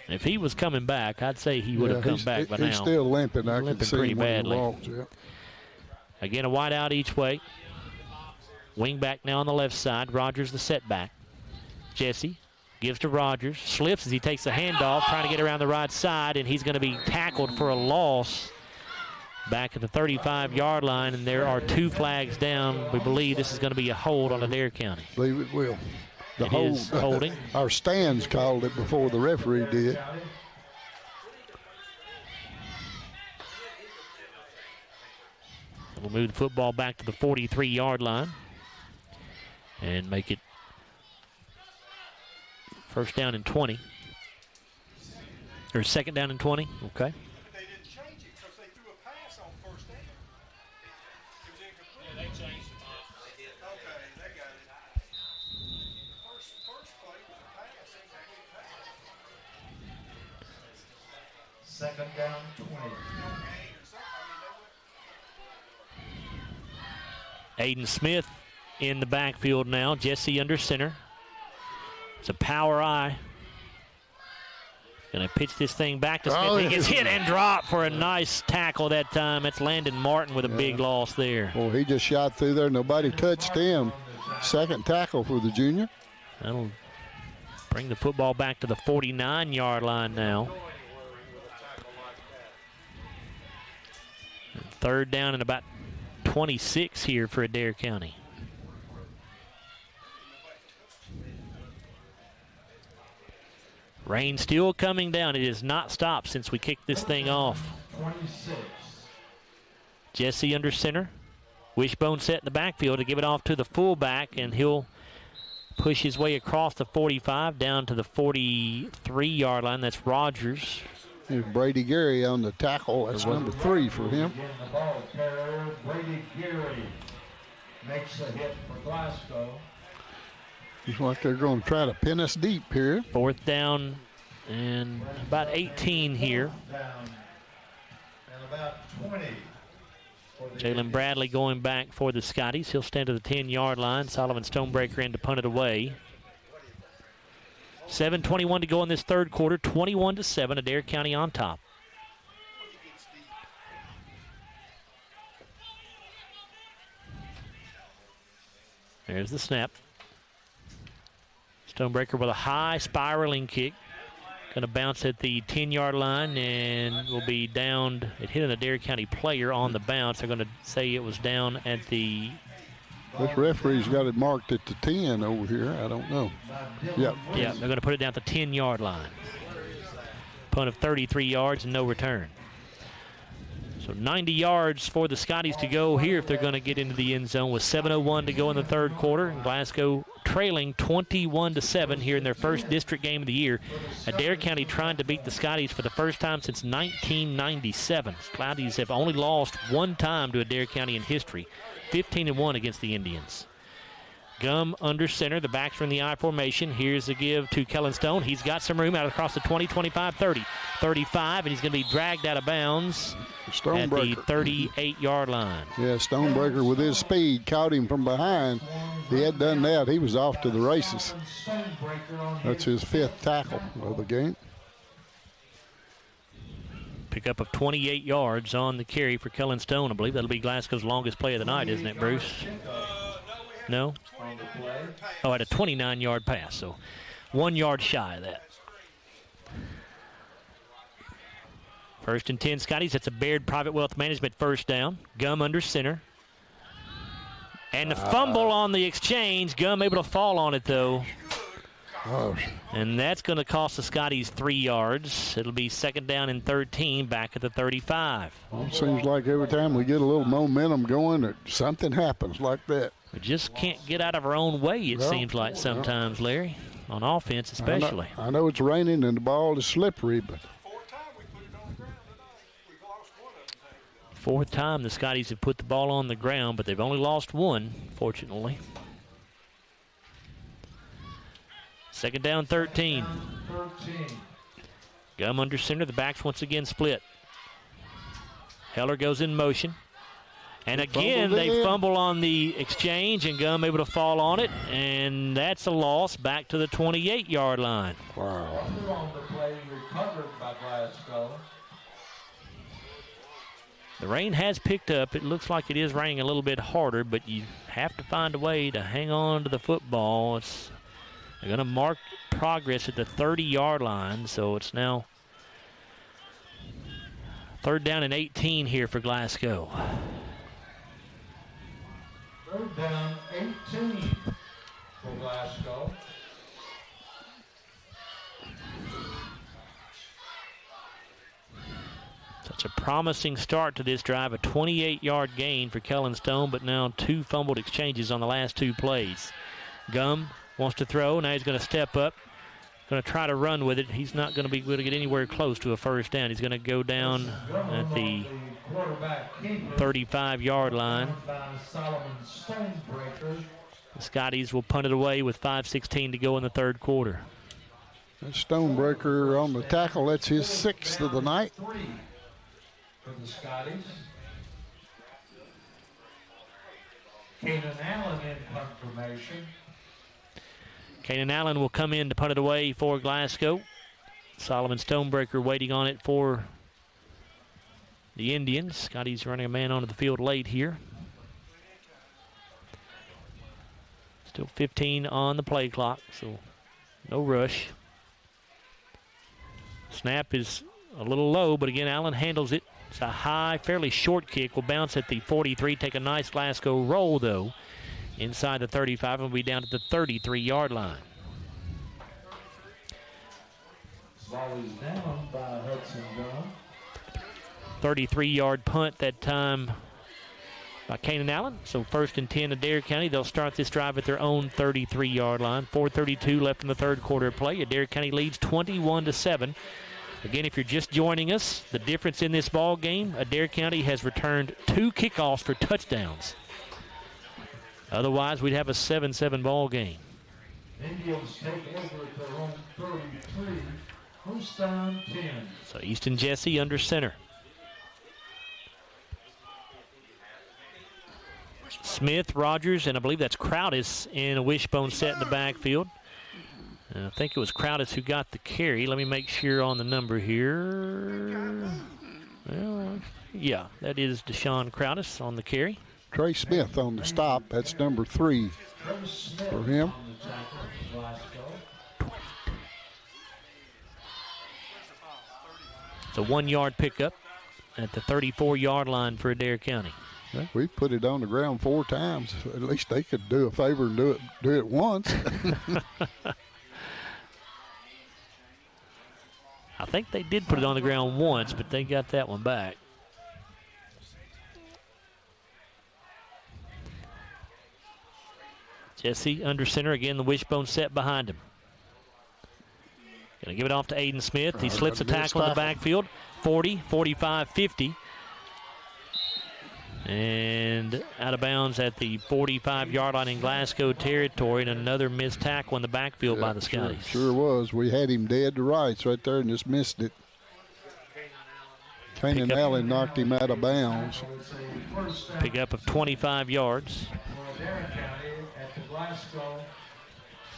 If he was coming back, I'd say he would have come back by now. He's still limping. I can see pretty him when he badly. walks, yeah. Again, a wide out each way. Wing back now on the left side. Rogers the setback. Jesse gives to Rogers. Slips as he takes the handoff, trying to get around the right side, and he's going to be tackled for a loss back at the 35-yard line, and there are 2 flags down. We believe this is going to be a hold on Adair County. I believe it will. It is holding. Our stands called it before the referee did. We'll move the football back to the 43-yard line and make it 1st down and 20. Or 2nd down and 20. Okay. Second down, 20. Aiden Smith in the backfield now. Jesse under center. It's a power eye. Going to pitch this thing back to Smith. He gets hit and dropped for a nice tackle that time. It's Landon Martin with a big loss there. Well, he just shot through there. Nobody touched him. 2nd tackle for the junior. That'll bring the football back to the 49-yard line now. 3rd down and about 26 here for Adair County. Rain still coming down. It has not stopped since we kicked this thing off. 26. Jesse under center. Wishbone set in the backfield to give it off to the fullback, and he'll push his way across the 45 down to the 43-yard line. That's Rogers. There's Brady Gary on the tackle. That's number 3 for him. The ball carrier, Brady Gary, makes a hit for Glasgow. Looks like they're going to try to pin us deep here. 4th down and about 18 here. Down and about 20. Jalen Bradley going back for the Scotties. He'll stand to the 10-yard line. Solomon Stonebreaker in to punt it away. 7:21 to go in this 3rd quarter. 21-7. Adair County on top. There's the snap. Stonebreaker with a high spiraling kick. Going to bounce at the 10-yard line and will be downed. It hit an Adair County player on the bounce. They're going to say it was down at the This referee's got it marked at the 10 over here. I don't know. Yep. Yeah, they're going to put it down at the 10-yard line. Punt of 33 yards and no return. So 90 yards for the Scotties to go here if they're going to get into the end zone with 7:01 to go in the third quarter. And Glasgow trailing 21-7 here in their first district game of the year. Adair County trying to beat the Scotties for the first time since 1997. Scotties have only lost one time to Adair County in history, 15-1 against the Indians. Gum under center. The backs are in the I formation. Here's the give to Kellen Stone. He's got some room out across the 20, 25, 30, 35, and he's going to be dragged out of bounds at the 38-yard line. Yeah, Stonebreaker with his speed caught him from behind. If he had done that, he was off to the races. That's his 5th tackle of the game. Pickup of 28 yards on the carry for Kellen Stone. I believe that'll be Glasgow's longest play of the night, isn't it, Bruce? No? Oh, at a 29-yard pass, so 1 yard shy of that. First and 10 Scotties. That's a Baird Private Wealth Management first down. Gum under center. And the fumble on the exchange. Gum able to fall on it, though. And that's going to cost the Scotties 3 yards. It'll be 2nd down and 13 back at the 35. Well, it seems like every time we get a little momentum going, something happens like that. We just can't get out of our own way, it seems like sometimes, Larry, on offense especially. I know it's raining and the ball is slippery, but... Fourth time the Scotties have put the ball on the ground, but they've only lost one, fortunately. 2nd down, 13. Gum under center. The backs once again split. Heller goes in motion. And again, they fumble on the exchange, and Gum able to fall on it, and that's a loss back to the 28-yard line. Wow. The rain has picked up. It looks like it is raining a little bit harder, but you have to find a way to hang on to the football. They're going to mark progress at the 30-yard line, so it's now 3rd down and 18 here for Glasgow. 3rd down, 18 for Glasgow. Such a promising start to this drive, a 28-yard gain for Kellen Stone, but now 2 fumbled exchanges on the last 2 plays. Gum wants to throw. Now he's going to step up. Going to try to run with it. He's not going to be able to get anywhere close to a first down. He's going to go down at the 35-yard line. The Scotties will punt it away with 5:16 to go in the third quarter. That Stonebreaker on the tackle, that's his 6th of the night. For the Scotties. Kanan Allen in confirmation. Kanan Allen will come in to punt it away for Glasgow. Solomon Stonebreaker waiting on it for the Indians. Scotty's running a man onto the field late here. Still 15 on the play clock, so no rush. Snap is a little low, but again, Allen handles it. It's a high, fairly short kick. Will bounce at the 43, take a nice Glasgow roll, though, inside the 35, and will be down at the 33-yard line. Ball is down by Hudson Gum. 33-yard punt that time by Kanan Allen. So 1st and 10 Adair County. They'll start this drive at their own 33-yard line. 4:32 left in the third quarter of play. Adair County leads 21-7. Again, if you're just joining us, the difference in this ball game, Adair County has returned 2 kickoffs for touchdowns. Otherwise, we'd have a 7-7 ball game. Indians take over at their own 33. First down, 10. So Easton Jesse under center. Smith, Rogers, and I believe that's Crowdis in a wishbone set in the backfield. I think it was Crowdis who got the carry. Let me make sure on the number here. Well, yeah, that is Deshaun Crowdis on the carry. Trey Smith on the stop. That's number 3 for him. It's a 1 yard pickup at the 34-yard line for Adair County. Yeah, we put it on the ground 4 times. At least they could do a favor and do it once. I think they did put it on the ground once, but they got that one back. Jesse under center. Again, the wishbone set behind him. Going to give it off to Aiden Smith. He slips a tackle in the backfield. 40, 45, 50. And out of bounds at the 45-yard line in Glasgow territory, and another missed tackle in the backfield by the Scotties. Sure was. We had him dead to rights right there and just missed it. Kanan Allen knocked him out of bounds. Pickup of 25 yards.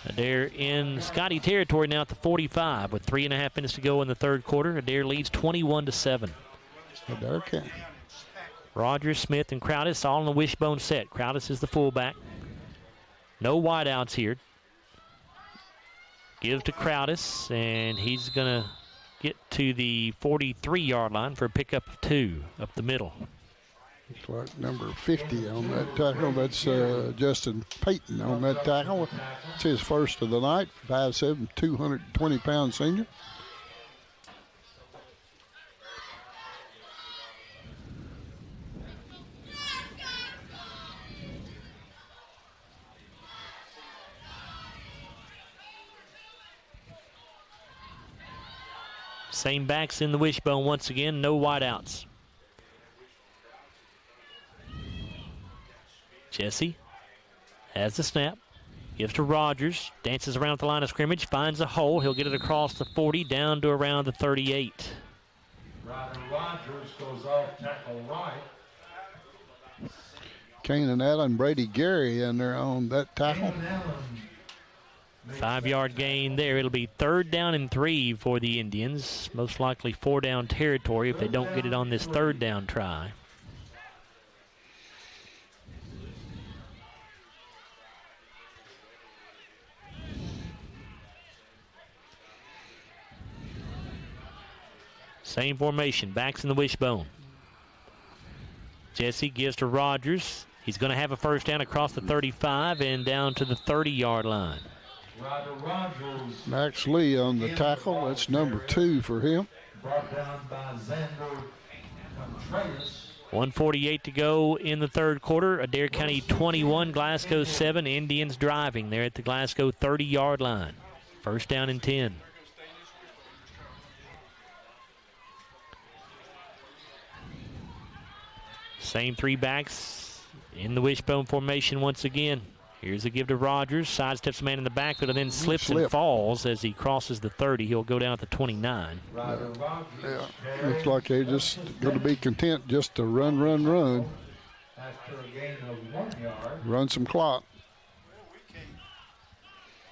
Adair in Scottie territory now at the 45 with 3.5 minutes to go in the third quarter. Adair leads 21-7. Adair County. Rogers, Smith, and Crowdis all in the wishbone set. Crowdis is the fullback. No wideouts here. Gives to Crowdis, and he's going to get to the 43-yard line for a pickup of 2 up the middle. Looks like number 50 on that tackle. That's Justin Payton on that tackle. It's his first of the night. 5'7", 220-pound senior. Same backs in the wishbone once again, no wideouts. Jesse has the snap, gives to Rogers, dances around at the line of scrimmage, finds a hole. He'll get it across the 40 down to around the 38. Ryder Rogers goes off tackle right. Kanan Allen, Brady Gary in there on that tackle. 5-yard gain there. It'll be 3rd down and 3 for the Indians. Most likely 4-down territory if they don't get it on this 3rd down try. Same formation, backs in the wishbone. Jesse gives to Rogers. He's going to have a first down across the 35 and down to the 30-yard line. Max Lee on the tackle. That's number 2 for him. Brought down by Xander Contreras. 1:48 to go in the third quarter. Adair County 21, Glasgow 7. Indians driving there at the Glasgow 30-yard line. First down and 10. Same 3 backs in the wishbone formation once again. Here's a give to Rogers. Sidesteps a man in the backfield and then slips and falls as he crosses the 30. He'll go down at the 29. Yeah. Looks like they're just going to be content just to run. After a gain of 1 yard. Run some clock.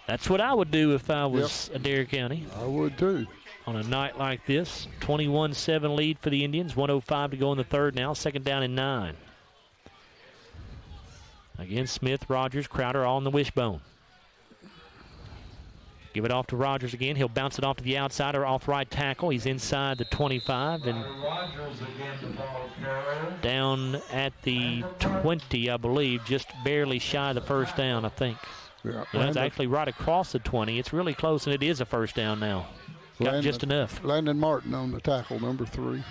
That's what I would do if I was Adair County. I would too. On a night like this, 21-7 lead for the Indians. 1:05 to go in the third now. 2nd down and 9. Again, Smith, Rogers, Crowder all in the wishbone. Give it off to Rogers again. He'll bounce it off to the outside or off right tackle. He's inside the 25 and down at the 20, I believe, just barely shy of the first down, I think. Yeah, it's actually right across the 20. It's really close, and it is a first down now. Got just enough. Landon Martin on the tackle, number 3.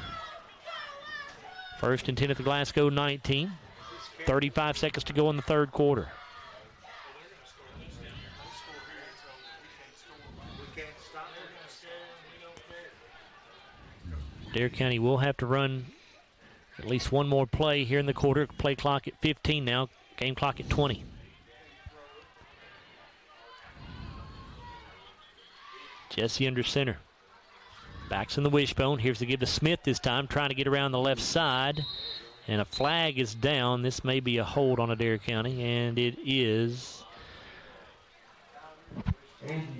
1st and 10 at the Glasgow 19. 35 seconds to go in the third quarter. Adair County will have to run at least one more play here in the quarter. Play clock at 15 now. Game clock at 20. Jesse under center. Backs in the wishbone. Here's the give to Smith this time, trying to get around the left side. And a flag is down. This may be a hold on Adair County, and it is.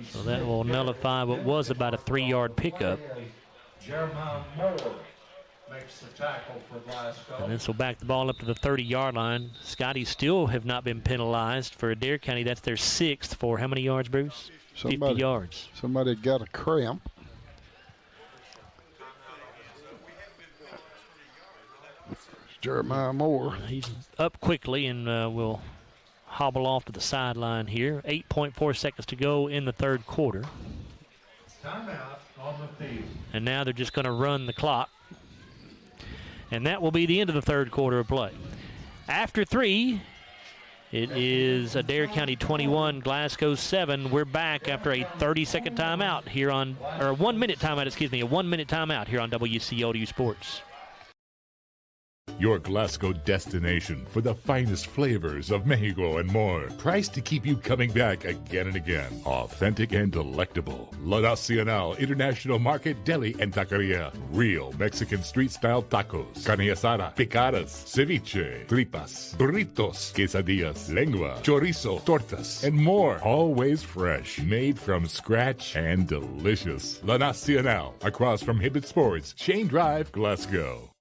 So that will nullify what was about a 3-yard pickup. Jeremiah Moore makes the tackle for Glasgow. And this will back the ball up to the 30-yard line. Scotties still have not been penalized. For Adair County, that's their 6th for how many yards, Bruce? 50 yards. Somebody got a cramp. Jeremiah Moore. He's up quickly and will hobble off to the sideline here. 8.4 seconds to go in the third quarter. Timeout on the field. And now they're just going to run the clock. And that will be the end of the third quarter of play. After 3, it is Adair County 21, Glasgow 7. We're back after a 30-second timeout here on, or a 1-minute timeout, excuse me, a 1-minute timeout here on WCODU Sports. Your Glasgow destination for the finest flavors of Mexico and more. Priced to keep you coming back again and again. Authentic and delectable. La Nacional International Market Deli and Taqueria. Real Mexican street-style tacos. Carne asada, picadas, ceviche, tripas, burritos, quesadillas, lengua, chorizo, tortas, and more. Always fresh. Made from scratch and delicious. La Nacional. Across from Hibbett Sports, Shane Drive, Glasgow.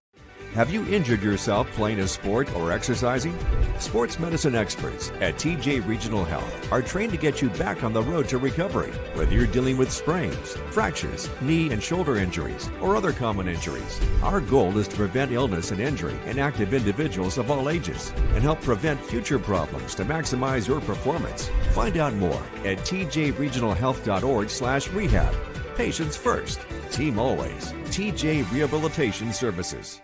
Have you injured yourself playing a sport or exercising? Sports medicine experts at TJ Regional Health are trained to get you back on the road to recovery, whether you're dealing with sprains, fractures, knee and shoulder injuries, or other common injuries. Our goal is to prevent illness and injury in active individuals of all ages and help prevent future problems to maximize your performance. Find out more at tjregionalhealth.org/rehab. Patients first, team always. TJ Rehabilitation Services.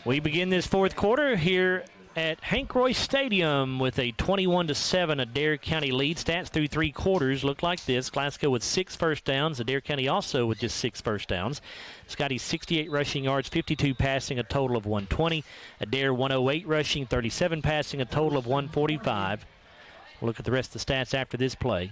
We begin this fourth quarter here at Hank Royse Stadium with a 21-7 Adair County lead. Stats through 3 quarters look like this. Glasgow with 6 first downs. Adair County also with just 6 first downs. Scotties 68 rushing yards, 52 passing, a total of 120. Adair 108 rushing, 37 passing, a total of 145. We'll look at the rest of the stats after this play.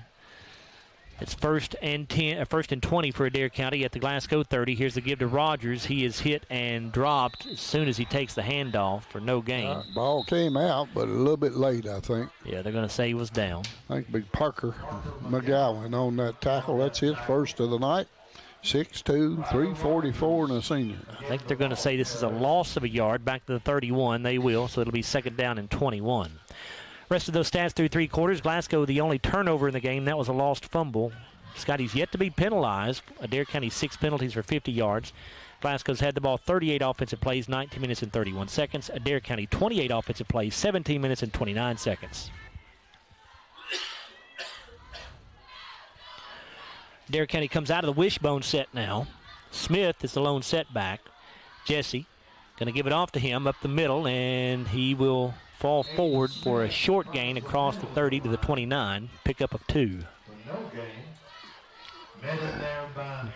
It's first and 20 for Adair County at the Glasgow 30. Here's the give to Rogers. He is hit and dropped as soon as he takes the handoff for no gain. Ball came out, but a little bit late, I think. Yeah, they're going to say he was down. I think big Parker McGowan on that tackle. That's his first of the night. 6'2", 344, and a senior. I think they're going to say this is a loss of a yard back to the 31. They will, so it'll be second down and 21. Rest of those stats through 3 quarters. Glasgow, the only turnover in the game. That was a lost fumble. Scotty's yet to be penalized. Adair County 6 penalties for 50 yards. Glasgow's had the ball 38 offensive plays, 19 minutes and 31 seconds. Adair County 28 offensive plays, 17 minutes and 29 seconds. Adair County comes out of the wishbone set now. Smith is the lone setback. Jesse going to give it off to him up the middle, and he will fall forward for a short gain across the 30 to the 29, pickup of 2.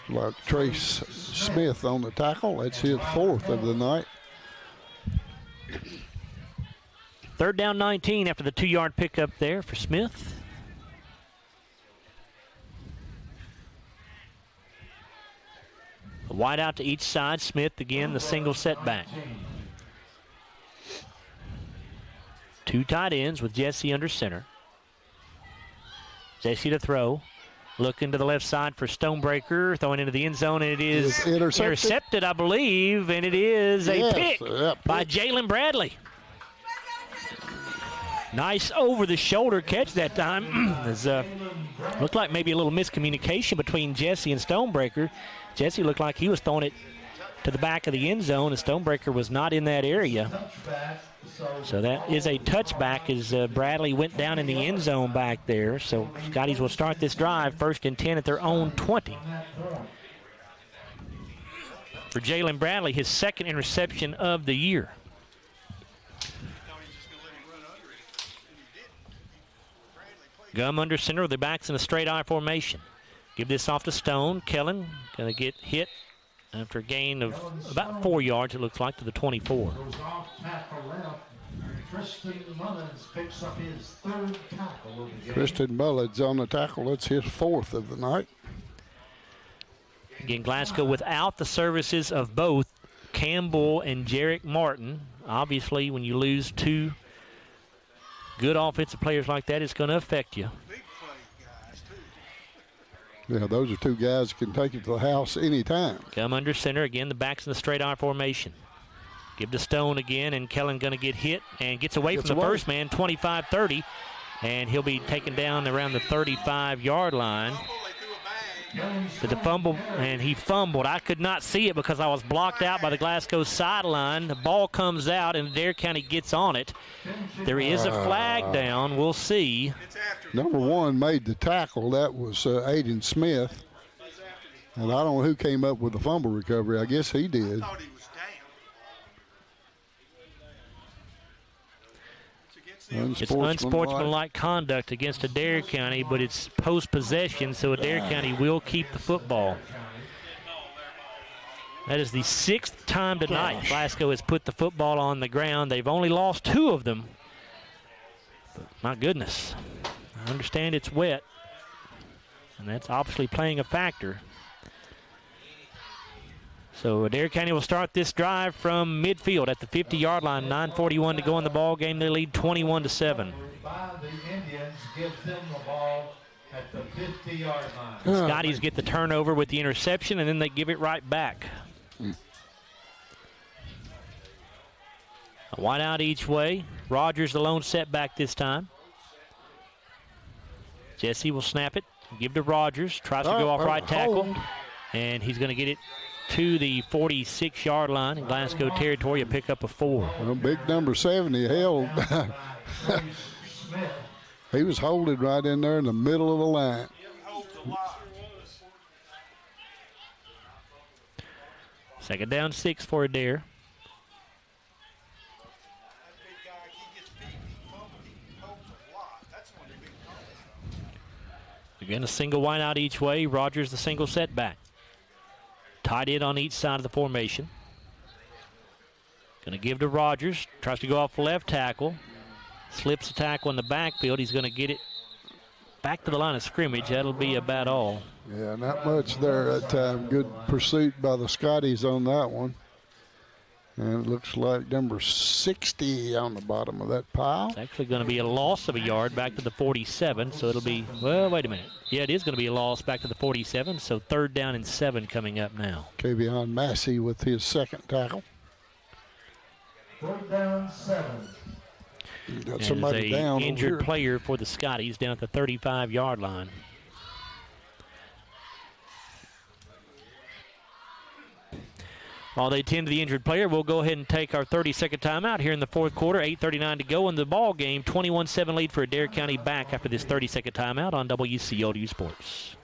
Like Trace Smith on the tackle. That's his 4th of the night. Third down 19 after the 2-yard pickup there for Smith. A wide out to each side. Smith again the single setback. 2 tight ends with Jesse under center. Jesse to throw. Looking to the left side for Stonebreaker. Throwing into the end zone, and it is intercepted, I believe, and it is a pick by Jalen Bradley. Nice over-the-shoulder catch that time. Looked like maybe a little miscommunication between Jesse and Stonebreaker. Jesse looked like he was throwing it to the back of the end zone, and Stonebreaker was not in that area. So that is a touchback as Bradley went down in the end zone back there. So Scotties will start this drive first and 10 at their own 20. For Jalen Bradley, his 2nd interception of the year. Gum under center with the backs in a straight I formation. Give this off to Stone. Kellen going to get hit after a gain of about 4 yards, it looks like, to the 24. Tristan Mullins on the tackle. That's his 4th of the night. Again, Glasgow without the services of both Campbell and Jarek Martin. Obviously, when you lose 2 good offensive players like that, it's going to affect you. Yeah, those are 2 guys that can take it to the house anytime. Come under center. Again, the backs in the straight I formation. Give to Stone again, and Kellen going to get hit and gets away from the first man, 25-30, and he'll be taken down around the 35-yard line. But the fumble, and he fumbled. I could not see it because I was blocked out by the Glasgow sideline. The ball comes out, and Adair County gets on it. There is a flag down. We'll see. Number 1 made the tackle. That was Aiden Smith. And I don't know who came up with the fumble recovery. I guess he did. It's unsportsmanlike conduct against Adair County, but it's post-possession, so Adair County will keep the football. That is the 6th time tonight Glasgow has put the football on the ground. They've only lost 2 of them. But my goodness, I understand it's wet, and that's obviously playing a factor. So Adair County will start this drive from midfield at the 50-yard line. 9:41 to go in the ball game. They lead 21-7. The Indians gives them the ball at the 50-yard line. The Scotties get the turnover with the interception, and then they give it right back. A wide out each way. Rogers the lone setback this time. Jesse will snap it, give to Rogers. Tries to go off right tackle, and he's going to get it to the 46-yard line in Glasgow territory, a pickup of 4. Well, big number 70 held. He was holding right in there in the middle of the line. Second down 6 for Adair. Again, a single wide out each way. Rogers the single setback. Tied in on each side of the formation. Going to give to Rogers. Tries to go off left tackle. Slips the tackle in the backfield. He's going to get it back to the line of scrimmage. That'll be about all. Yeah, not much there that time. Good pursuit by the Scotties on that one. And it looks like number 60 on the bottom of that pile. It's actually going to be a loss of a yard back to the 47, so it'll be, well, wait a minute. Yeah, it is going to be a loss back to the 47, so 3rd down and 7 coming up now. Kavion Massey with his second tackle. 3rd down, 7. Got somebody down injured over player for the Scotties down at the 35-yard line. While they tend to the injured player, we'll go ahead and take our 30-second timeout here in the 4th quarter. 8:39 to go in the ball game. 21-7 lead for Adair County back after this 30-second timeout on WCLU Sports.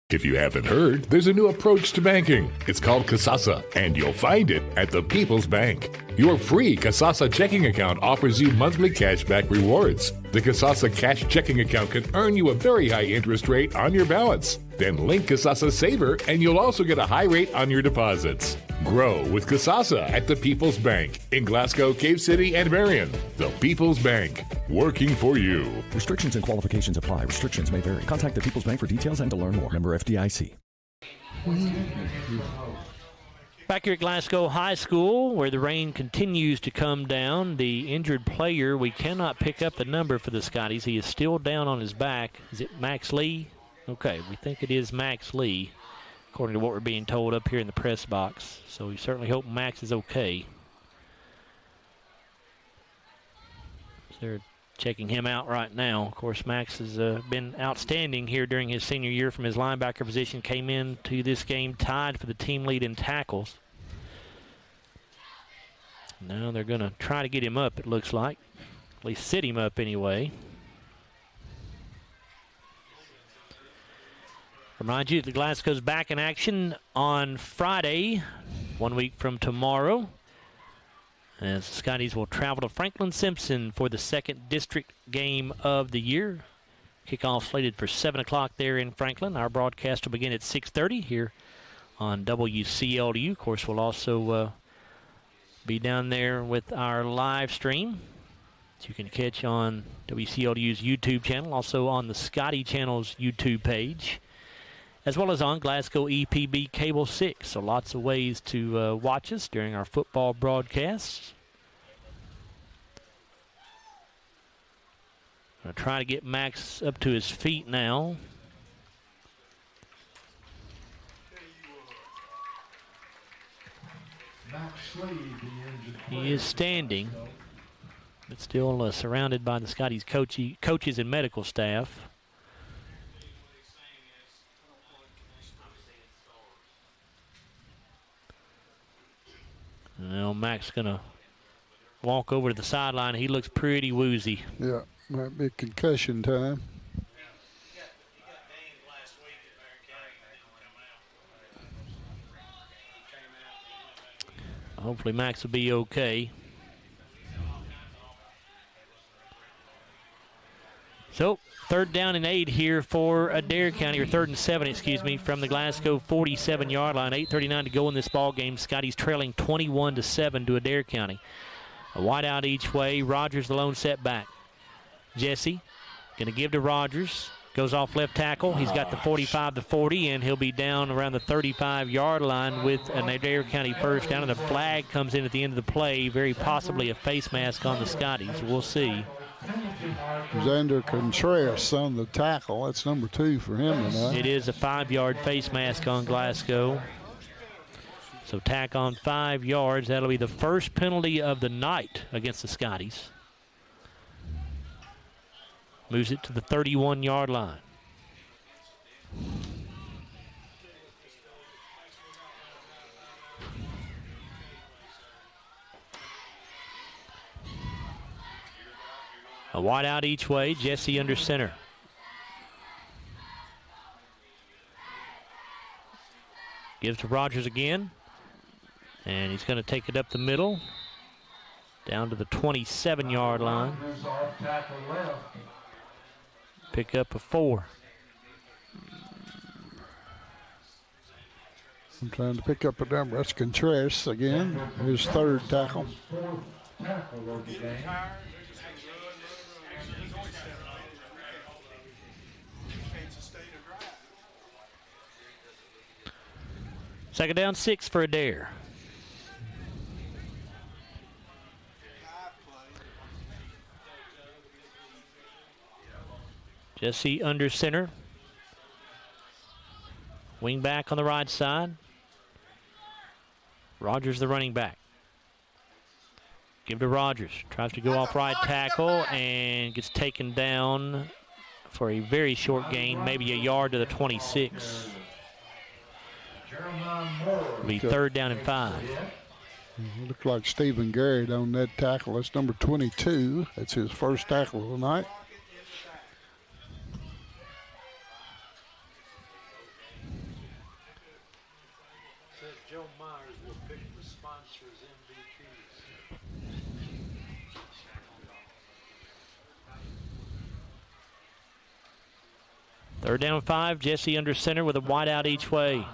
If you haven't heard, there's a new approach to banking. It's called Kasasa, and you'll find it at the People's Bank. Your free Kasasa checking account offers you monthly cashback rewards. The Kasasa cash checking account can earn you a very high interest rate on your balance. Then link Kasasa Saver, and you'll also get a high rate on your deposits. Grow with Kasasa at the People's Bank in Glasgow, Cave City, and Marion. The People's Bank, working for you. Restrictions and qualifications apply. Restrictions may vary. Contact the People's Bank for details and to learn more. Member FDIC. Back here at Glasgow High School, where the rain continues to come down, the injured player, we cannot pick up the number for the Scotties. He is still down on his back. Is it Max Lee? Okay, we think it is Max Lee, according to what we're being told up here in the press box. So we certainly hope Max is okay. So they're checking him out right now. Of course, Max has been outstanding here during his senior year from his linebacker position. Came into this game tied for the team lead in tackles. Now they're going to try to get him up, it looks like. At least sit him up anyway. Remind you that Glasgow's back in action on Friday, 1 week from tomorrow, as the Scotties will travel to Franklin Simpson for the 2nd district game of the year. Kickoff slated for 7 o'clock there in Franklin. Our broadcast will begin at 6:30 here on WCLU. Of course, we'll also be down there with our live stream that you can catch on WCLU's YouTube channel, also on the Scottie channel's YouTube page, as well as on Glasgow EPB Cable 6. So lots of ways to watch us during our football broadcasts. Going to try to get Max up to his feet now. He is standing, but still surrounded by the Scotties coaches and medical staff. Now Mac's going to walk over to the sideline. He looks pretty woozy. Yeah, might be concussion time. Hopefully Max will be okay. So, 3rd down and 8 here for Adair County, or 3rd and 7, excuse me, from the Glasgow 47-yard line. 8:39 to go in this ball game. Scotties trailing 21-7 to Adair County. A wide out each way. Rogers the lone setback. Jesse going to give to Rogers. Goes off left tackle. He's got the 45-40, and he'll be down around the 35-yard line with an Adair County first down, and the flag comes in at the end of the play. Very possibly a face mask on the Scotties. We'll see. Xander Contreras on the tackle. That's number 2 for him tonight. It is a 5-yard face mask on Glasgow. So tack on 5 yards. That'll be the first penalty of the night against the Scotties. Moves it to the 31-yard line. A wide out each way. Jesse under center. Gives to Rogers again. And he's going to take it up the middle. Down to the 27-yard line. Pick up a 4. I'm trying to pick up a number. That's Contreras again. His 3rd tackle. Second down 6 for Adair. Jesse under center. Wing back on the right side. Rogers the running back. Give to Rogers. Tries to go off right tackle and gets taken down for a very short gain, maybe a yard to the 26. It'll be 3rd down and 5. Looked like Stephen Garrett on that tackle. That's number 22. That's his first tackle of the night. Third down 5, Jesse under center with a wide out each way.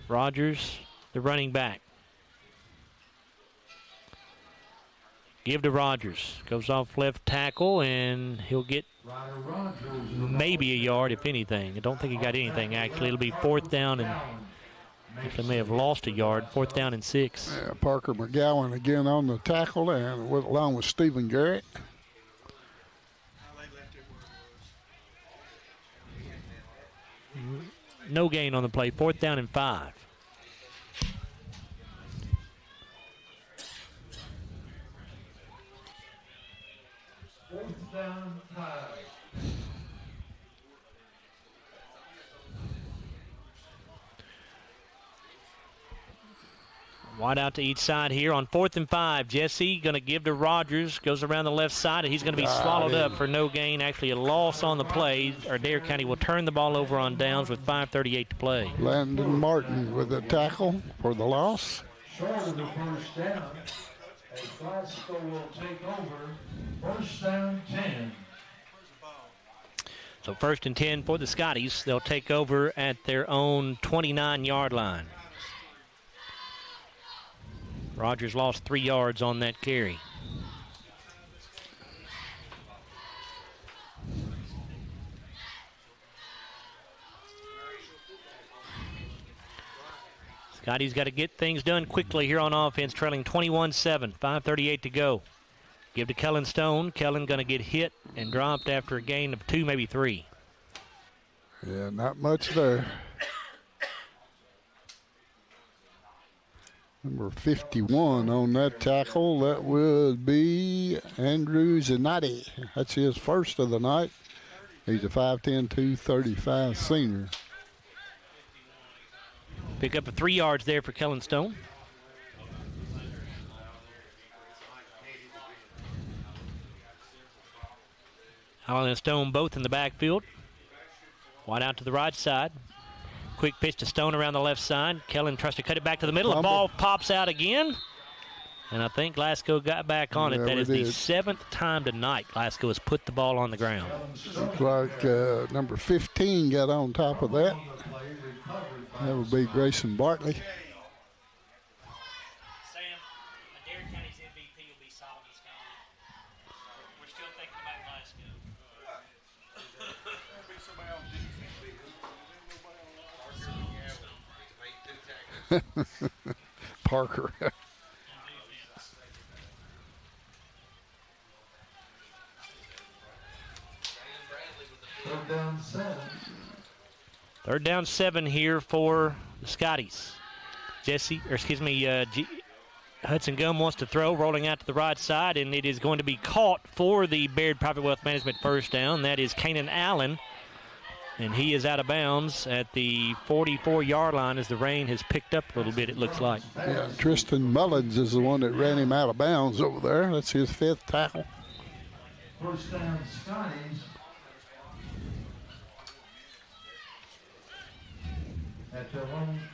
Rogers, the running back. Give to Rogers. Goes off left tackle, and he'll get maybe a yard, if anything. I don't think he got anything, actually. It'll be 4th down, and they may have lost a yard. 4th down and 6. Yeah, Parker McGowan again on the tackle, and along with Stephen Garrett. No gain on the play. 4th down and 5. Wide out to each side here on 4th and 5. Jesse going to give to Rogers. Goes around the left side, and he's going to be swallowed up for no gain. Actually, a loss on the play. Adair County will turn the ball over on downs with 5:38 to play. Landon Martin with a tackle for the loss. Short of the first down, as Glasgow will take over. 1st down 10. So 1st and 10 for the Scotties. They'll take over at their own 29-yard line. Rogers lost 3 yards on that carry. Scotty's got to get things done quickly here on offense, trailing 21-7, 5:38 to go. Give to Kellen Stone. Kellen going to get hit and dropped after a gain of 2, maybe 3. Yeah, not much there. Number 51 on that tackle, that would be Andrew Zanotti. That's his first of the night. He's a 5'10", 235 senior. Pick up a 3 yards there for Kellen Stone. Allen and Stone both in the backfield. Wide out to the right side. Quick pitch to Stone around the left side. Kellen tries to cut it back to the middle. The ball pops out again. And I think Glasgow got back on it. That is the 7th time tonight Glasgow has put the ball on the ground. Looks like number 15 got on top of that. That would be Grayson Bartley. Sam, Adair County's MVP will be Solomon Scottie. We're still thinking about Glasgow. Parker. Third down 7. Third down 7 here for the Scotties. Hudson Gum wants to throw, rolling out to the right side, and it is going to be caught for the Baird Private Wealth Management first down. That is Kanan Allen, and he is out of bounds at the 44-yard line as the rain has picked up a little bit, it looks like. Yeah, Tristan Mullins is the one that ran him out of bounds over there. That's his 5th tackle. First down, Scotties. At the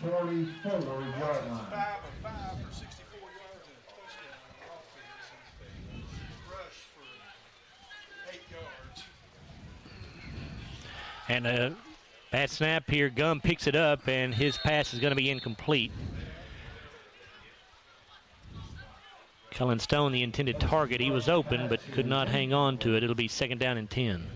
144-yard line. 5 for 64 yards and a touchdown offense. Rush for 8 yards. And a bad snap here. Gum picks it up, and his pass is going to be incomplete. Cullen Stone, the intended target, he was open but could not hang on to it. It'll be 2nd down and 10.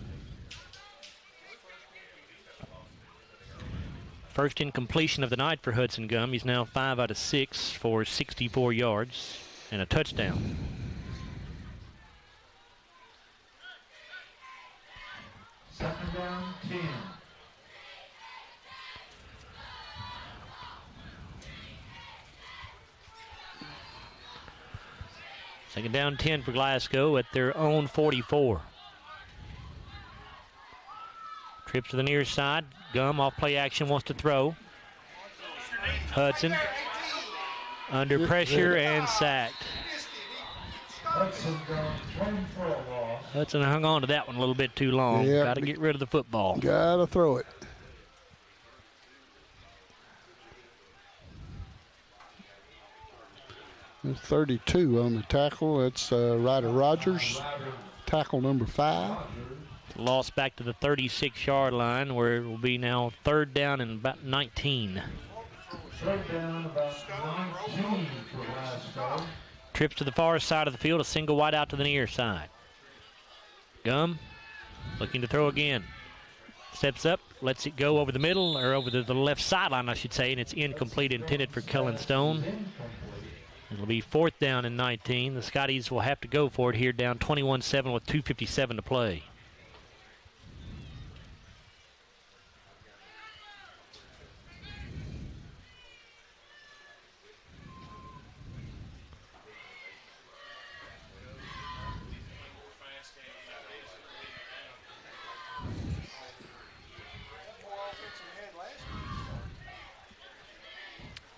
First incompletion of the night for Hudson Gum. He's now 5 out of 6 for 64 yards and a touchdown. Second down, 10. Second down 10 for Glasgow at their own 44. Trips to the near side. Gum off play action wants to throw. Hudson under pressure and sacked. Hudson hung on to that one a little bit too long. Yep. Got to get rid of the football. Got to throw it. There's 32 on the tackle. That's Ryder Rogers, tackle number 5. Lost back to the 36-yard line, where it will be now 3rd down and about 19. 3rd down, about 19 for Glasgow. Trips to the far side of the field, a single wide out to the near side. Gum looking to throw again. Steps up, lets it go over the middle, or over the left sideline, I should say, and it's incomplete, intended for Cullen Stone. It'll be 4th down and 19. The Scotties will have to go for it here, down 21-7 with 2:57 to play.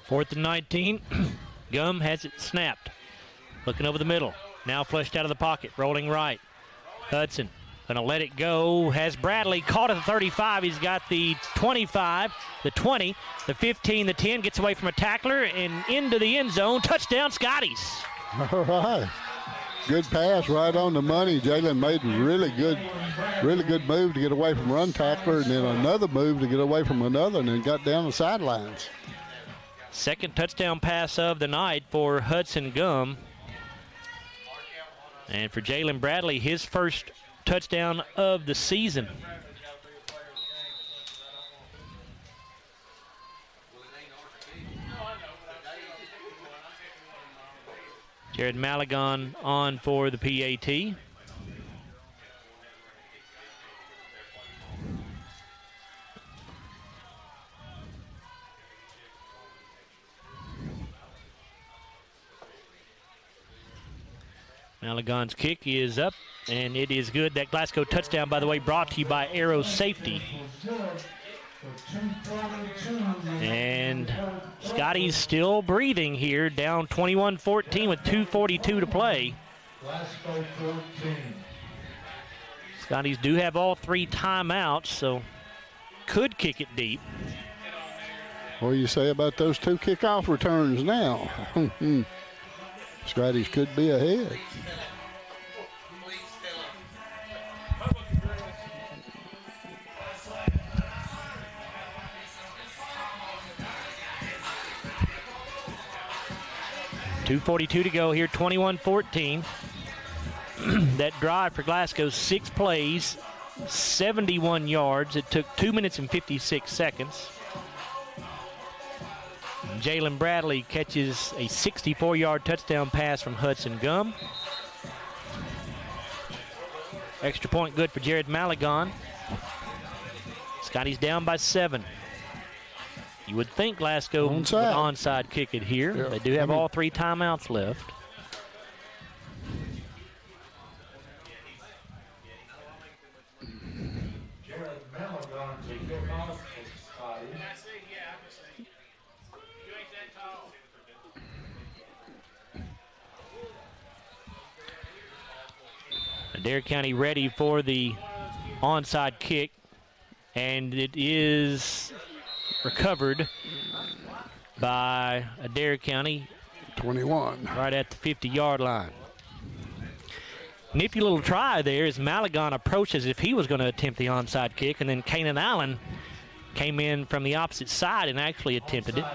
Fourth and 19. Gum has it snapped. Looking over the middle. Now flushed out of the pocket. Rolling right. Hudson going to let it go. Has Bradley caught at the 35. He's got the 25, the 20, the 15, the 10. Gets away from a tackler and into the end zone. Touchdown, Scotties. All right. Good pass right on the money. Jalen made a really good move to get away from run tackler, and then another move to get away from another, and then got down the sidelines. Second touchdown pass of the night for Hudson Gum. And for Jalen Bradley, his first touchdown of the season. Jared Malagon on for the PAT. Malagon's kick is up, and it is good. That Glasgow touchdown, by the way, brought to you by Arrow Safety. And Scotty's still breathing here, down 21-14 with 2:42 to play. Scotties do have all 3 timeouts, so could kick it deep. What do you say about those 2 kickoff returns now? Scotties could be ahead. .242 to go here, 21-14. That drive for Glasgow, 6 plays, 71 yards. It took 2 minutes and 56 seconds. Jalen Bradley catches a 64-yard touchdown pass from Hudson Gum. Extra point good for Jared Malagon. Scotty's down by 7. You would think Glasgow would onside kick it here. Yeah. They do have all 3 timeouts left. Adair County ready for the onside kick, and it is recovered by Adair County. 21. Right at the 50-yard line. Nifty little try there as Malagon approached as if he was going to attempt the onside kick, and then Kanan Allen came in from the opposite side and actually attempted it.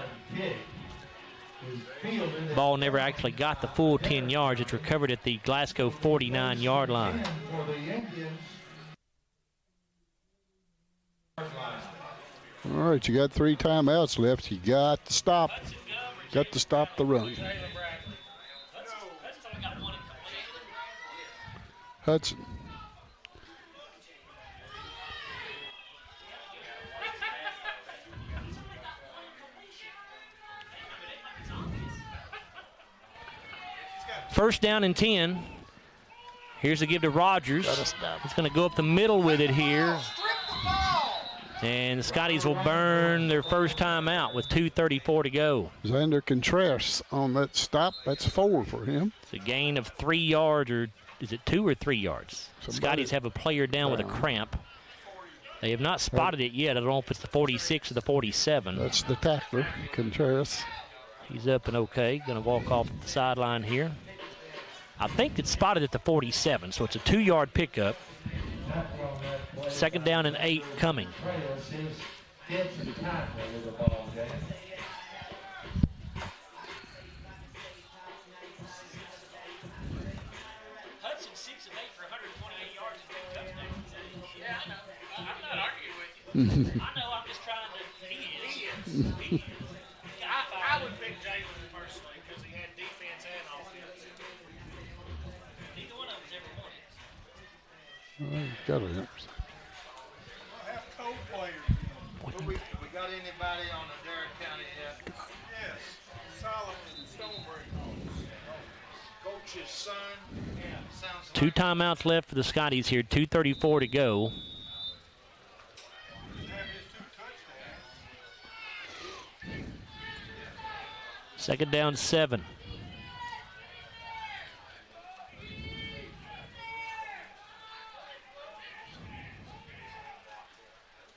Ball never actually got the full 10 yards. It's recovered at the Glasgow 49-yard line. All right, you got 3 timeouts left. You got to stop. Got to stop the run. Hudson. First down and 10. Here's the give to Rogers. He's going to go up the middle with it here. And the Scotties will burn their first time out with 2:34 to go. Xander Contreras on that stop. That's 4 for him. It's a gain of 3 yards, or is it 2 or 3 yards? Scotties have a player down with a cramp. They have not spotted it yet. I don't know if it's the 46 or the 47. That's the tackler, Contreras. He's up and okay. Going to walk off the sideline here. I think it's spotted at the 47, so it's a 2-yard pickup. Second down and 8 coming. Hudson 6 of 8 for 128 yards and 2 touchdowns. Yeah, I know. I'm not arguing with you. I know. I'm just trying to. He is. I would pick Jalen personally because he had defense and offense. Neither one of them's ever won it. Got it. We got anybody on Adair County yet? Yes, Solomon Stonebreak. Coach's son. Yeah, sounds like 2 timeouts left for the Scotties here. 2:34 to go. Second down 7.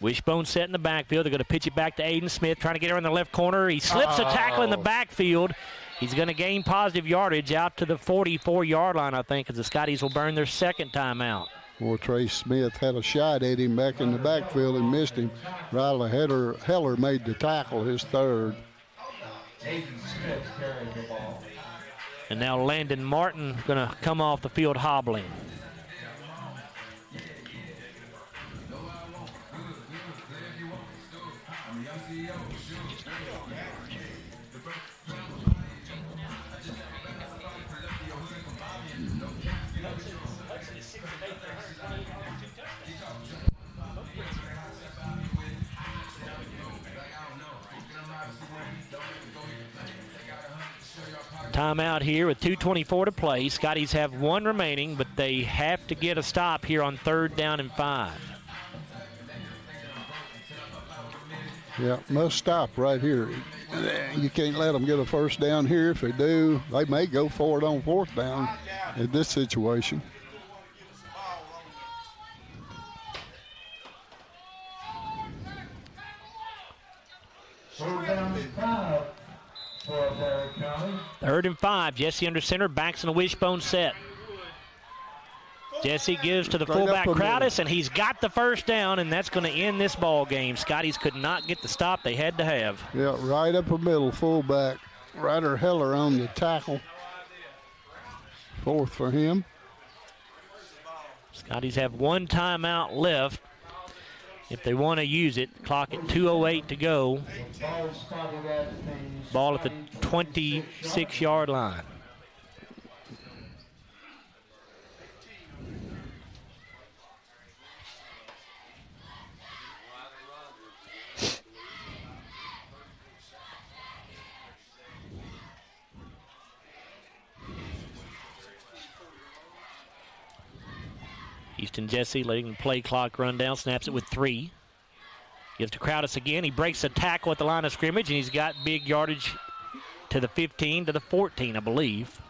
Wishbone set in the backfield. They're going to pitch it back to Aiden Smith, trying to get her in the left corner. He slips a tackle in the backfield. He's going to gain positive yardage out to the 44-yard line, I think, as the Scotties will burn their second timeout. Well, Trey Smith had a shot at him back in the backfield and missed him. Riley Heller made the tackle, his third. And now Landon Martin going to come off the field hobbling. Timeout here with 2:24 to play. Scotties have 1 remaining, but they have to get a stop here on 3rd down and 5. Yeah, must stop right here. You can't let them get a first down here. If they do, they may go for it on 4th down in this situation. 3rd and 5. Jesse under center, backs in a wishbone set. Jesse gives to the fullback Crowdis, and he's got the first down, and that's going to end this ball game. Scotties could not get the stop they had to have. Yeah, right up the middle, fullback. Ryder Heller on the tackle. 4th for him. Scotties have 1 timeout left if they want to use it. Clock at 2:08 to go. Ball at the 26-yard line. Easton Jesse letting the play clock run down, snaps it with 3. Gives to Crowdis again. He breaks a tackle at the line of scrimmage, and he's got big yardage to the 15, to the 14, I believe.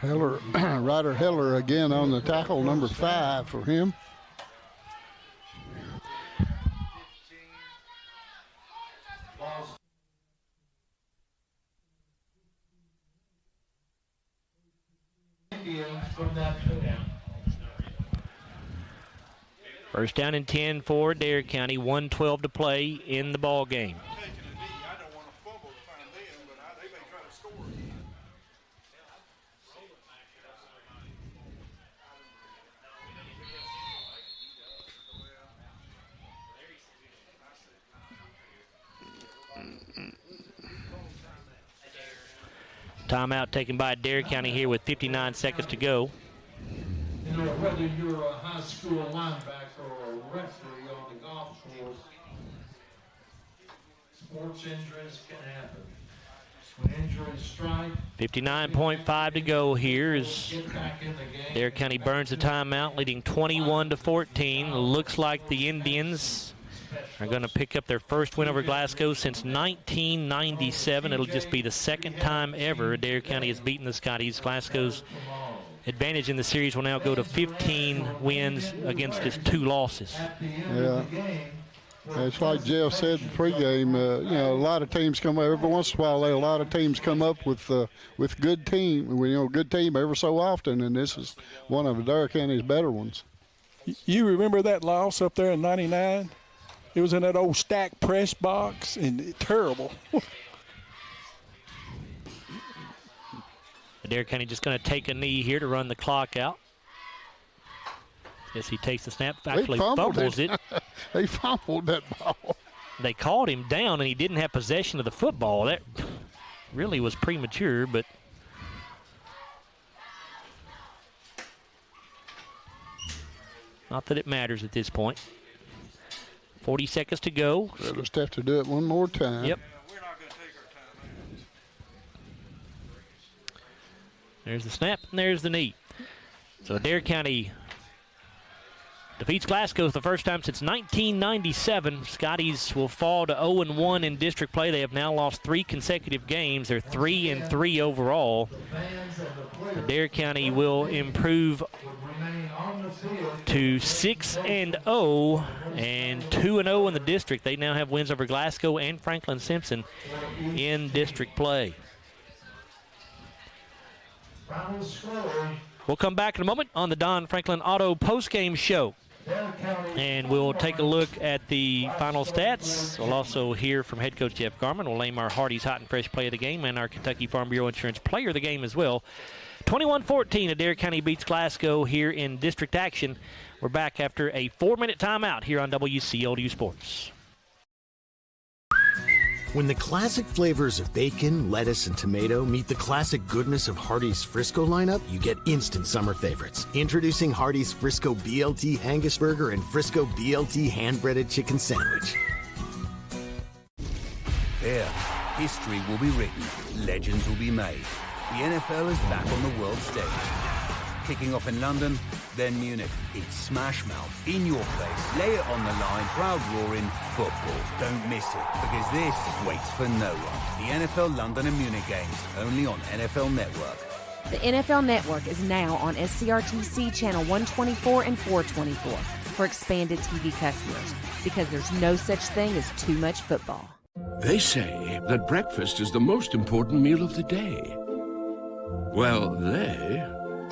Ryder Heller again on the tackle, number 5 for him. First down and 10 for Adair County. 1:12 to play in the ball game. Timeout taken by Adair County here with 59 seconds to go. You know, whether you're a high school linebacker or a referee on the golf course, sports injuries can happen. When injuries strike, 59.5 to go here as Adair County burns the timeout, leading 21-14. Looks like the Indians are going to pick up their first win over Glasgow since 1997. It'll just be the 2nd time ever Adair County has beaten the Scotties. Glasgow's advantage in the series will now go to 15 wins against just 2 losses. Yeah. It's like Jeff said in pregame, you know, a lot of teams come up, every once in a while, a lot of teams come up with good team, you know, good team every so often, and this is one of Adair County's better ones. You remember that loss up there in 99? It was in that old stack press box, and terrible. Adair County just going to take a knee here to run the clock out. As he takes the snap, actually fumbles it. They fumbled that ball. They called him down, and he didn't have possession of the football. That really was premature, but not that it matters at this point. 40 seconds to go. They'll just have to do it one more time. Yep. There's the snap, and there's the knee. So Adair County defeats Glasgow for the first time since 1997. Scotties will fall to 0-1 in district play. They have now lost 3 consecutive games. They're 3-3 overall. Adair County will improve to 6-0 and 2-0 in the district. They now have wins over Glasgow and Franklin Simpson in district play. We'll come back in a moment on the Don Franklin Auto postgame show, and we'll take a look at the final stats. We'll also hear from head coach Jeff Garman. We'll name our Hardee's Hot and Fresh Play of the Game and our Kentucky Farm Bureau Insurance Player of the Game as well. 21-14, Adair County beats Glasgow here in district action. We're back after a 4-minute timeout here on WCLU Sports. When the classic flavors of bacon, lettuce, and tomato meet the classic goodness of Hardee's Frisco lineup, you get instant summer favorites. Introducing Hardee's Frisco BLT Angus Burger and Frisco BLT Hand-Breaded Chicken Sandwich. Here, history will be written, legends will be made. The NFL is back on the world stage. Kicking off in London, then Munich. It's smash mouth, in your face, lay it on the line, crowd roaring, football. Don't miss it, because this waits for no one. The NFL London and Munich games, only on NFL Network. The NFL Network is now on SCRTC Channel 124 and 424 for expanded TV customers, because there's no such thing as too much football. They say that breakfast is the most important meal of the day. Well, they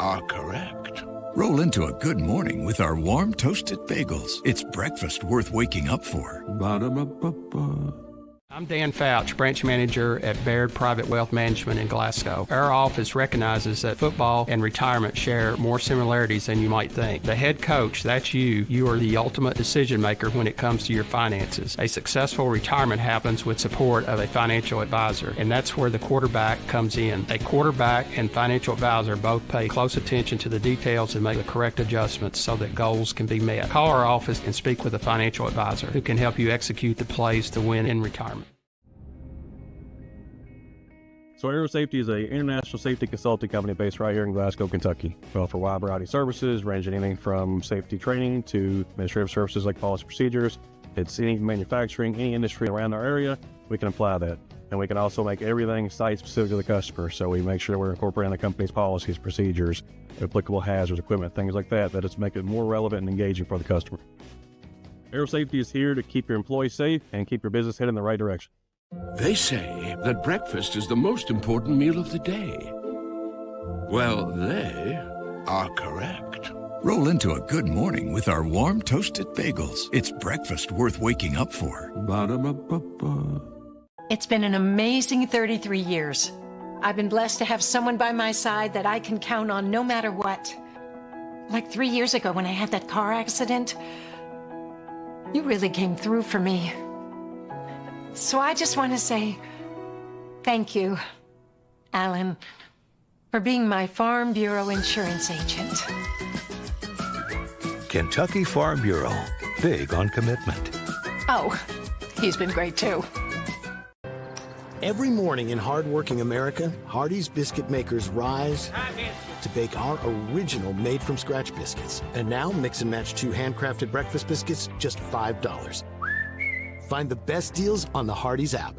are correct. Roll into a good morning with our warm toasted bagels. It's breakfast worth waking up for. Ba-da-ba-ba-ba. I'm Dan Fouch, branch manager at Baird Private Wealth Management in Glasgow. Our office recognizes that football and retirement share more similarities than you might think. The head coach, that's you. You are the ultimate decision maker when it comes to your finances. A successful retirement happens with support of a financial advisor, and that's where the quarterback comes in. A quarterback and financial advisor both pay close attention to the details and make the correct adjustments so that goals can be met. Call our office and speak with a financial advisor who can help you execute the plays to win in retirement. So Aero Safety is an international safety consulting company based right here in Glasgow, Kentucky. We offer a wide variety of services, ranging anything from safety training to administrative services like policy procedures. It's any manufacturing, any industry around our area, we can apply that. And we can also make everything site-specific to the customer. So we make sure we're incorporating the company's policies, procedures, applicable hazards, equipment, things like that, that it's making it more relevant and engaging for the customer. Aero Safety is here to keep your employees safe and keep your business headed in the right direction. They say that breakfast is the most important meal of the day. Well, they are correct. Roll into a good morning with our warm toasted bagels. It's breakfast worth waking up for. Ba-da-ba-ba-ba. It's been an amazing 33 years. I've been blessed to have someone by my side that I can count on no matter what. Like 3 years ago when I had that car accident, you really came through for me. So I just want to say thank you, Alan, for being my Farm Bureau insurance agent. Kentucky Farm Bureau, big on commitment. Oh, he's been great too. Every morning in hardworking America, Hardee's biscuit makers rise to bake our original made-from-scratch biscuits. And now, mix and match 2 handcrafted breakfast biscuits, just $5. Find the best deals on the Hardee's app.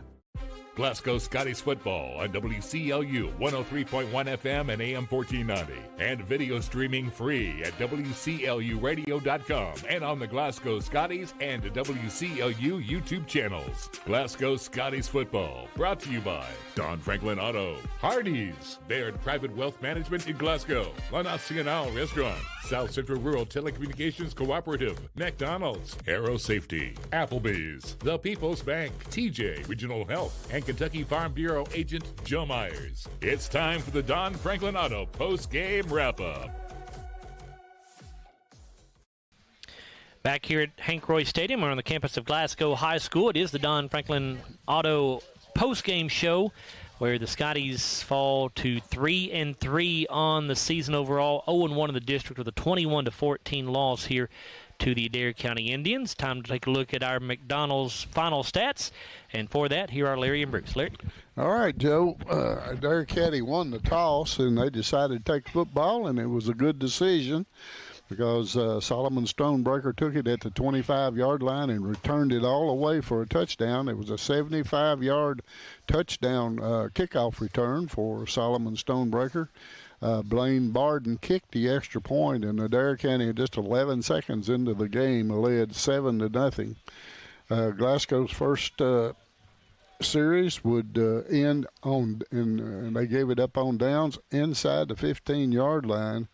Glasgow Scotties football on WCLU 103.1 FM and AM 1490. And video streaming free at WCLUradio.com and on the Glasgow Scotties and WCLU YouTube channels. Glasgow Scotties football brought to you by Don Franklin Auto, Hardee's, Baird Private Wealth Management in Glasgow, La Nacional Restaurant, South Central Rural Telecommunications Cooperative, McDonald's, Aero Safety, Applebee's, The People's Bank, TJ Regional Health, and Kentucky Farm Bureau agent Joe Myers. It's time for the Don Franklin Auto post-game wrap-up. Back here at Hank Royse Stadium, we're on the campus of Glasgow High School. It is the Don Franklin Auto post-game show, where the Scotties fall to 3-3 on the season overall, 0-1 in the district with a 21-14 loss here to the Adair County Indians. Time to take a look at our McDonald's final stats, and for that, here are Larry and Bruce. Larry? All right, Joe. Adair County won the toss, and they decided to take football, and it was a good decision because Solomon Stonebreaker took it at the 25-yard line and returned it all the way for a touchdown. It was a 75-yard touchdown kickoff return for Solomon Stonebreaker. Blaine Barden kicked the extra point, and Adair County, just 11 seconds into the game, led 7-0. Glasgow's first series would end on, and they gave it up on downs inside the 15-yard line,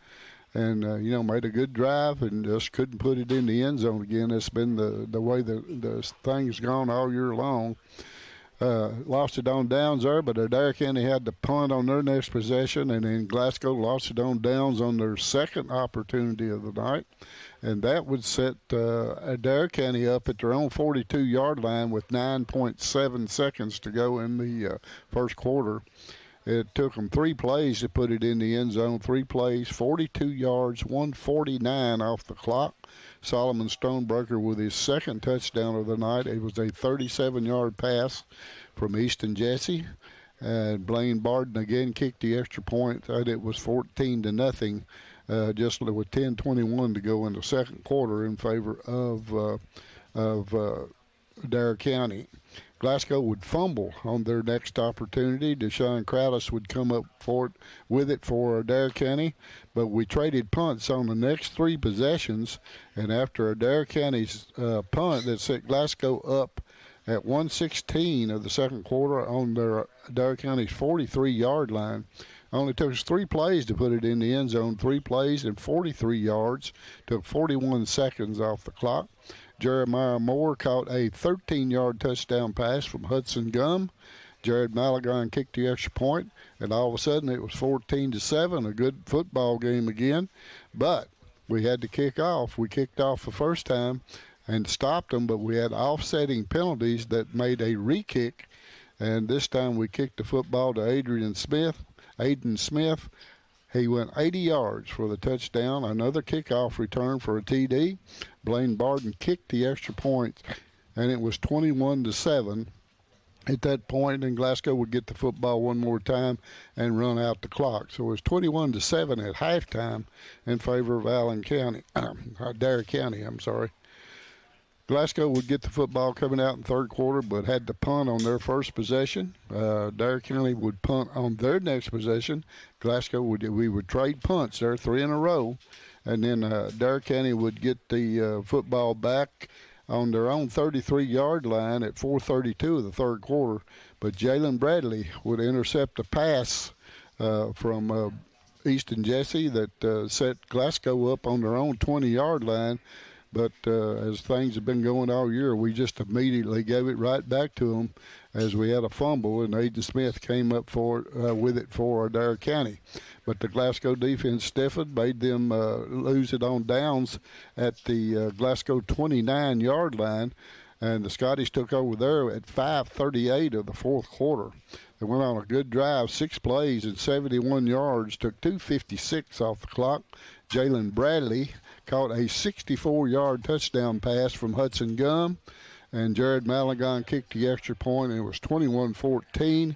and made a good drive and just couldn't put it in the end zone again. It's been the way the thing's gone all year long. Lost it on downs there, but Adair County had to punt on their next possession, and then Glasgow lost it on downs on their second opportunity of the night, and that would set Adair County up at their own 42-yard line with 9.7 seconds to go in the first quarter. It took them 3 plays to put it in the end zone, 3 plays, 42 yards, 149 off the clock. Solomon Stonebreaker with his second touchdown of the night. It was a 37-yard pass from Easton Jesse. And Blaine Barden again kicked the extra point, and it was 14-0, just with 10:21 to go in the second quarter in favor of Adair County. Glasgow would fumble on their next opportunity. Deshaun Crowdis would come up with it for Adair County, but we traded punts on the next 3 possessions, and after Adair County's punt that set Glasgow up at 1:16 of the second quarter on their Adair County's 43-yard line. Only took us 3 plays to put it in the end zone. 3 plays and 43 yards. Took 41 seconds off the clock. Jeremiah Moore caught a 13-yard touchdown pass from Hudson Gum. Jared Malagon kicked the extra point, and all of a sudden it was 14-7, a good football game again. But we had to kick off. We kicked off the first time and stopped them, but we had offsetting penalties that made a re-kick, and this time we kicked the football to Aiden Smith. He went 80 yards for the touchdown. Another kickoff return for a TD. Blaine Barton kicked the extra point, and it was 21-7. At that point, and Glasgow would get the football one more time and run out the clock. So it was 21-7 at halftime in favor of Adair County. Glasgow would get the football coming out in third quarter, but had to punt on their first possession. Adair County would punt on their next possession. We would trade punts there, 3 in a row, and then Adair County would get the football back on their own 33-yard line at 4:32 of the third quarter. But Jalen Bradley would intercept a pass from Easton Jesse that set Glasgow up on their own 20-yard line. But as things have been going all year, we just immediately gave it right back to them as we had a fumble, and Aiden Smith came up with it for Adair County. But the Glasgow defense stiffened, made them lose it on downs at the Glasgow 29-yard line, and the Scotties took over there at 5:38 of the fourth quarter. They went on a good drive, 6 plays and 71 yards, took 2:56 off the clock. Jalen Bradley caught a 64-yard touchdown pass from Hudson Gum, and Jared Malagon kicked the extra point, and it was 21-14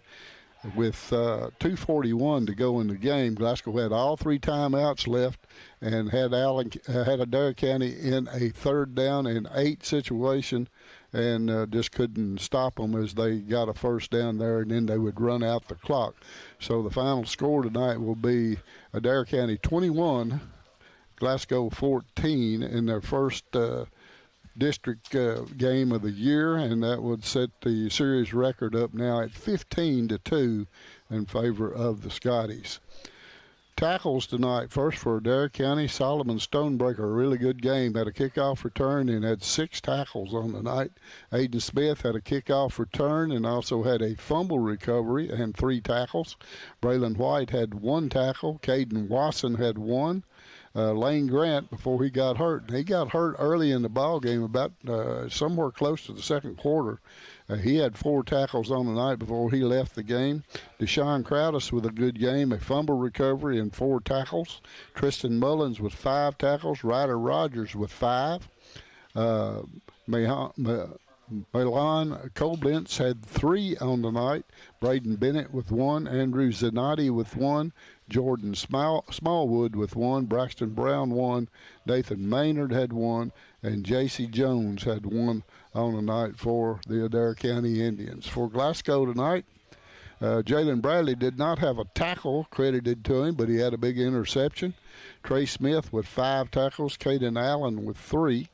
with 2:41 to go in the game. Glasgow had all 3 timeouts left and had Adair County in a 3rd down and 8 situation, and just couldn't stop them as they got a first down there, and then they would run out the clock. So the final score tonight will be Adair County 21, Glasgow 14 in their first district game of the year, and that would set the series record up now at 15-2 in favor of the Scotties. Tackles tonight. First for Adair County, Solomon Stonebreaker, a really good game. Had a kickoff return and had 6 tackles on the night. Aiden Smith had a kickoff return and also had a fumble recovery and 3 tackles. Braylon White had 1 tackle. Caden Wasson had 1. Lane Grant, before he got hurt. He got hurt early in the ball game, about somewhere close to the second quarter. He had 4 tackles on the night before he left the game. Deshaun Crowdis with a good game, a fumble recovery and 4 tackles. Tristan Mullins with 5 tackles. Ryder Rogers with 5. Milan Koblenz had 3 on the night. Braden Bennett with 1. Andrew Zanotti with 1. Jordan Smallwood with 1. Braxton Brown 1. Nathan Maynard had 1. And J.C. Jones had 1 on the night for the Adair County Indians. For Glasgow tonight, Jalen Bradley did not have a tackle credited to him, but he had a big interception. Trey Smith with 5 tackles. Caden Allen with 3.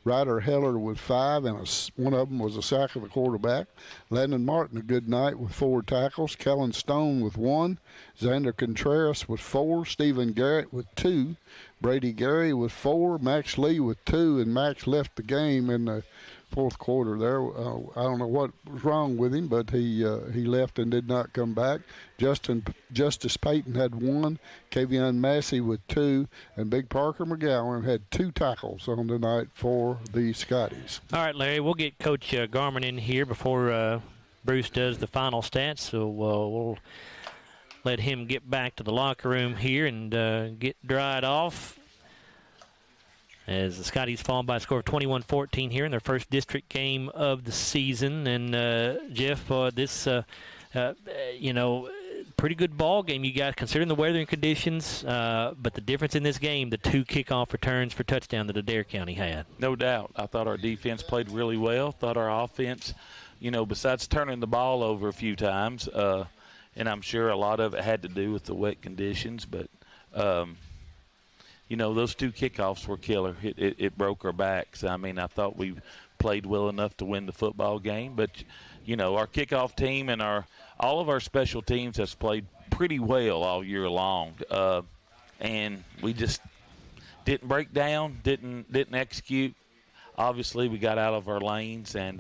Ryder Heller with 5, and one of them was a sack of the quarterback. Landon Martin, a good night with 4 tackles. Kellen Stone with 1. Xander Contreras with 4. Stephen Garrett with 2. Brady Gary with 4. Max Lee with 2, and Max left the game in the fourth quarter there. I don't know what was wrong with him, but he left and did not come back. Justice Payton had 1. Kavion Massey with 2, and Big Parker McGowan had 2 tackles on the night for the Scotties. All right, Larry, we'll get Coach Garman in here before Bruce does the final stats, so we'll let him get back to the locker room here and get dried off, as the Scotties fall by a score of 21-14 here in their first district game of the season. And Jeff, this pretty good ball game you got considering the weather and conditions, but the difference in this game, the 2 kickoff returns for touchdown that Adair County had. No doubt. I thought our defense played really well. Thought our offense, besides turning the ball over a few times, and I'm sure a lot of it had to do with the wet conditions, but those 2 kickoffs were killer. It broke our backs. I mean, I thought we played well enough to win the football game. But, you know, our kickoff team and all of our special teams has played pretty well all year long. And we just didn't break down, didn't execute. Obviously, we got out of our lanes, and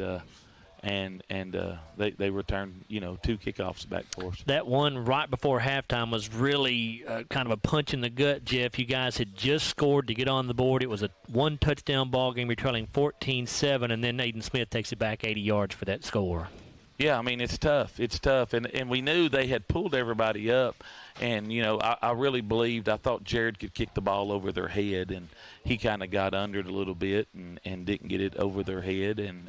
they returned, you know, 2 kickoffs back for us. That one right before halftime was really kind of a punch in the gut, Jeff. You guys had just scored to get on the board. It was a 1-touchdown ball game. You're trailing 14-7, and then Aiden Smith takes it back 80 yards for that score. Yeah, I mean, it's tough. It's tough. And we knew they had pulled everybody up. And, you know, I really believed, I thought Jared could kick the ball over their head. And he kind of got under it a little bit and didn't get it over their head. And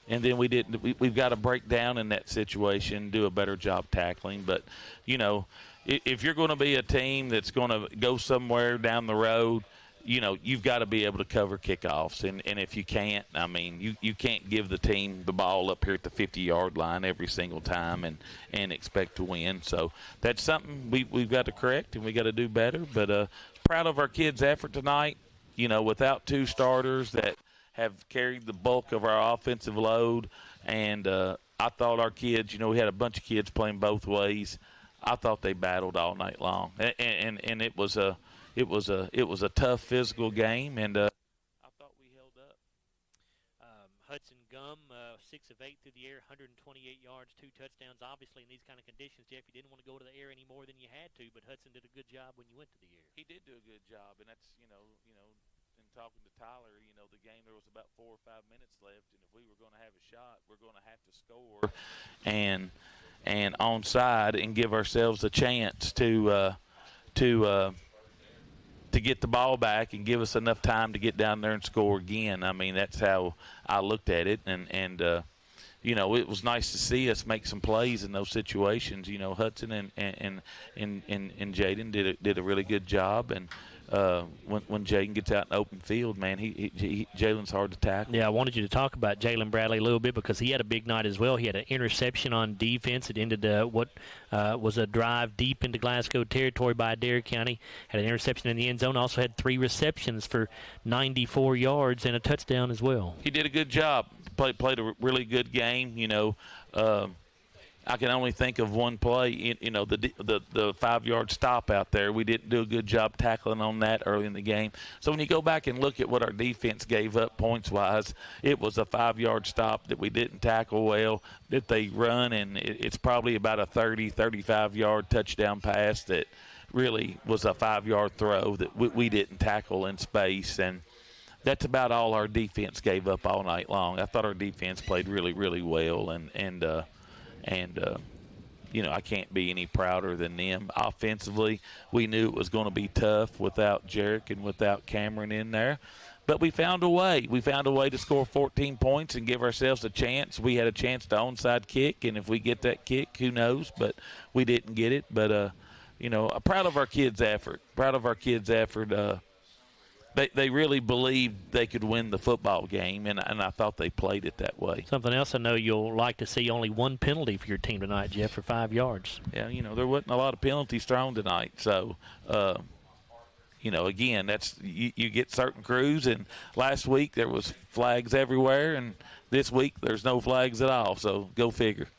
then we didn't. We've got to break down in that situation, do a better job tackling. But, you know, if you're going to be a team that's going to go somewhere down the road, you know, you've got to be able to cover kickoffs. And if you can't, I mean, you can't give the team the ball up here at the 50-yard line every single time and expect to win. So that's something we've got to correct and we got to do better. But proud of our kids' effort tonight, you know, without 2 starters that have carried the bulk of our offensive load. And I thought our kids, you know, we had a bunch of kids playing both ways. I thought they battled all night long. And it was a tough physical game, and I thought we held up. Hudson Gum, 6 of 8 through the air, 128 yards, 2 touchdowns. Obviously, in these kind of conditions, Jeff, you didn't want to go to the air any more than you had to, but Hudson did a good job when you went to the air. He did do a good job, and that's, you know, in talking to Tyler, you know, the game, there was about 4 or 5 minutes left, and if we were going to have a shot, we're going to have to score and onside and give ourselves a chance to get the ball back and give us enough time to get down there and score again. I mean, that's how I looked at it. And you know, it was nice to see us make some plays in those situations. You know, Hudson and Jaden did a really good job. And when Jaden gets out in open field, man, Jalen's hard to tackle. Yeah, I wanted you to talk about Jalen Bradley a little bit because he had a big night as well. He had an interception on defense. It ended what was a drive deep into Glasgow territory by Adair County. Had an interception in the end zone. Also had 3 receptions for 94 yards and a touchdown as well. He did a good job. Played a really good game. You know, I can only think of one play. You know, the 5-yard stop out there. We didn't do a good job tackling on that early in the game. So when you go back and look at what our defense gave up points-wise, it was a 5-yard stop that we didn't tackle well, that they run, and it's probably about a 30, 35-yard touchdown pass that really was a 5-yard throw that we didn't tackle in space. And that's about all our defense gave up all night long. I thought our defense played really, really well, and you know, I can't be any prouder than them. Offensively, we knew it was going to be tough without Jarek and without Cameron in there. But we found a way. We found a way to score 14 points and give ourselves a chance. We had a chance to onside kick, and if we get that kick, who knows? But we didn't get it. But, you know, proud of our kids' effort. Proud of our kids' effort. They really believed they could win the football game, and I thought they played it that way. Something else I know you'll like to see, only 1 penalty for your team tonight, Jeff, for 5 yards. Yeah, you know, there wasn't a lot of penalties thrown tonight. So, you know, again, that's you get certain crews, and last week there was flags everywhere, and this week there's no flags at all. So go figure.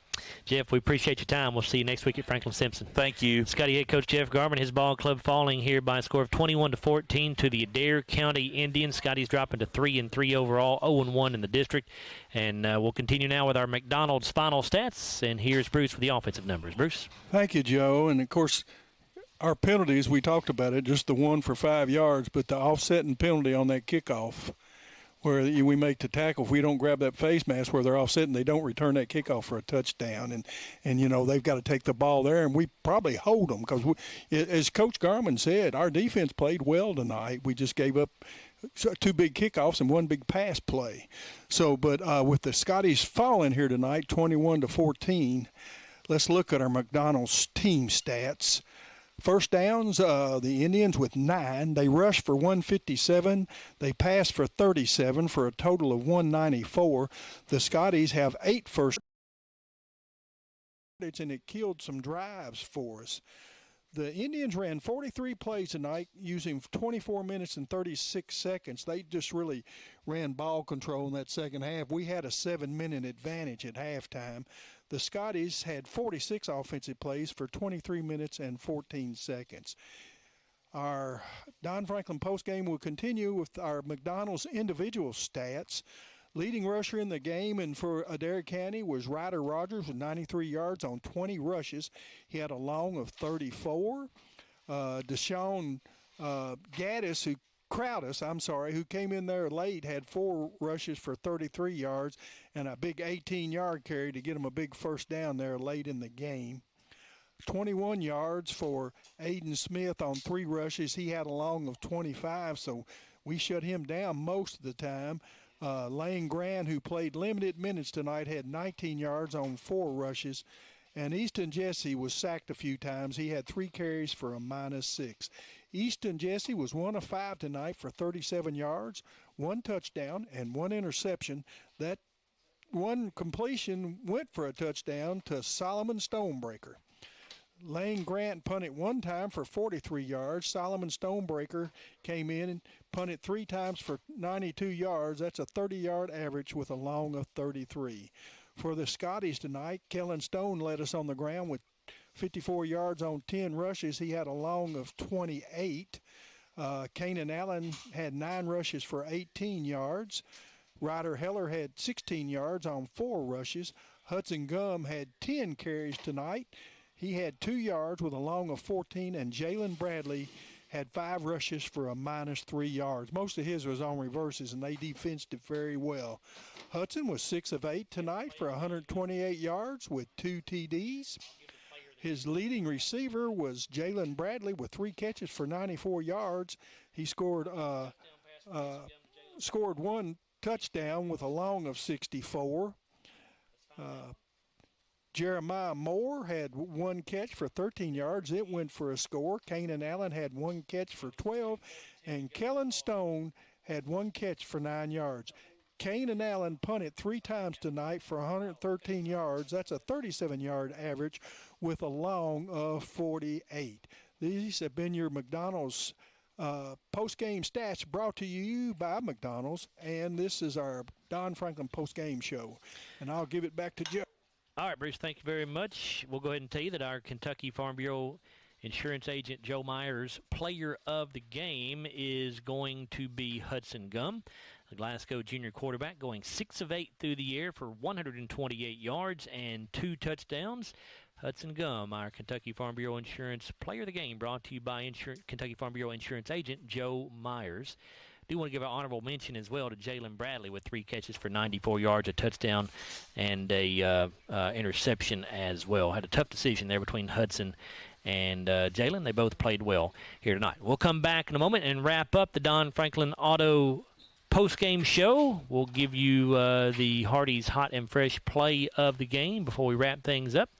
Jeff, we appreciate your time. We'll see you next week at Franklin Simpson. Thank you. Scotty head coach Jeff Garman, his ball club falling here by a score of 21-14 to the Adair County Indians. Scotty's dropping to 3-3 overall, 0-1 in the district. And we'll continue now with our McDonald's final stats. And here's Bruce with the offensive numbers. Bruce. Thank you, Joe. And, of course, our penalties, we talked about it, just the one for 5 yards, but the offsetting penalty on that kickoff where we make the tackle, if we don't grab that face mask where they're offsetting, they don't return that kickoff for a touchdown. And you know, they've got to take the ball there, and we probably hold them because, as Coach Garman said, our defense played well tonight. We just gave up 2 big kickoffs and 1 big pass play. So, but with the Scotties falling here tonight, 21-14, let's look at our McDonald's team stats. First downs, the Indians with 9. They rushed for 157. They passed for 37 for a total of 194. The Scotties have 8 first downs, and it killed some drives for us. The Indians ran 43 plays tonight using 24 minutes and 36 seconds. They just really ran ball control in that second half. We had a 7-minute advantage at halftime. The Scotties had 46 offensive plays for 23 minutes and 14 seconds. Our Don Franklin postgame will continue with our McDonald's individual stats. Leading rusher in the game and for Adair County was Ryder Rogers with 93 yards on 20 rushes. He had a long of 34. Deshaun Crowdus, who came in there late, had 4 rushes for 33 yards and a big 18-yard carry to get him a big first down there late in the game. 21 yards for Aiden Smith on 3 rushes. He had a long of 25, so we shut him down most of the time. Lane Grant, who played limited minutes tonight, had 19 yards on 4 rushes. And Easton Jesse was sacked a few times. He had 3 carries for a -6. Easton Jesse was 1 of 5 tonight for 37 yards, 1 touchdown, and 1 interception. That 1 completion went for a touchdown to Solomon Stonebreaker. Lane Grant punted 1 time for 43 yards. Solomon Stonebreaker came in and punted 3 times for 92 yards. That's a 30-yard average with a long of 33. For the Scotties tonight, Kellen Stone led us on the ground with 54 yards on 10 rushes. He had a long of 28. Kanan Allen had 9 rushes for 18 yards. Ryder Heller had 16 yards on 4 rushes. Hudson Gum had 10 carries tonight. He had 2 yards with a long of 14, and Jalen Bradley had 5 rushes for a -3 yards. Most of his was on reverses, and they defensed it very well. Hudson was 6 of 8 tonight for 128 yards with 2 TDs. His leading receiver was Jalen Bradley with 3 catches for 94 yards. He scored 1 touchdown with a long of 64. Jeremiah Moore had 1 catch for 13 yards. It went for a score. Kanan Allen had 1 catch for 12. And Kellen Stone had 1 catch for 9 yards. Kanan Allen punted 3 times tonight for 113 yards. That's a 37-yard average with a long of 48. These have been your McDonald's post-game stats brought to you by McDonald's. And this is our Don Franklin post-game show. And I'll give it back to Joe. All right, Bruce, thank you very much. We'll go ahead and tell you that our Kentucky Farm Bureau insurance agent Joe Myers' player of the game is going to be Hudson Gum, the Glasgow junior quarterback, going 6 of 8 through the air for 128 yards and 2 touchdowns. Hudson Gum, our Kentucky Farm Bureau insurance player of the game, brought to you by Kentucky Farm Bureau insurance agent Joe Myers. Do want to give an honorable mention as well to Jalen Bradley with 3 catches for 94 yards, a touchdown, and a interception as well. Had a tough decision there between Hudson and Jalen. They both played well here tonight. We'll come back in a moment and wrap up the Don Franklin Auto post-game show. We'll give you the Hardee's Hot and Fresh play of the game before we wrap things up.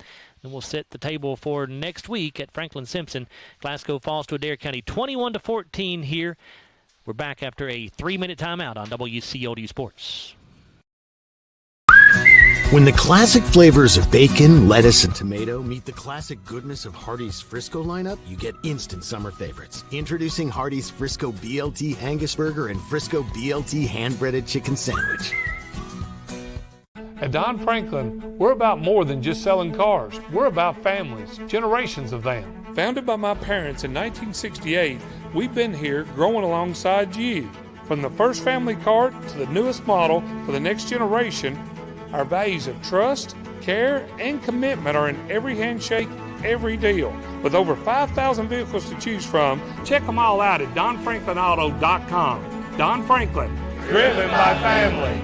And we'll set the table for next week at Franklin Simpson. Glasgow falls to Adair County 21-14 here. We're back after a 3-minute timeout on WCOD Sports. When the classic flavors of bacon, lettuce, and tomato meet the classic goodness of Hardee's Frisco lineup, you get instant summer favorites. Introducing Hardee's Frisco BLT Angus Burger and Frisco BLT hand-breaded chicken sandwich. At Don Franklin, we're about more than just selling cars. We're about families, generations of them. Founded by my parents in 1968, we've been here growing alongside you. From the first family car to the newest model for the next generation, our values of trust, care, and commitment are in every handshake, every deal. With over 5,000 vehicles to choose from, check them all out at DonFranklinAuto.com. Don Franklin, driven by family.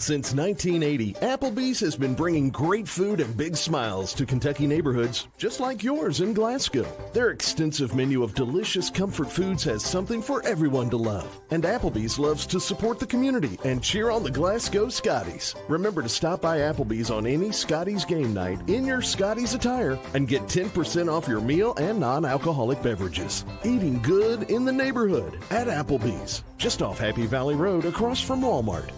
Since 1980, Applebee's has been bringing great food and big smiles to Kentucky neighborhoods just like yours in Glasgow. Their extensive menu of delicious comfort foods has something for everyone to love. And Applebee's loves to support the community and cheer on the Glasgow Scotties. Remember to stop by Applebee's on any Scotties game night in your Scotties attire and get 10% off your meal and non-alcoholic beverages. Eating good in the neighborhood at Applebee's, just off Happy Valley Road across from Walmart.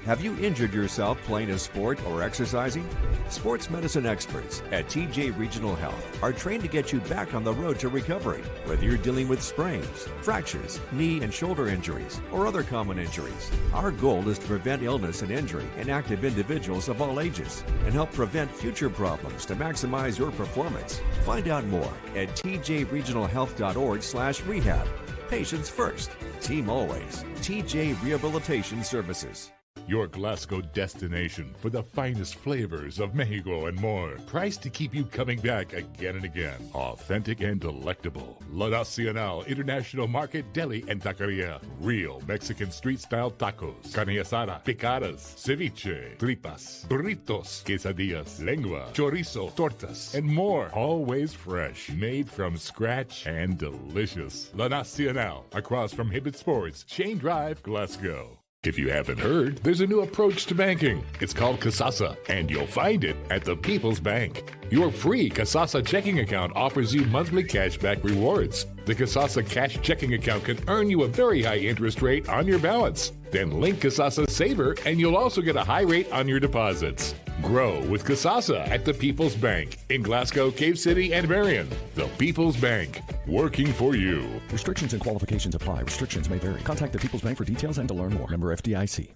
Have you injured yourself playing a sport or exercising? Sports medicine experts at TJ Regional Health are trained to get you back on the road to recovery, whether you're dealing with sprains, fractures, knee and shoulder injuries, or other common injuries. Our goal is to prevent illness and injury in active individuals of all ages and help prevent future problems to maximize your performance. Find out more at tjregionalhealth.org/rehab. Patients first, team always. TJ Rehabilitation Services. Your Glasgow destination for the finest flavors of Mexico and more. Priced to keep you coming back again and again. Authentic and delectable. La Nacional International Market Deli and Taqueria. Real Mexican street-style tacos. Carne asada, picadas, ceviche, tripas, burritos, quesadillas, lengua, chorizo, tortas, and more. Always fresh. Made from scratch and delicious. La Nacional. Across from Hibbett Sports, Shane Drive, Glasgow. If you haven't heard, there's a new approach to banking. It's called Kasasa, and you'll find it at the People's Bank. Your free Kasasa checking account offers you monthly cashback rewards. The Kasasa cash checking account can earn you a very high interest rate on your balance. Then link Kasasa Saver, and you'll also get a high rate on your deposits. Grow with Kasasa at the People's Bank in Glasgow, Cave City, and Marion. The People's Bank, working for you. Restrictions and qualifications apply. Restrictions may vary. Contact the People's Bank for details and to learn more. Member FDIC.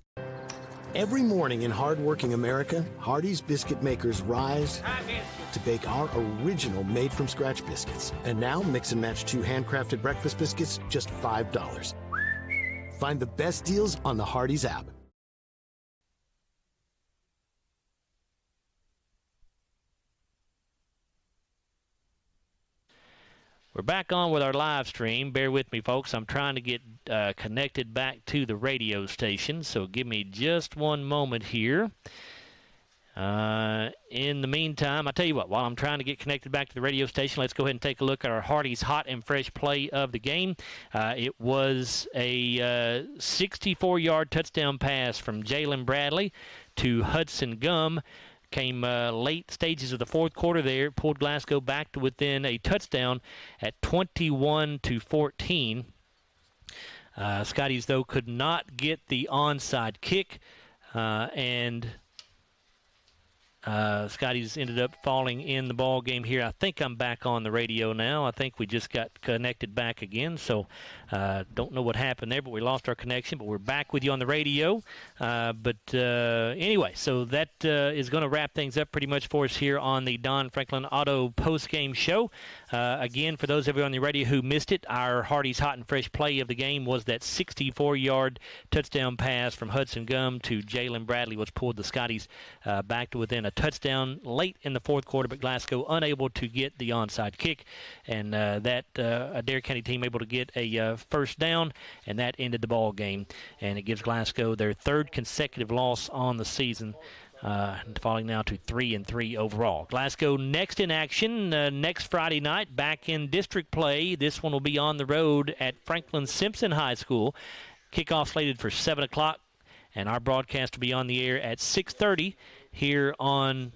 Every morning in hardworking America, Hardee's biscuit makers rise to bake our original made-from-scratch biscuits. And now, mix and match 2 handcrafted breakfast biscuits, just $5. Find the best deals on the Hardee's app. We're back on with our live stream. Bear with me, folks. I'm trying to get connected back to the radio station, so give me just one moment here. In the meantime, I tell you what, while I'm trying to get connected back to the radio station, let's go ahead and take a look at our Hardee's Hot and Fresh play of the game. It was a 64-yard touchdown pass from Jalen Bradley to Hudson Gum. Came late stages of the fourth quarter there, pulled Glasgow back to within a touchdown at 21-14. Scotties, though, could not get the onside kick, and Scotties ended up falling in the ball game here. I think I'm back on the radio now. I think we just got connected back again, so don't know what happened there, but we lost our connection, but we're back with you on the radio. Anyway, so that is going to wrap things up pretty much for us here on the Don Franklin Auto postgame show. Again, for those of you on the radio who missed it, our Hardee's Hot and Fresh play of the game was that 64-yard touchdown pass from Hudson Gum to Jalen Bradley, which pulled the Scotties back to within a touchdown late in the fourth quarter, but Glasgow unable to get the onside kick, and that Adair County team able to get a first down, and that ended the ball game, and it gives Glasgow their third consecutive loss on the season, falling now to 3-3 overall. Glasgow next in action next Friday night, back in district play. This one will be on the road at Franklin Simpson High School. Kickoff slated for 7 o'clock, and our broadcast will be on the air at 6:30 here on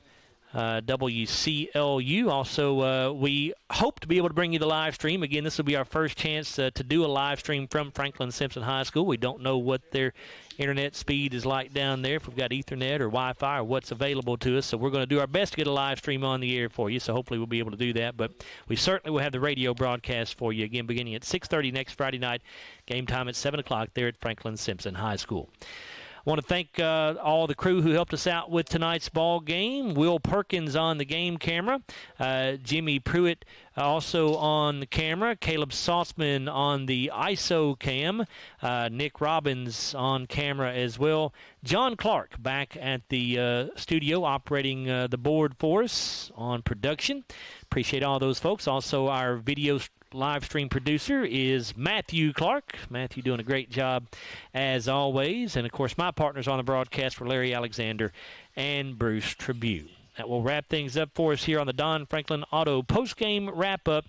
WCLU. Also, we hope to be able to bring you the live stream. Again, this will be our first chance to do a live stream from Franklin Simpson High School. We don't know what their internet speed is like down there, if we've got Ethernet or Wi-Fi or what's available to us. So we're going to do our best to get a live stream on the air for you, so hopefully we'll be able to do that. But we certainly will have the radio broadcast for you, again, beginning at 6:30 next Friday night. Game time at 7 o'clock there at Franklin Simpson High School. I want to thank all the crew who helped us out with tonight's ball game. Will Perkins on the game camera. Jimmy Pruitt also on the camera. Caleb Sauceman on the ISO cam. Nick Robbins on camera as well. John Clark back at the studio operating the board for us on production. Appreciate all those folks. Also, our video live stream producer is Matthew Clark. Matthew doing a great job as always. And, of course, my partners on the broadcast were Larry Alexander and Bruce Tribune. That will wrap things up for us here on the Don Franklin Auto postgame wrap-up.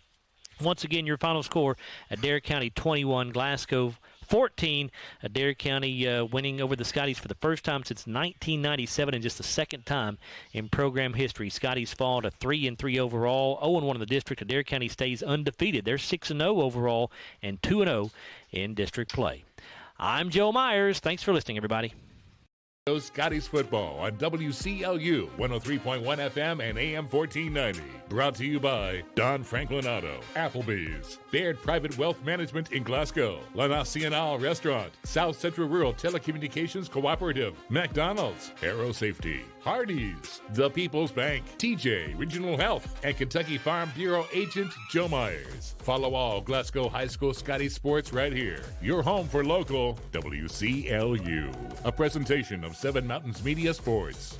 Once again, your final score, Adair County 21, Glasgow 14. Adair County winning over the Scotties for the first time since 1997 and just the second time in program history. Scotties fall to 3-3 overall, 0-1 in the district. Adair County stays undefeated. They're 6-0 overall and 2-0 in district play. I'm Joe Myers. Thanks for listening, everybody. Scotties football on WCLU 103.1 FM and AM 1490. Brought to you by Don Franklin Auto, Applebee's, Baird Private Wealth Management in Glasgow, La Nacional Restaurant, South Central Rural Telecommunications Cooperative, McDonald's, Aero Safety, Hardee's, The People's Bank, TJ Regional Health, and Kentucky Farm Bureau Agent Joe Myers. Follow all Glasgow High School Scottie sports right here. Your home for local WCLU. A presentation of Seven Mountains Media Sports.